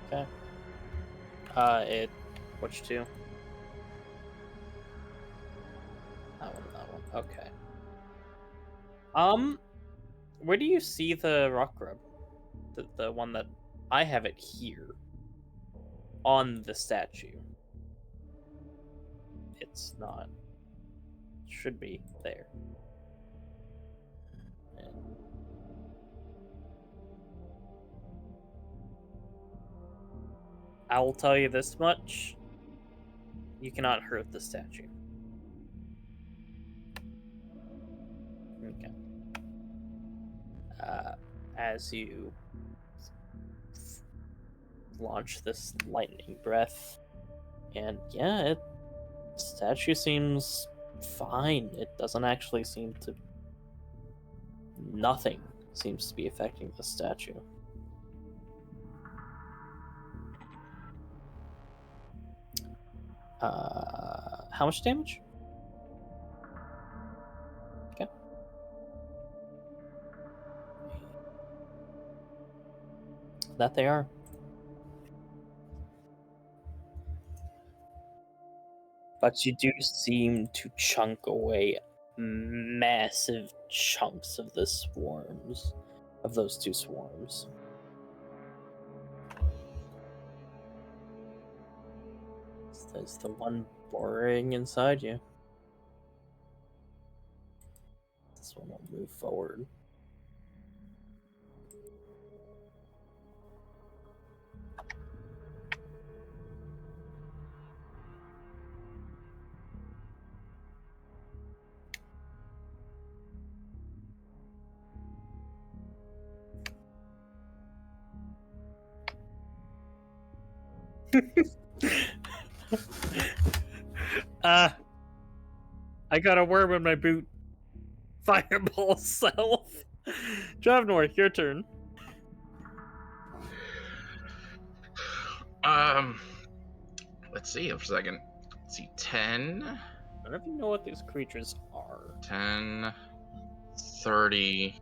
Okay. It. Which two? That one. Okay. Where do you see the rock grub? The one that I have it here on the statue. It's not. Should be there. I will tell you this much. You cannot hurt the statue. Okay. As you launch this lightning breath, and yeah, statue seems fine. It doesn't actually seem to. Nothing seems to be affecting the statue. How much damage? Okay. That they are. But you do seem to chunk away massive chunks of the swarms, of those two swarms. There's the one boring inside you. This one will move forward. I got a worm in my boot. Fireball self. Javnor, your turn. Let's see for a second. Let's see, 10. I don't even know what these creatures are. 10, 30.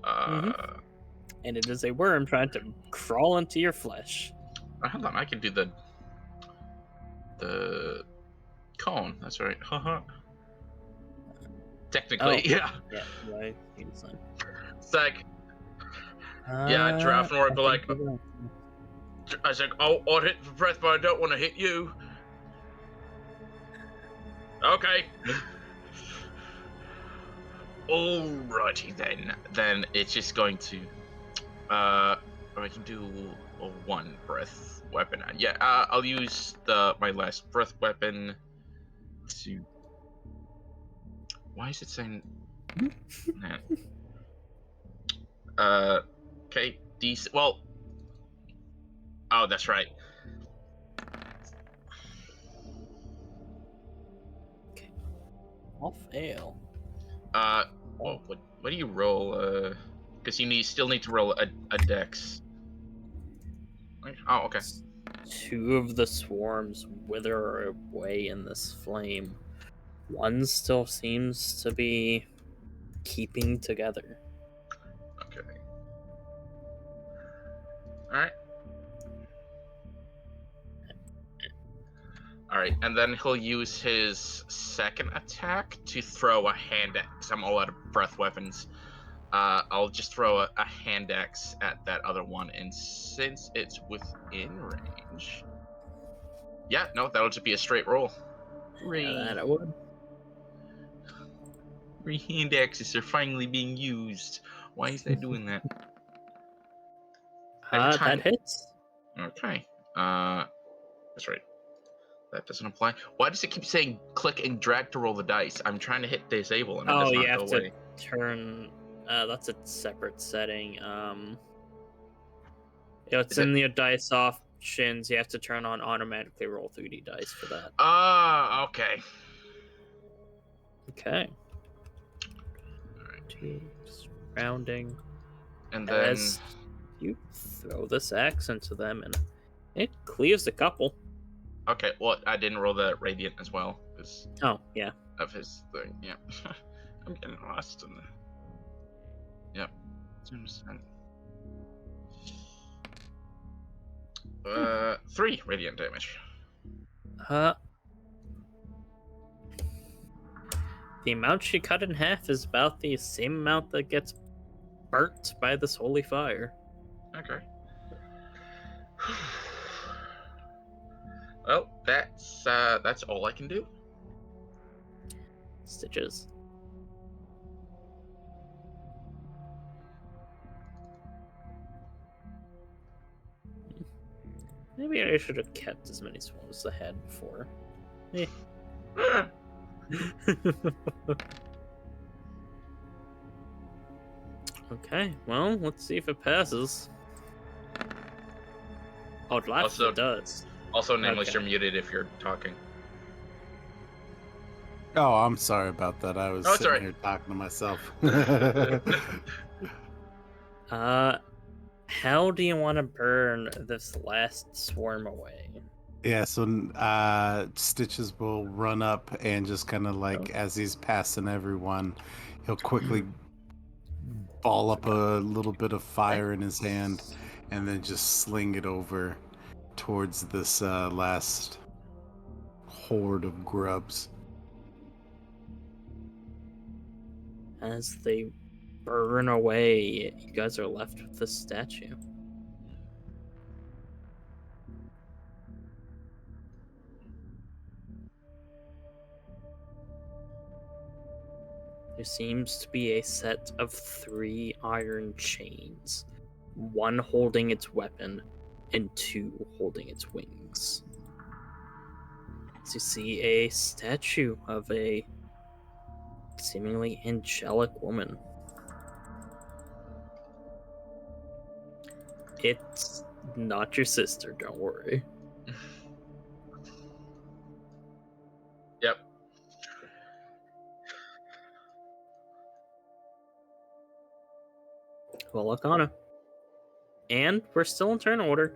And it is a worm trying to crawl into your flesh. Hold on, I can do the cone. That's right. Technically, yeah. Yeah, right. It's like, yeah, Drafnor would be like, I was like, oh, I'll hit for breath, but I don't want to hit you. Okay. Alrighty then. Then it's just going to, or I can do a one breath weapon. Yeah, I'll use my last breath weapon to. Why is it saying? Man. Okay, decent. Well. Oh, that's right. I'll fail. Well, what do you roll? Because you still need to roll a dex. Oh, okay. Two of the swarms wither away in this flame. One still seems to be keeping together. Okay. Alright. Alright, and then he'll use his second attack to throw a hand axe. Because I'm all out of breath weapons. I'll just throw a hand axe at that other one, and since it's within range... Yeah, no, that'll just be a straight roll. That I would. 3 hand axes are finally being used. Why is that doing that? That hits. Okay. That's right. That doesn't apply. Why does it keep saying click and drag to roll the dice? I'm trying to hit disable and it does not you have go to away. turn. That's a separate setting. It's Is it- in the dice options. You have to turn on automatically roll 3D dice for that. Ah, okay. Okay. Alright. Just rounding. And then As you throw this axe into them, and it cleaves a couple. okay, well I didn't roll the radiant as well because Oh, yeah. of his thing. Yeah, I'm getting lost in the. Yep. 2%. 3 radiant damage. The amount she cut in half is about the same amount that gets burnt by this holy fire. Okay. Well, that's all I can do. Stitches. Maybe I should have kept as many swallows as I had before. Eh. Okay, well, let's see if it passes. Oh, it laughs Also- if it does. Also, Nameless, Okay. you're muted if you're talking. Oh, I'm sorry about that. I was Oh, it's sitting alright. here talking to myself. How do you want to burn this last swarm away? Yeah, so Stitches will run up and just kind of like as he's passing everyone, he'll quickly ball up a little bit of fire in his hand and then just sling it over towards this last horde of grubs. As they burn away, you guys are left with the statue. There seems to be a set of 3 iron chains, 1 holding its weapon and 2 holding its wings. As you see a statue of a seemingly angelic woman. It's not your sister, don't worry. Yep. Well, Arcana. And we're still in turn order.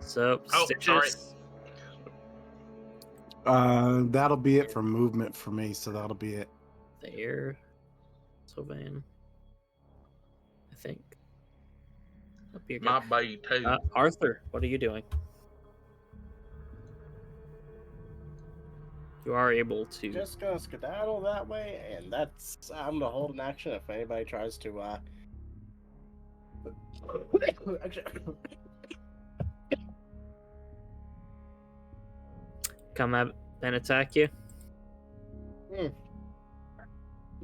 So, Oh, Stitches. That'll be it for movement for me, so that'll be it. There. Sylvain. I think. That'd be a good- My bad too. Arthur, what are you doing? You are able to. Just gonna skedaddle that way, and that's I'm gonna hold an action if anybody tries to actually, Come up and attack you.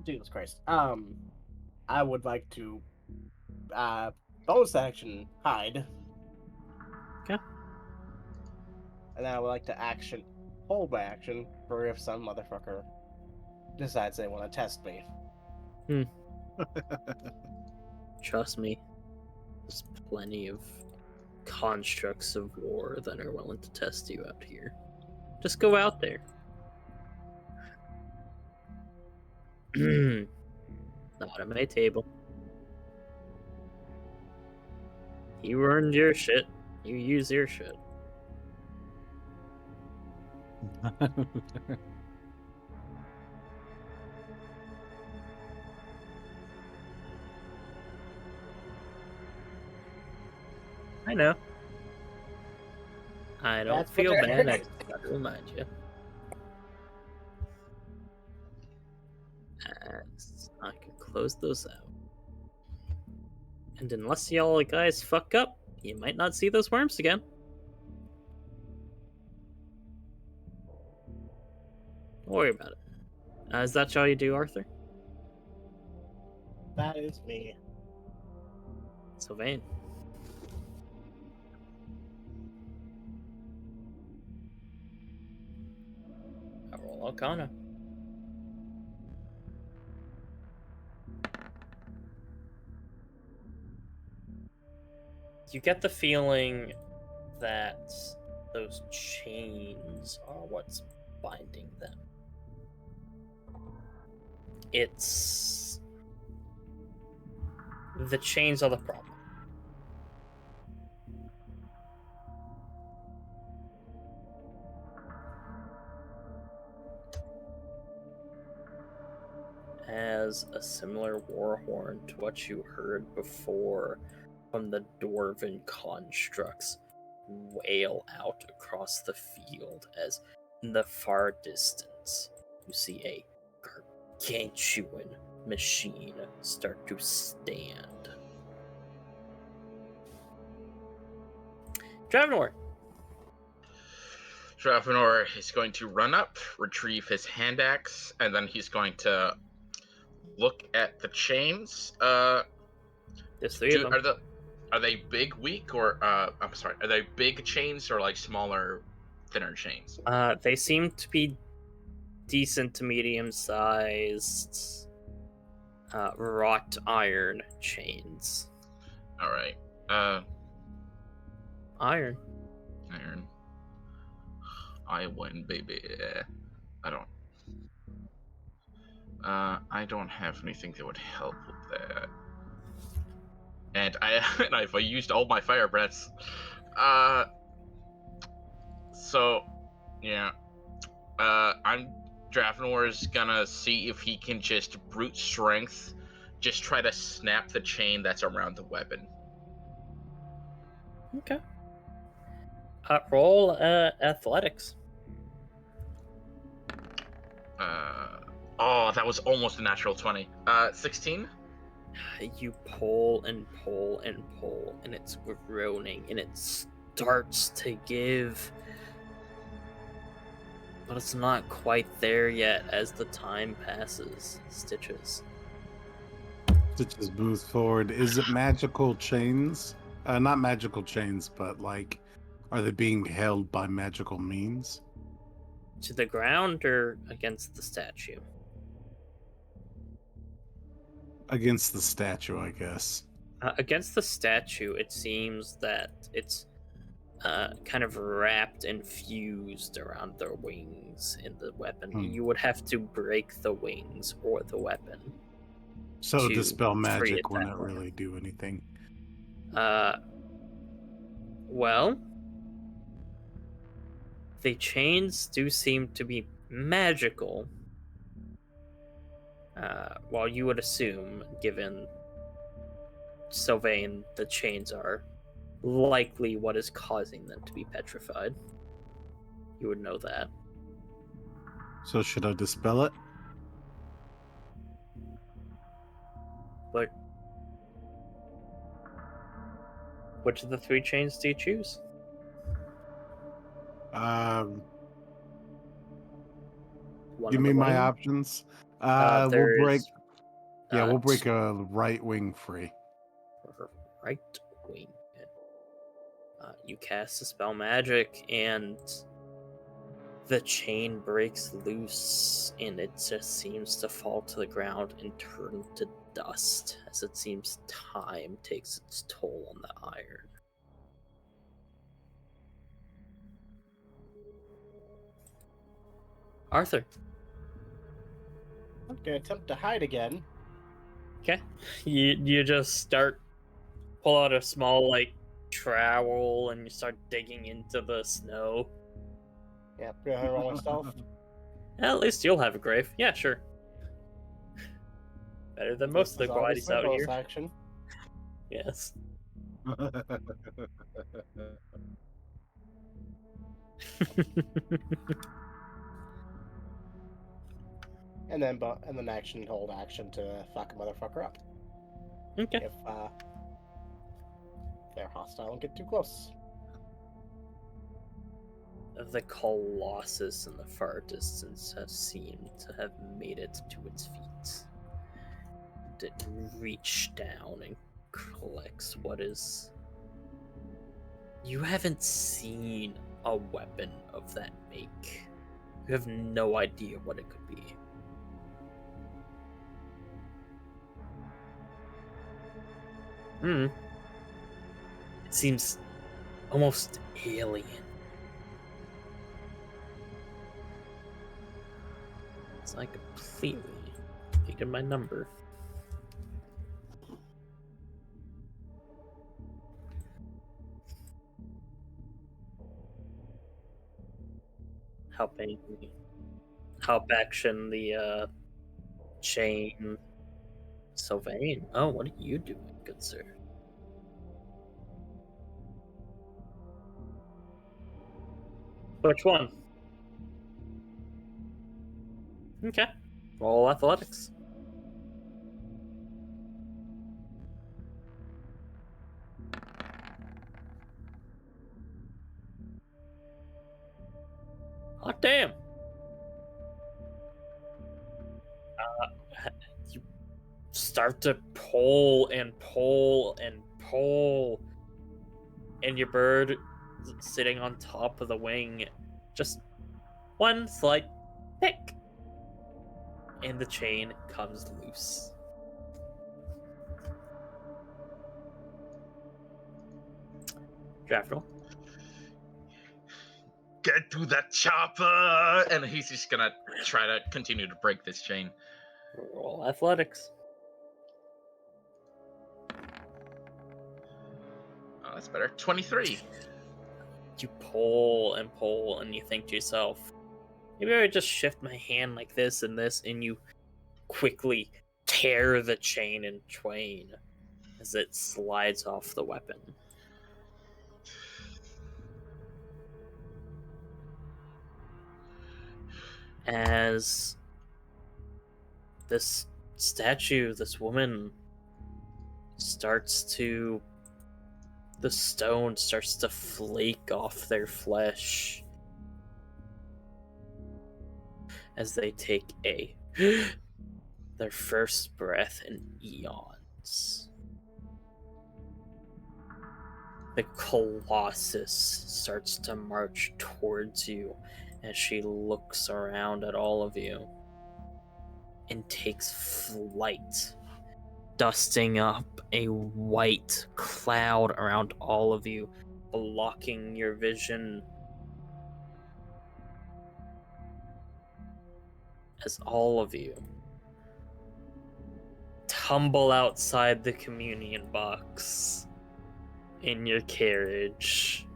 Jesus Christ. I would like to bonus action hide. Okay. And then I would like to hold my action for if some motherfucker decides they want to test me. Trust me, there's plenty of constructs of war that are willing to test you out here. Just go out there. Not at my table. You earned your shit. You use your shit. I know. I don't That's feel what bad. I just gotta remind you. I can close those out. And unless y'all guys fuck up, you might not see those worms again. Don't worry about it. Is that all you do, Arthur? That is me. Sylvain. I roll Arcana. You get the feeling that those chains are what's binding them. It's the chains are the problem. As a similar war horn to what you heard before from the dwarven constructs wail out across the field, as in the far distance you see a gargantuan machine start to stand. Travenor. Travenor is going to run up, retrieve his hand axe, and then he's going to look at the chains. There's three of them. Are they big, weak, or I'm sorry, are they big chains or like smaller, thinner chains? They seem to be decent to medium-sized wrought iron chains. All right. Iron. Iron. I win, baby. I don't have anything that would help with that. And I've used all my fire breaths. So, yeah. Dravenor's gonna see if he can just brute strength, just try to snap the chain that's around the weapon. Okay. Roll athletics. Oh, that was almost a natural 20. 16? You pull and pull and pull, and it's groaning, and it starts to give. But it's not quite there yet as the time passes. Stitches. Stitches moves forward. Is it magical chains? Not magical chains, but like, are they being held by magical means? To the ground or against the statue? Against the statue, I guess. Against the statue, it seems that it's kind of wrapped and fused around their wings in the weapon. You would have to break the wings or the weapon. So to dispel free magic it wouldn't that way. really do anything. Well, the chains do seem to be magical. While you would assume, given Sylvain, the chains are likely what is causing them to be petrified. You would know that. So should I dispel it? But which of the three chains do you choose? Give One me on the my wing? options. There's, We'll break. Yeah, we'll t- break a right wing free. right wing. You cast a spell magic, and the chain breaks loose, and it just seems to fall to the ground and turn to dust, as it seems time takes its toll on the iron. Arthur. I'm gonna attempt to hide again. Okay. You just pull out a small trowel and you start digging into the snow. Yeah, gonna roll my stealth. At least you'll have a grave. Yeah, sure. Better than most of the bodies out here. Action. Yes. And then hold action to fuck a motherfucker up. Okay. If they're hostile and get too close. The Colossus in the far distance has seemed to have made it to its feet. It reach down and collects what is... You haven't seen a weapon of that make. You have no idea what it could be. seems almost alien. So I completely deleted my number. Help action the chain. Sylvain, oh, what are you doing, good sir? Which one? Okay. Roll athletics. Hot damn. You start to pull and pull and pull, and your bird sitting on top of the wing, just one slight pick, and the chain comes loose. Draft roll. Get to the chopper! And he's just gonna try to continue to break this chain. Roll athletics. Oh, that's better. 23. You pull and pull, and you think to yourself, maybe I would just shift my hand like this, and you quickly tear the chain in twain as it slides off the weapon. As this statue, this woman, the stone starts to flake off their flesh as they take their first breath in eons. The Colossus starts to march towards you as she looks around at all of you and takes flight, dusting up a white cloud around all of you, blocking your vision as all of you tumble outside the communion box in your carriage.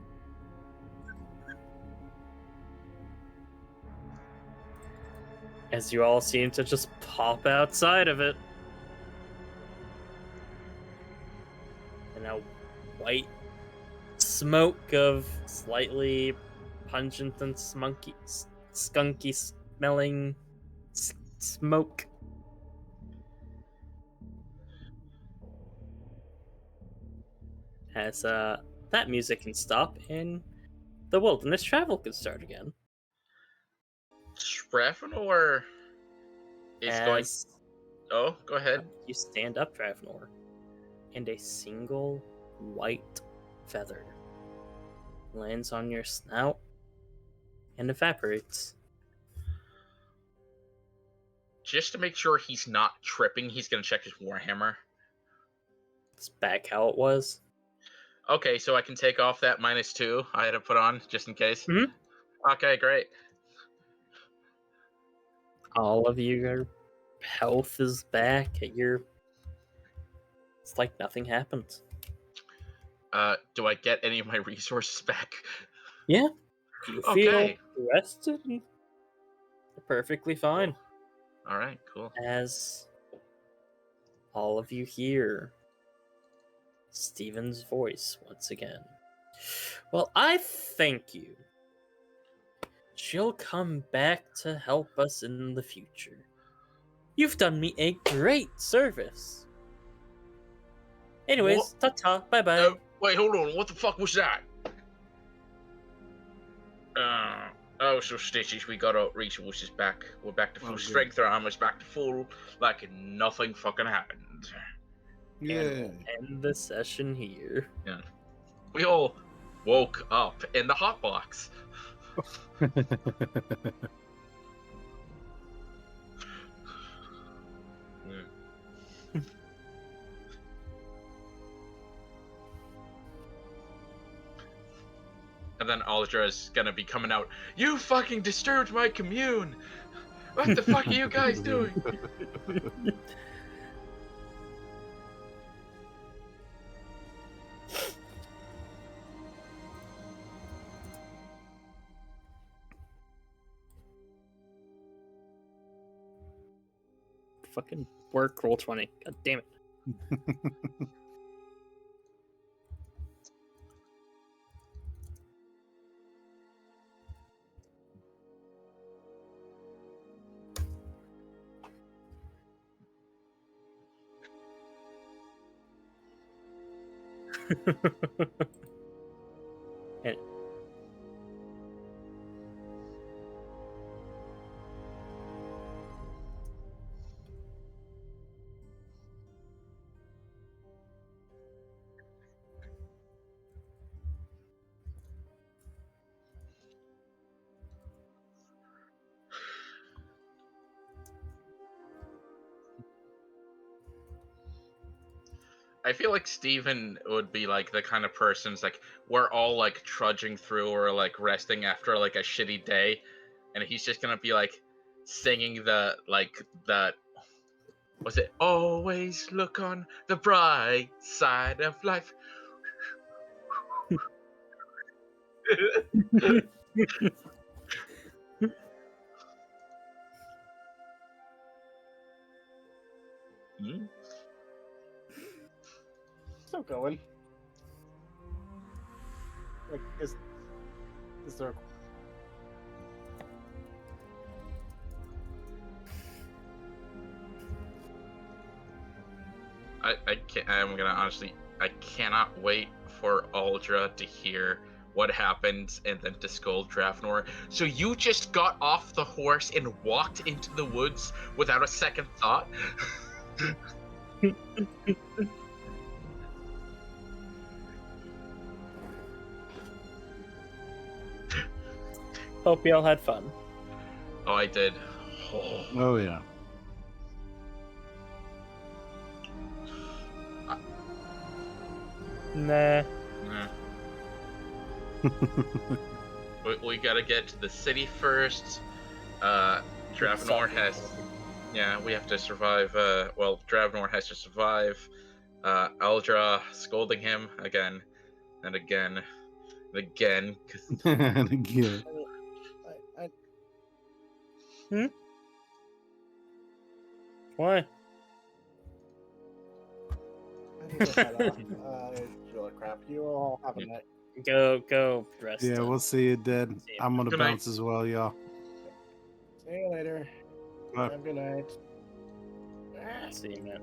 As you all seem to just pop outside of it. And a white smoke of slightly pungent and skunky smelling smoke as that music can stop and the wilderness travel can start again. Stravenor is going. As Oh, go ahead. you stand up, Travenor, and a single white feather lands on your snout and evaporates. Just to make sure he's not tripping, he's going to check his Warhammer. It's back how it was. Okay, so I can take off that -2 I had to put on just in case. Mhm. Okay, great. All of your health is back at your... It's like nothing happened. Do I get any of my resources back? Yeah. You feel Okay. rested and you're perfectly fine. All right, cool. As all of you hear Steven's voice once again. Well, I thank you. She'll come back to help us in the future. You've done me a great service. Anyways, ta-ta, bye-bye. Wait, hold on. What the fuck was that? Oh, so Stitches, we got our resources back. We're back to full strength. Our armor's back to full, like nothing fucking happened. Yeah. End the session here. Yeah. We all woke up in the hot box. and then Aldra is gonna be coming out. You fucking disturbed my commune. What the fuck are you guys doing? Fucking work roll 20. God damn it. And I feel like Steven would be like the kind of person's like we're all like trudging through or like resting after like a shitty day, and he's just gonna be like singing the was it always look on the bright side of life. Hmm? Still going. Like, is there? I'm gonna honestly, I cannot wait for Aldra to hear what happens and then to scold Dravnor. So you just got off the horse and walked into the woods without a second thought? hope y'all had fun. Oh, I did. Oh. Oh yeah. Nah. Nah. We gotta get to the city first. Dravnor has... Yeah, we have to survive. Well, Dravnor has to survive. Aldra scolding him again and again and again. And again. Why? I need to head off. Really crap. You all have a night. Go rest. Yeah, we'll see you dead. See you. I'm gonna Good night. bounce as well, y'all. See you later. Bye. Have a good night. See you, man.